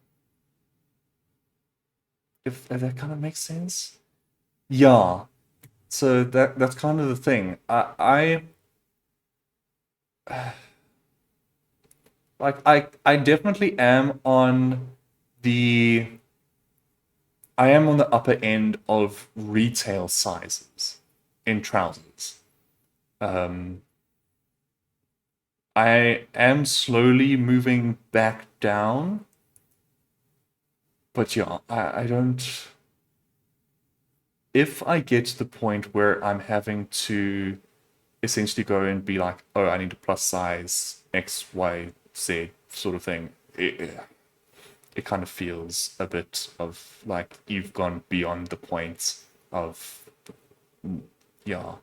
Speaker 1: if that kind of makes sense. Yeah. So that's kind of the thing. I definitely am on the I am on the upper end of retail sizes in trousers. Um, I am slowly moving back down, but yeah, I don't. If I get to the point where I'm having to essentially go and be like, oh, I need a plus size X, Y, Z sort of thing, it kind of feels a bit of like you've gone beyond the point of, yeah,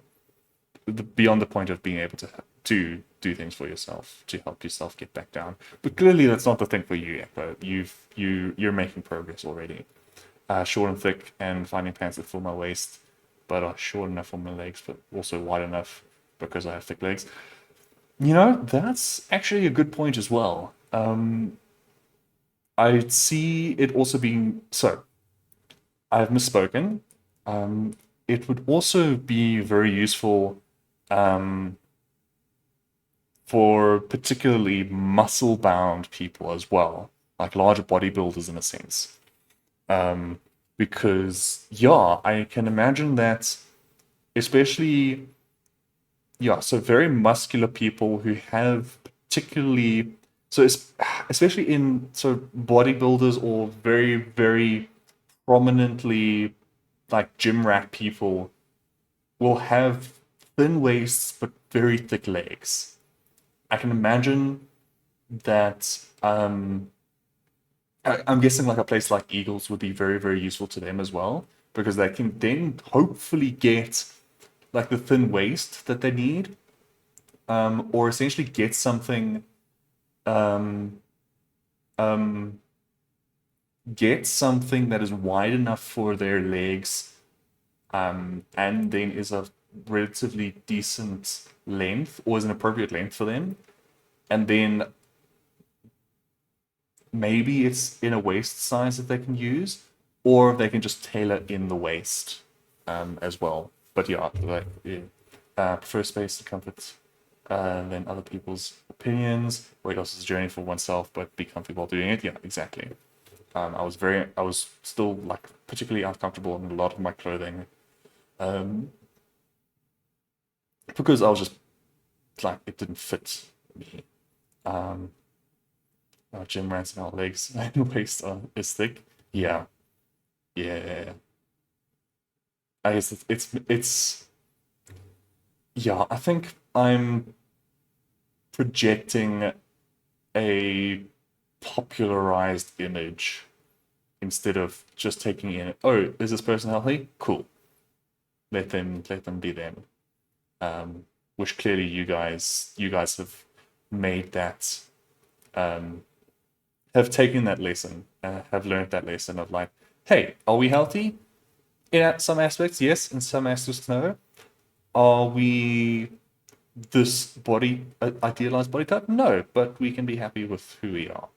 Speaker 1: beyond the point of being able to do things for yourself to help yourself get back down. But clearly, that's not the thing for you yet. But you're making progress already. Short and thick, and finding pants that fill my waist, but are short enough for my legs, but also wide enough because I have thick legs. That's actually a good point as well. I see it also being so. I've misspoken. It would also be very useful um, for particularly muscle bound people as well, like larger bodybuilders in a sense. Because, yeah, I can imagine that, especially, yeah, so very muscular people who have particularly, so especially in so bodybuilders or very, very prominently like gym rat people will have thin waists but very thick legs. I can imagine that I'm guessing like a place like Eagles would be very, very useful to them as well because they can then hopefully get like the thin waist that they need, or essentially get something, um, um, get something that is wide enough for their legs, and then is a relatively decent length or is an appropriate length for them, and then maybe it's in a waist size that they can use, or they can just tailor in the waist as well. But yeah, like yeah. Prefer space and comfort than other people's opinions. Weight loss is a journey for oneself, but be comfortable doing it. Yeah, exactly. I was still like particularly uncomfortable in a lot of my clothing um, because I was just like it didn't fit me. Gym rats and our legs and waist is thick. Yeah, yeah. I guess it's yeah. I think I'm projecting a popularized image instead of just taking in. Oh, is this person healthy? Cool. Let them be them. Which clearly you guys have made that um, have taken that lesson, have learned that lesson of like, hey, are we healthy? In some aspects, yes. In some aspects, no. Are we this body idealized body type? No, but we can be happy with who we are,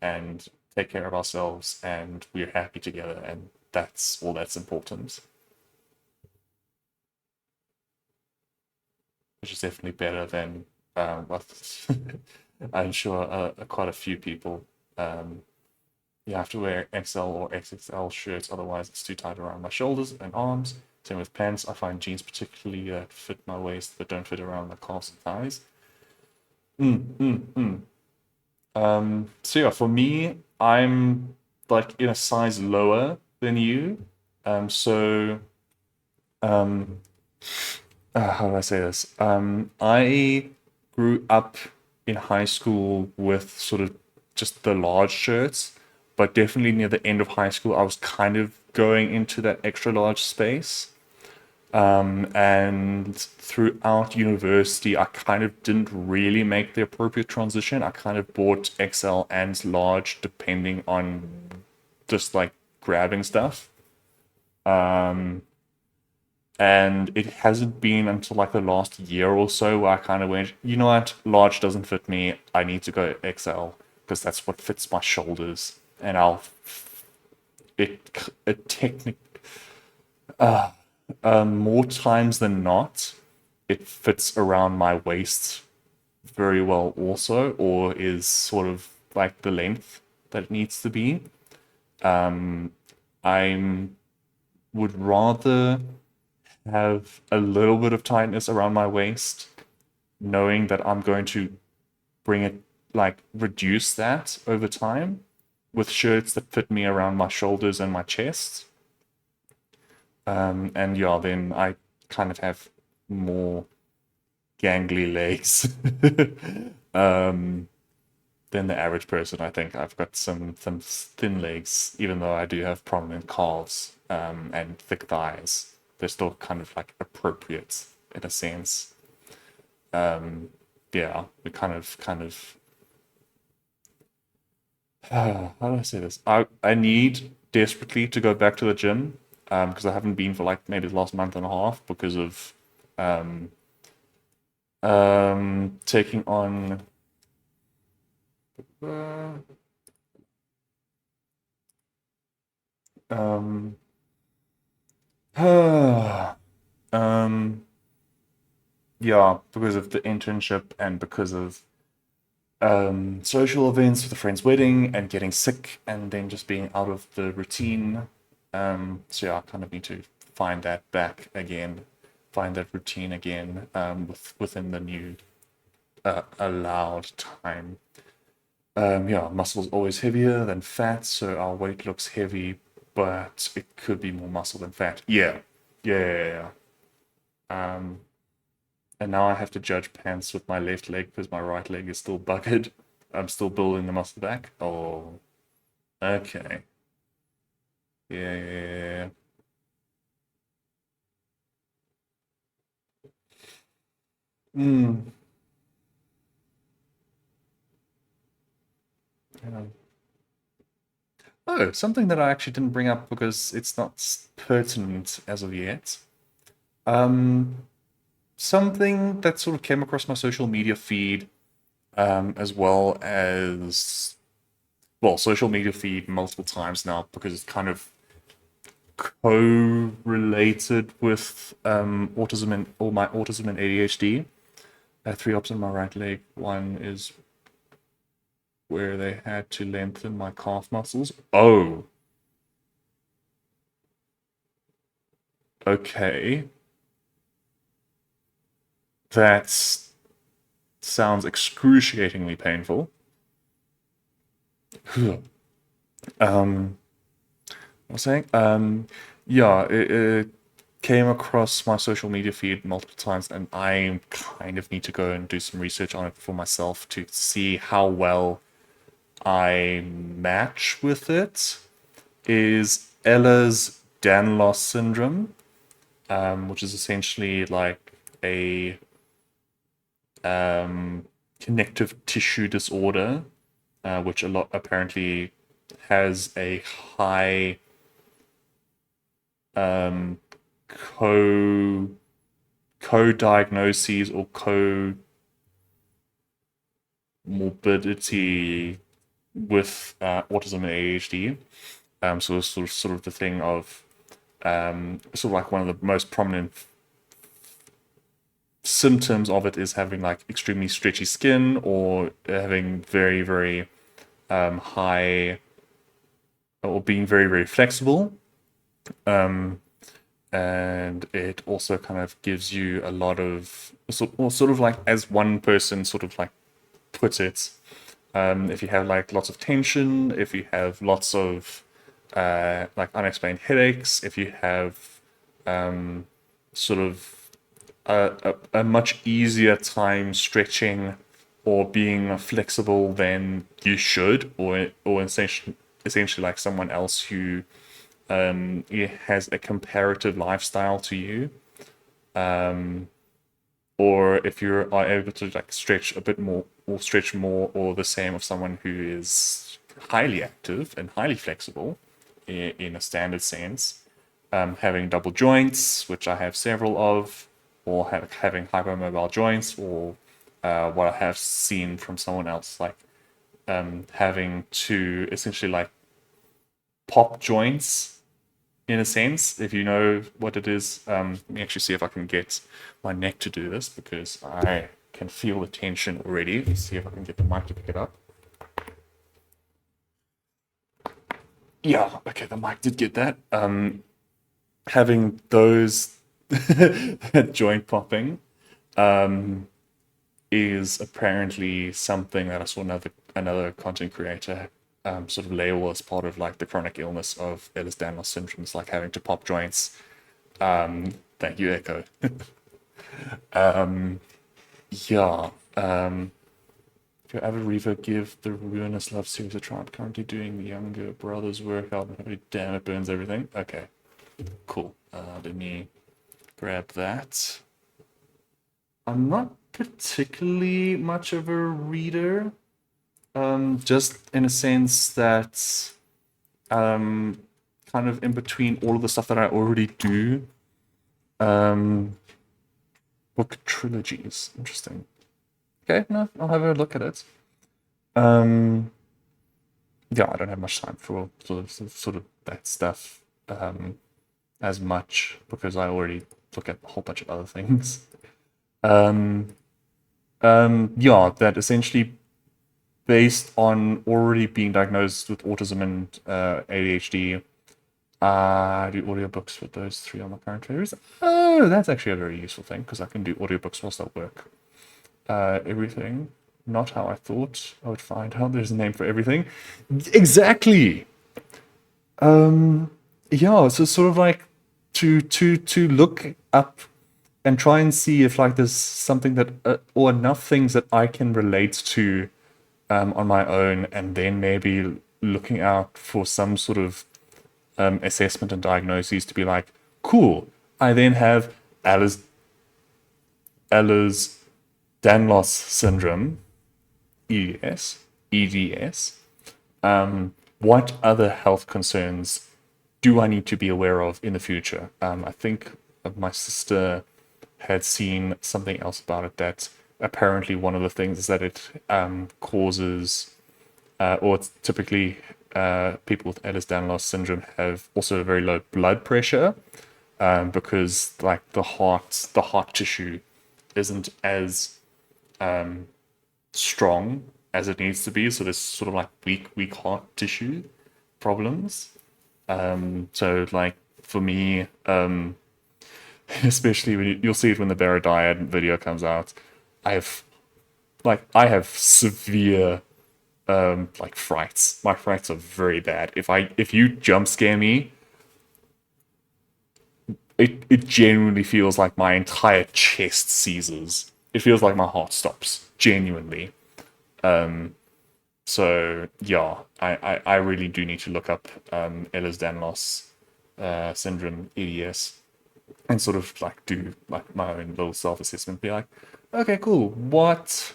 Speaker 1: and take care of ourselves, and we're happy together, and that's all that's important. Which is definitely better than what I'm sure quite a few people. Um, you have to wear XL or XXL shirts, otherwise it's too tight around my shoulders and arms. Same with pants. I find jeans particularly fit my waist, but don't fit around my calves and thighs. Mm, mm, mm. So yeah, for me, I'm like in a size lower than you. So um, how do I say this? I grew up in high school with sort of just the large shirts, but definitely near the end of high school, I was kind of going into that extra large space. And throughout university, I kind of didn't really make the appropriate transition. I kind of bought XL and large depending on just like grabbing stuff. Um, and it hasn't been until like the last year or so where I kind of went, you know what, large doesn't fit me. I need to go XL because that's what fits my shoulders. And it technically, more times than not, it fits around my waist very well also, or is sort of like the length that it needs to be. I would rather have a little bit of tightness around my waist, knowing that I'm going to bring it, like reduce that over time with shirts that fit me around my shoulders and my chest. And yeah, then I kind of have more gangly legs than the average person. I think I've got some thin legs, even though I do have prominent calves and thick thighs. They're still kind of like appropriate in a sense. Yeah, we kind of how do I say this? I need desperately to go back to the gym because I haven't been for like maybe the last month and a half because of taking on uh, um um yeah, because of the internship and because of social events with a friend's wedding and getting sick and then just being out of the routine. So yeah, I kind of need to find that back again, find that routine again within the new allowed time. Yeah, muscle's always heavier than fat, so our weight looks heavy, but it could be more muscle than fat. Yeah, yeah, yeah, yeah. And now I have to judge pants with my left leg because my right leg is still buggered. I'm still building the muscle back. Oh, okay. Yeah, yeah, yeah, yeah. Yeah. Oh, something that I actually didn't bring up because it's not pertinent as of yet. Um, Something that sort of came across my social media feed, as well as, well, social media feed multiple times now because it's kind of co-related with autism and or my autism and ADHD. I have three ups in my right leg. One is where they had to lengthen my calf muscles. Oh, okay. That sounds excruciatingly painful. um, what was I saying? Yeah, it came across my social media feed multiple times, and I kind of need to go and do some research on it for myself to see how well I match with it. Is Ehlers-Danlos syndrome, which is essentially like a connective tissue disorder, which a lot apparently has a high co co-diagnoses or co-morbidity with autism and ADHD. So it's sort of the thing of sort of like one of the most prominent symptoms of it is having like extremely stretchy skin or having very, very high or being very, very flexible. And it also kind of gives you a lot of, sort of like, as one person sort of like puts it, if you have like lots of tension, if you have lots of like unexplained headaches, if you have sort of a much easier time stretching or being flexible than you should, or essentially like someone else who has a comparative lifestyle to you, or if you are able to like stretch a bit more or stretch more or the same of someone who is highly active and highly flexible in a standard sense, having double joints, which I have several of, or having hypermobile joints, or what I have seen from someone else, like having to essentially like pop joints in a sense, if you know what it is. Let me actually see if I can get my neck to do this because I can feel the tension already. Let's see if I can get the mic to pick it up. Yeah, okay, the mic did get that. Having those joint popping is apparently something that I saw another content creator sort of label as part of like the chronic illness of Ehlers-Danlos syndrome, is like having to pop joints. Thank you, Echo. Yeah. Do you ever Reaver give the Ruinous Love series a try? I'm currently doing the younger brother's workout. Damn, it burns everything. Okay, cool. Let me grab that. I'm not particularly much of a reader, just in a sense that kind of in between all of the stuff that I already do. Book trilogies. Interesting. Okay, no, I'll have a look at it. Yeah, I don't have much time for sort of that stuff as much because I already look at a whole bunch of other things. Yeah, that essentially based on already being diagnosed with autism and ADHD, I do audiobooks with those three on my current favorites. Oh, that's actually a very useful thing because I can do audiobooks whilst I work. Everything. Not how I thought I would find out. There's a name for everything. Exactly. Yeah, so sort of like to look up and try and see if like there's something that or enough things that I can relate to on my own, and then maybe looking out for some sort of assessment and diagnoses to be like, cool. I then have Ehlers-Danlos syndrome, EDS. What other health concerns do I need to be aware of in the future? I think my sister had seen something else about it, that apparently one of the things is that it causes, or it's typically people with Ehlers-Danlos syndrome have also a very low blood pressure because like the heart tissue isn't as strong as it needs to be. So there's sort of like weak heart tissue problems. So like for me, especially when you'll see it when the Baradiad video comes out, I have severe Like frights. My frights are very bad. If you jump scare me, it genuinely feels like my entire chest seizes. It feels like my heart stops. Genuinely. So yeah, I really do need to look up Ehlers-Danlos syndrome (EDS) and sort of like do like my own little self-assessment. Be like, okay, cool. What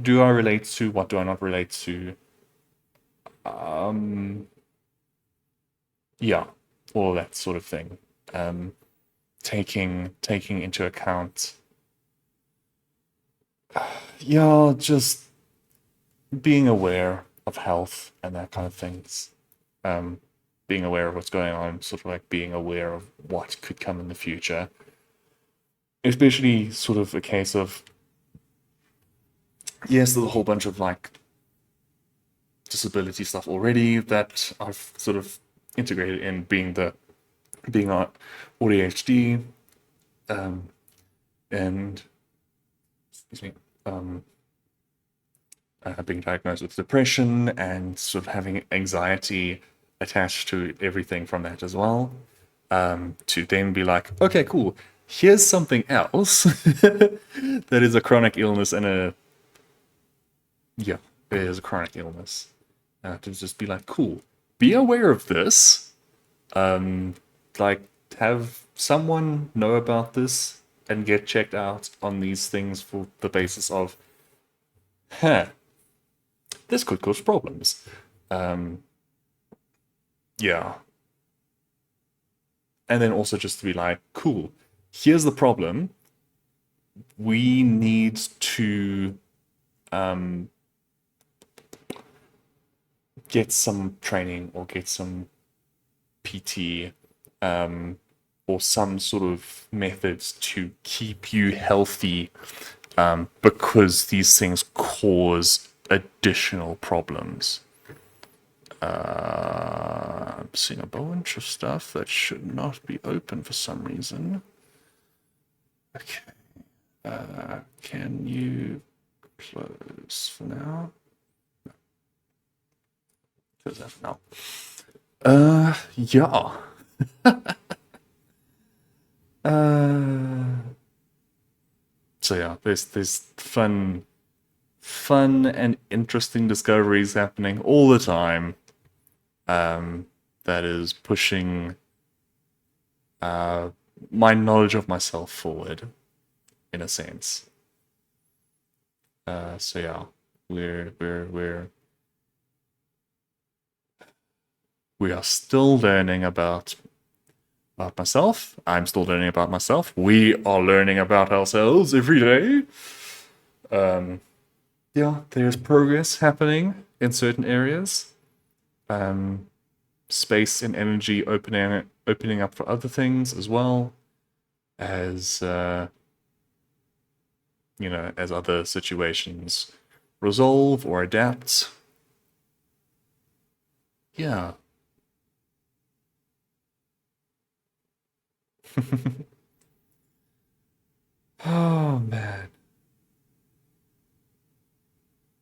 Speaker 1: do I relate to? What do I not relate to? Yeah, all that sort of thing. Taking into account, yeah, just being aware of health and that kind of things. Um, being aware of what's going on, sort of like being aware of what could come in the future. Especially sort of a case of, yes, there's a whole bunch of like disability stuff already that I've sort of integrated in being on ADHD, and excuse me, being diagnosed with depression and sort of having anxiety attached to everything from that as well. To then be like, okay, cool. Here's something else that is a chronic illness and yeah, it is a chronic illness. To just be like, cool. Be aware of this. Like, have someone know about this and get checked out on these things for the basis of, huh, this could cause problems. Yeah. And then also just to be like, cool, here's the problem. We need to get some training or get some PT, or some sort of methods to keep you healthy, because these things cause additional problems. I'm seeing a bunch of stuff that should not be open for some reason. Okay. Can you close for now? Close that for now. Yeah. So yeah, there's fun and interesting discoveries happening all the time. That is pushing my knowledge of myself forward, in a sense. So yeah, we are still learning about myself. I'm still learning about myself. We are learning about ourselves every day. Yeah, there's progress happening in certain areas. Space and energy opening up for other things as well as as other situations resolve or adapt. Yeah. Oh man.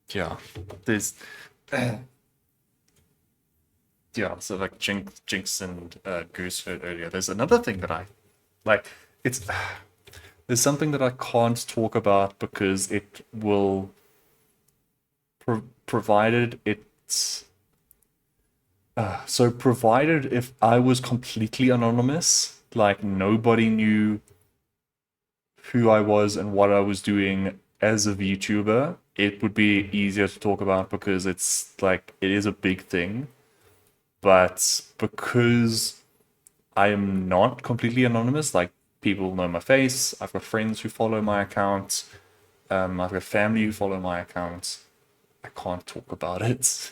Speaker 1: Yeah. There's yeah, so like Jinx and Goose heard earlier. There's another thing that I like. It's there's something that I can't talk about because it will, provided it's so provided if I was completely anonymous, like nobody knew who I was and what I was doing as a VTuber, it would be easier to talk about because it's like it is a big thing. But because I am not completely anonymous, like people know my face, I've got friends who follow my account, I've got family who follow my account. I can't talk about it.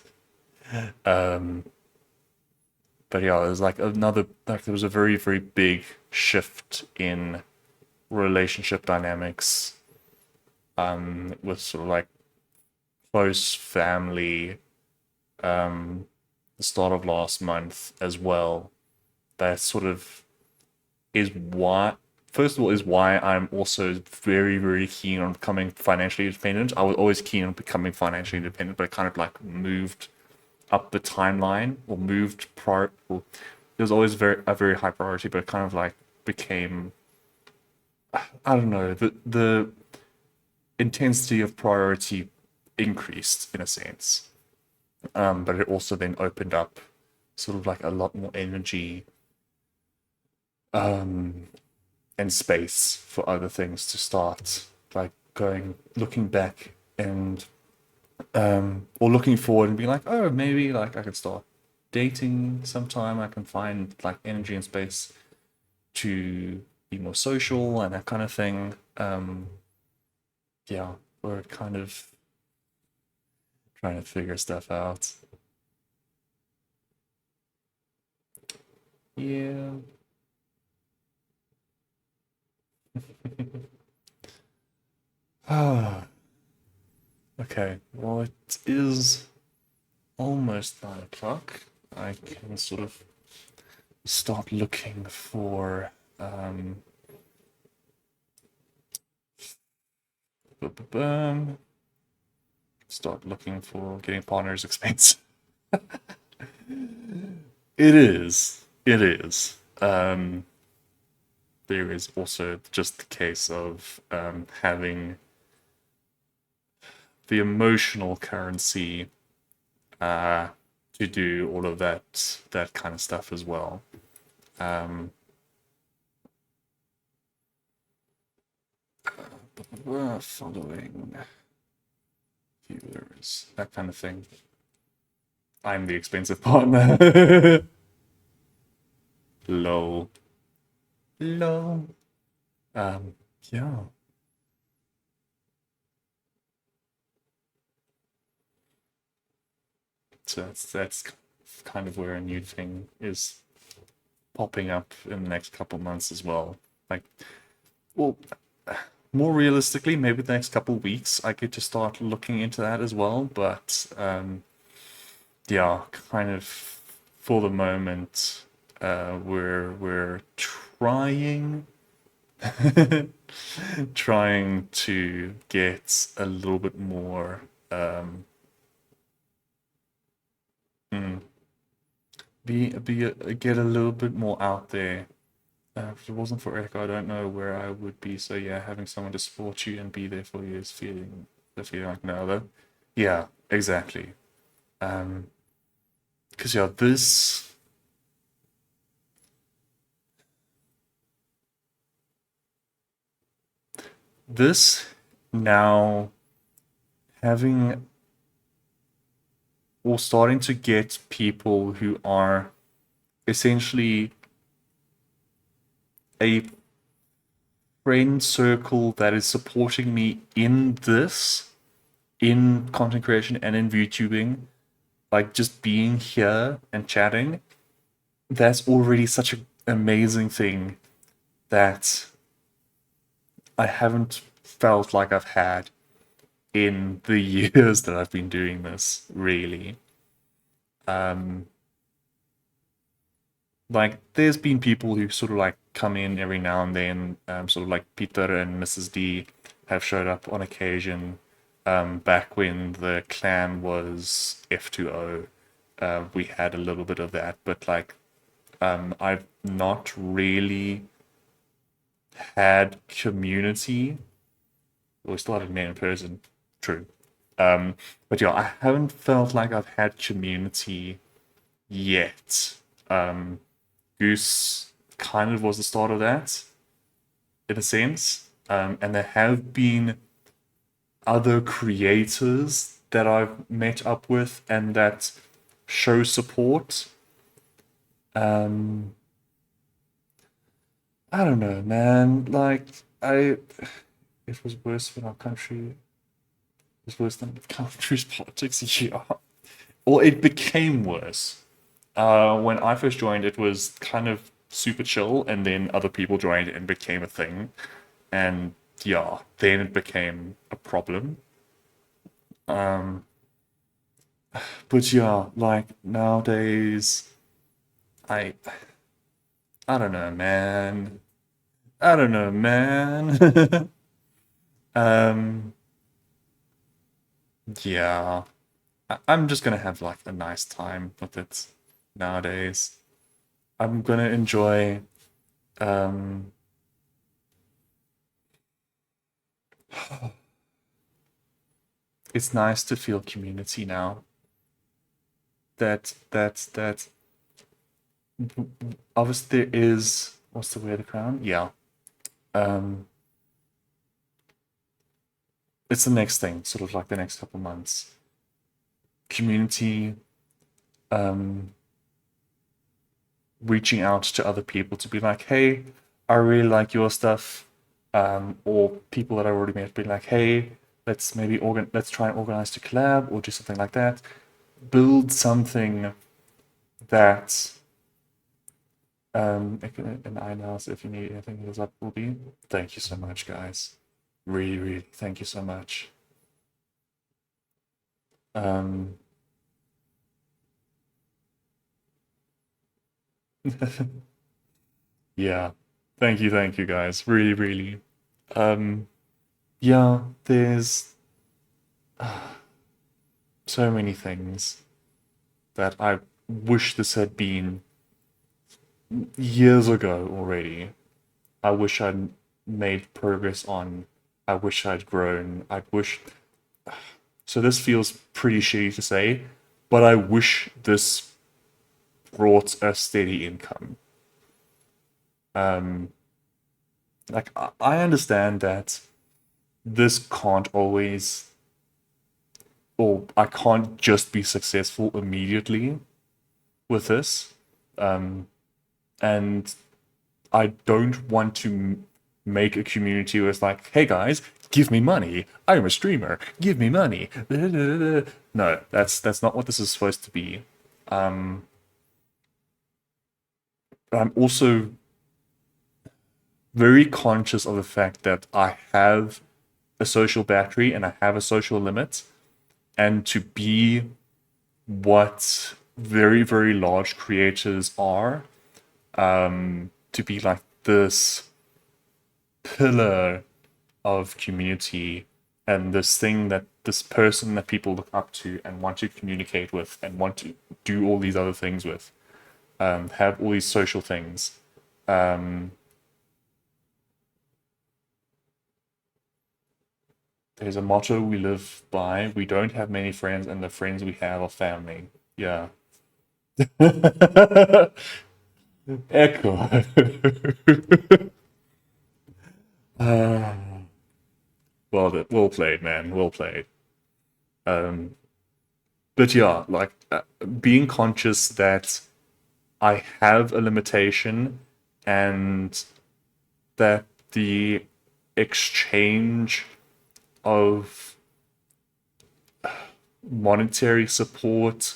Speaker 1: But yeah, there's like there was a very, very big shift in relationship dynamics, with sort of like close family, the start of last month as well. That sort of is why first of all, is why I'm also very, very keen on becoming financially independent. I was always keen on becoming financially independent, but I kind of like moved up the timeline or moved prior. Well, it was always a very high priority, but it kind of like became, I don't know, the intensity of priority increased in a sense. But it also then opened up sort of like a lot more energy um, and space for other things to start, like looking back and or looking forward and being like, oh, maybe like I could start dating sometime. I can find like energy and space to be more social and that kind of thing. Yeah, we're kind of trying to figure stuff out. Yeah. Ah, okay. Well, it is almost 9 o'clock. I can sort of start looking for start looking for getting partners expensive. It is. It is. There is also just the case of having the emotional currency uh, to do all of that kind of stuff as well. Um, Following viewers, that kind of thing. I'm the expensive partner. Lol. Lol. Um, yeah. So that's kind of where a new thing is popping up in the next couple months as well. Like, well, more realistically, maybe the next couple weeks I get to start looking into that as well. But yeah, kind of for the moment, we're trying trying to get a little bit more mm, get a little bit more out there. If it wasn't for Echo, I don't know where I would be. So yeah, having someone to support you and be there for you is feeling the feeling like no other. Yeah, exactly. Because yeah, this now having or starting to get people who are essentially a friend circle that is supporting me in this, in content creation and in VTubing, like just being here and chatting, that's already such an amazing thing that I haven't felt like I've had in the years that I've been doing this, really. Um, like, there's been people who sort of like come in every now and then, sort of like Peter and Mrs. D have showed up on occasion. Back when the clan was F2O, we had a little bit of that, but like, I've not really had community. Well, we still haven't met in person, true. But yeah, I haven't felt like I've had community yet. Goose kind of was the start of that, in a sense. And there have been other creators that I've met up with and that show support. Um, I don't know, man. Like, it was worse when our country was worse than the country's politics. Yeah. Well, it became worse. When I first joined, it was kind of super chill, and then other people joined and became a thing. And yeah, then it became a problem. But yeah, like nowadays, I I don't know, man. I don't know, man. um, yeah, I'm just gonna have like a nice time with it nowadays. I'm gonna enjoy. Um, it's nice to feel community now. That obviously there is what's the weird crown? Yeah. Um, it's the next thing, sort of like the next couple months. Community, um, reaching out to other people to be like, hey, I really like your stuff. Or people that I already met be like, hey, let's try and organize to collab or do something like that. Build something that and I know if you need anything heads up will be. Thank you so much, guys. Really, really thank you so much. Um yeah. Thank you guys. Really, really. Um yeah, there's so many things that I wish this had been years ago already. I wish I'd made progress on. I wish I'd grown. I wish. So this feels pretty shitty to say, but I wish this brought a steady income. Um, like I understand that this can't always, or I can't just be successful immediately with this. Um, and I don't want to make a community where it's like, hey guys, give me money. I'm a streamer. Give me money. No, that's not what this is supposed to be. Um, I'm also very conscious of the fact that I have a social battery and I have a social limit, and to be what very, very large creators are, to be like this pillar of community and this thing that this person that people look up to and want to communicate with and want to do all these other things with, have all these social things. Um, there's a motto we live by: we don't have many friends, and the friends we have are family. Yeah. Echo. Well played, man. Well played. Um, but yeah, like being conscious that I have a limitation and that the exchange of monetary support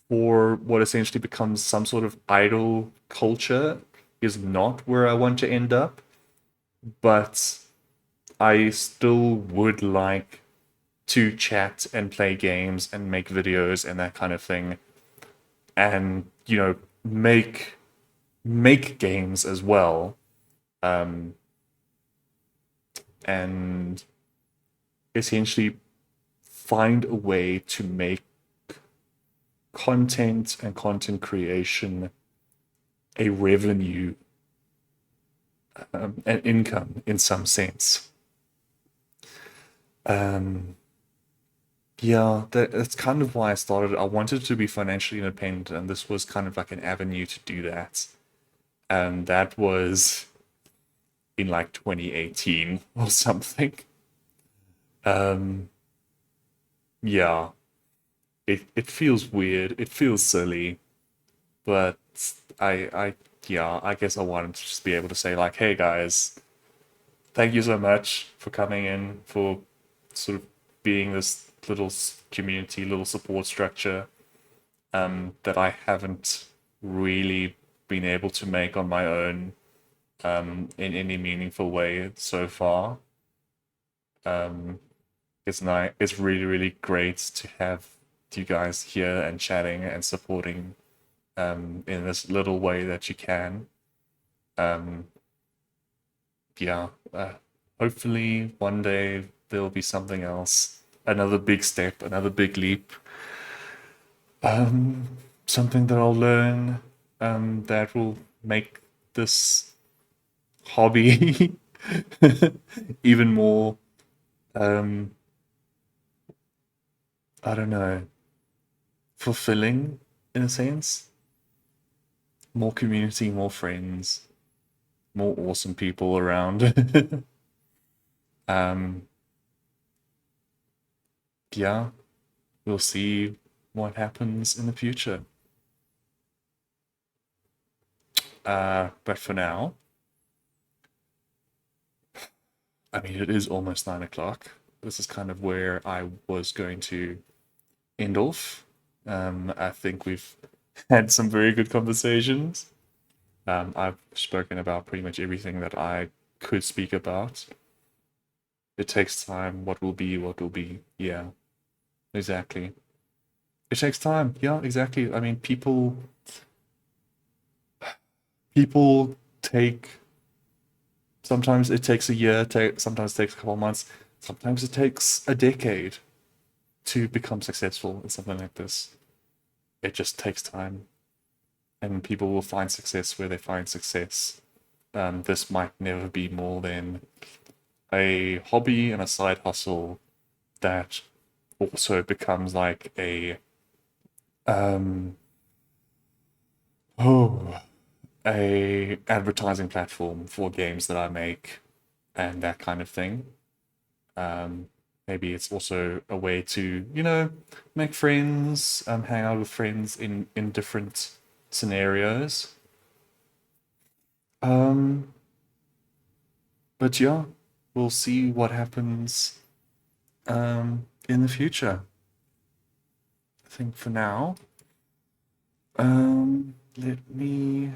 Speaker 1: for what essentially becomes some sort of idol culture is not where I want to end up, but I still would like to chat and play games and make videos and that kind of thing and make games as well, um, and essentially find a way to make content and content creation a revenue, an income in some sense. Um, yeah, that's kind of why I started. I wanted to be financially independent, and this was kind of like an avenue to do that. And that was in like 2018 or something. Um, yeah, it feels weird. It feels silly, but yeah, I guess I wanted to just be able to say like, hey guys, thank you so much for coming in, for sort of being this little community, little support structure, that I haven't really been able to make on my own, in any meaningful way so far. Um, it's nice. It's really, really great to have you guys here and chatting and supporting, in this little way that you can. Um, yeah, hopefully one day there'll be something else, another big step, another big leap, something that I'll learn, that will make this hobby even more, um, I don't know, fulfilling in a sense. More community, more friends, more awesome people around. um, yeah, we'll see what happens in the future. But for now, I mean, it is almost 9 o'clock. This is kind of where I was going to end off. I think we've had some very good conversations. I've spoken about pretty much everything that I could speak about. It takes time. What will be, what will be. Yeah, exactly. It takes time. Yeah, exactly. I mean, people take. Sometimes it takes a year. Sometimes it takes a couple of months. Sometimes it takes a decade to become successful in something like this. It just takes time, and people will find success where they find success. This might never be more than a hobby and a side hustle that also becomes like a um oh a advertising platform for games that I make and that kind of thing. Um, Maybe it's also a way to, make friends, hang out with friends in different scenarios. Um, but yeah, we'll see what happens in the future. I think for now, let me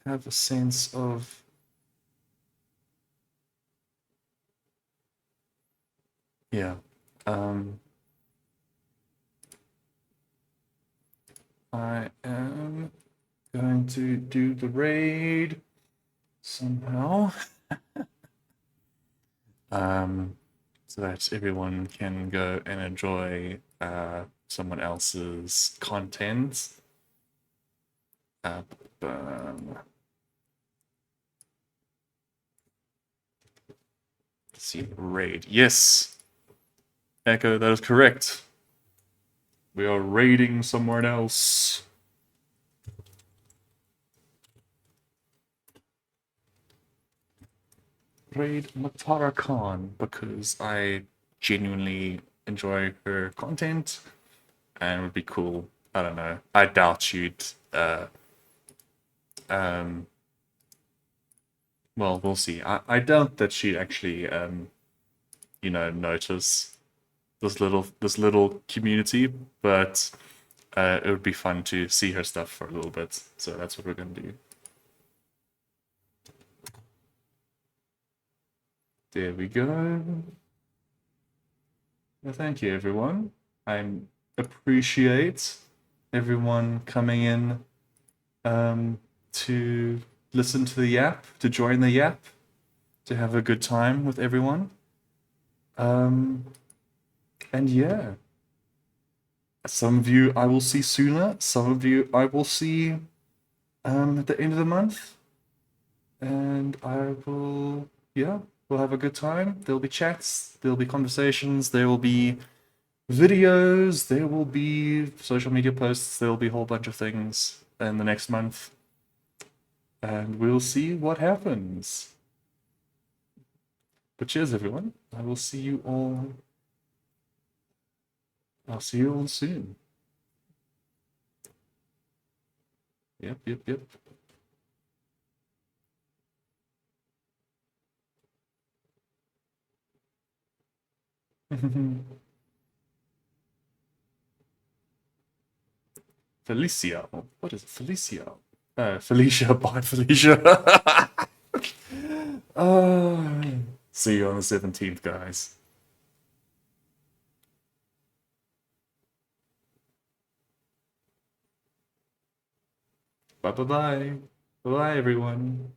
Speaker 1: have a sense of, yeah. Um, I am going to do the raid somehow, so that everyone can go and enjoy someone else's content. Uh, um, let's see, raid. Yes, Echo, that is correct. We are raiding someone else. Raid Matara Khan because I genuinely enjoy her content and it would be cool. I don't know. I doubt she'd. Um, well, we'll see. I doubt that she'd actually, notice this little community, but it would be fun to see her stuff for a little bit. So that's what we're gonna do. There we go. Well, thank you, everyone. I appreciate everyone coming in to listen to the yap, to join the yap, to have a good time with everyone. Um, and yeah, some of you I will see sooner, some of you I will see at the end of the month. And I will, yeah, we'll have a good time. There'll be chats, there'll be conversations, there will be videos, there will be social media posts, there'll be a whole bunch of things in the next month. And we'll see what happens. But cheers, everyone. I'll see you all soon. Yep, yep, yep. Felicia. What is it? Felicia? Felicia. Bye, Felicia. uh, See you on the 17th, guys. Bye, bye, bye. Bye, everyone.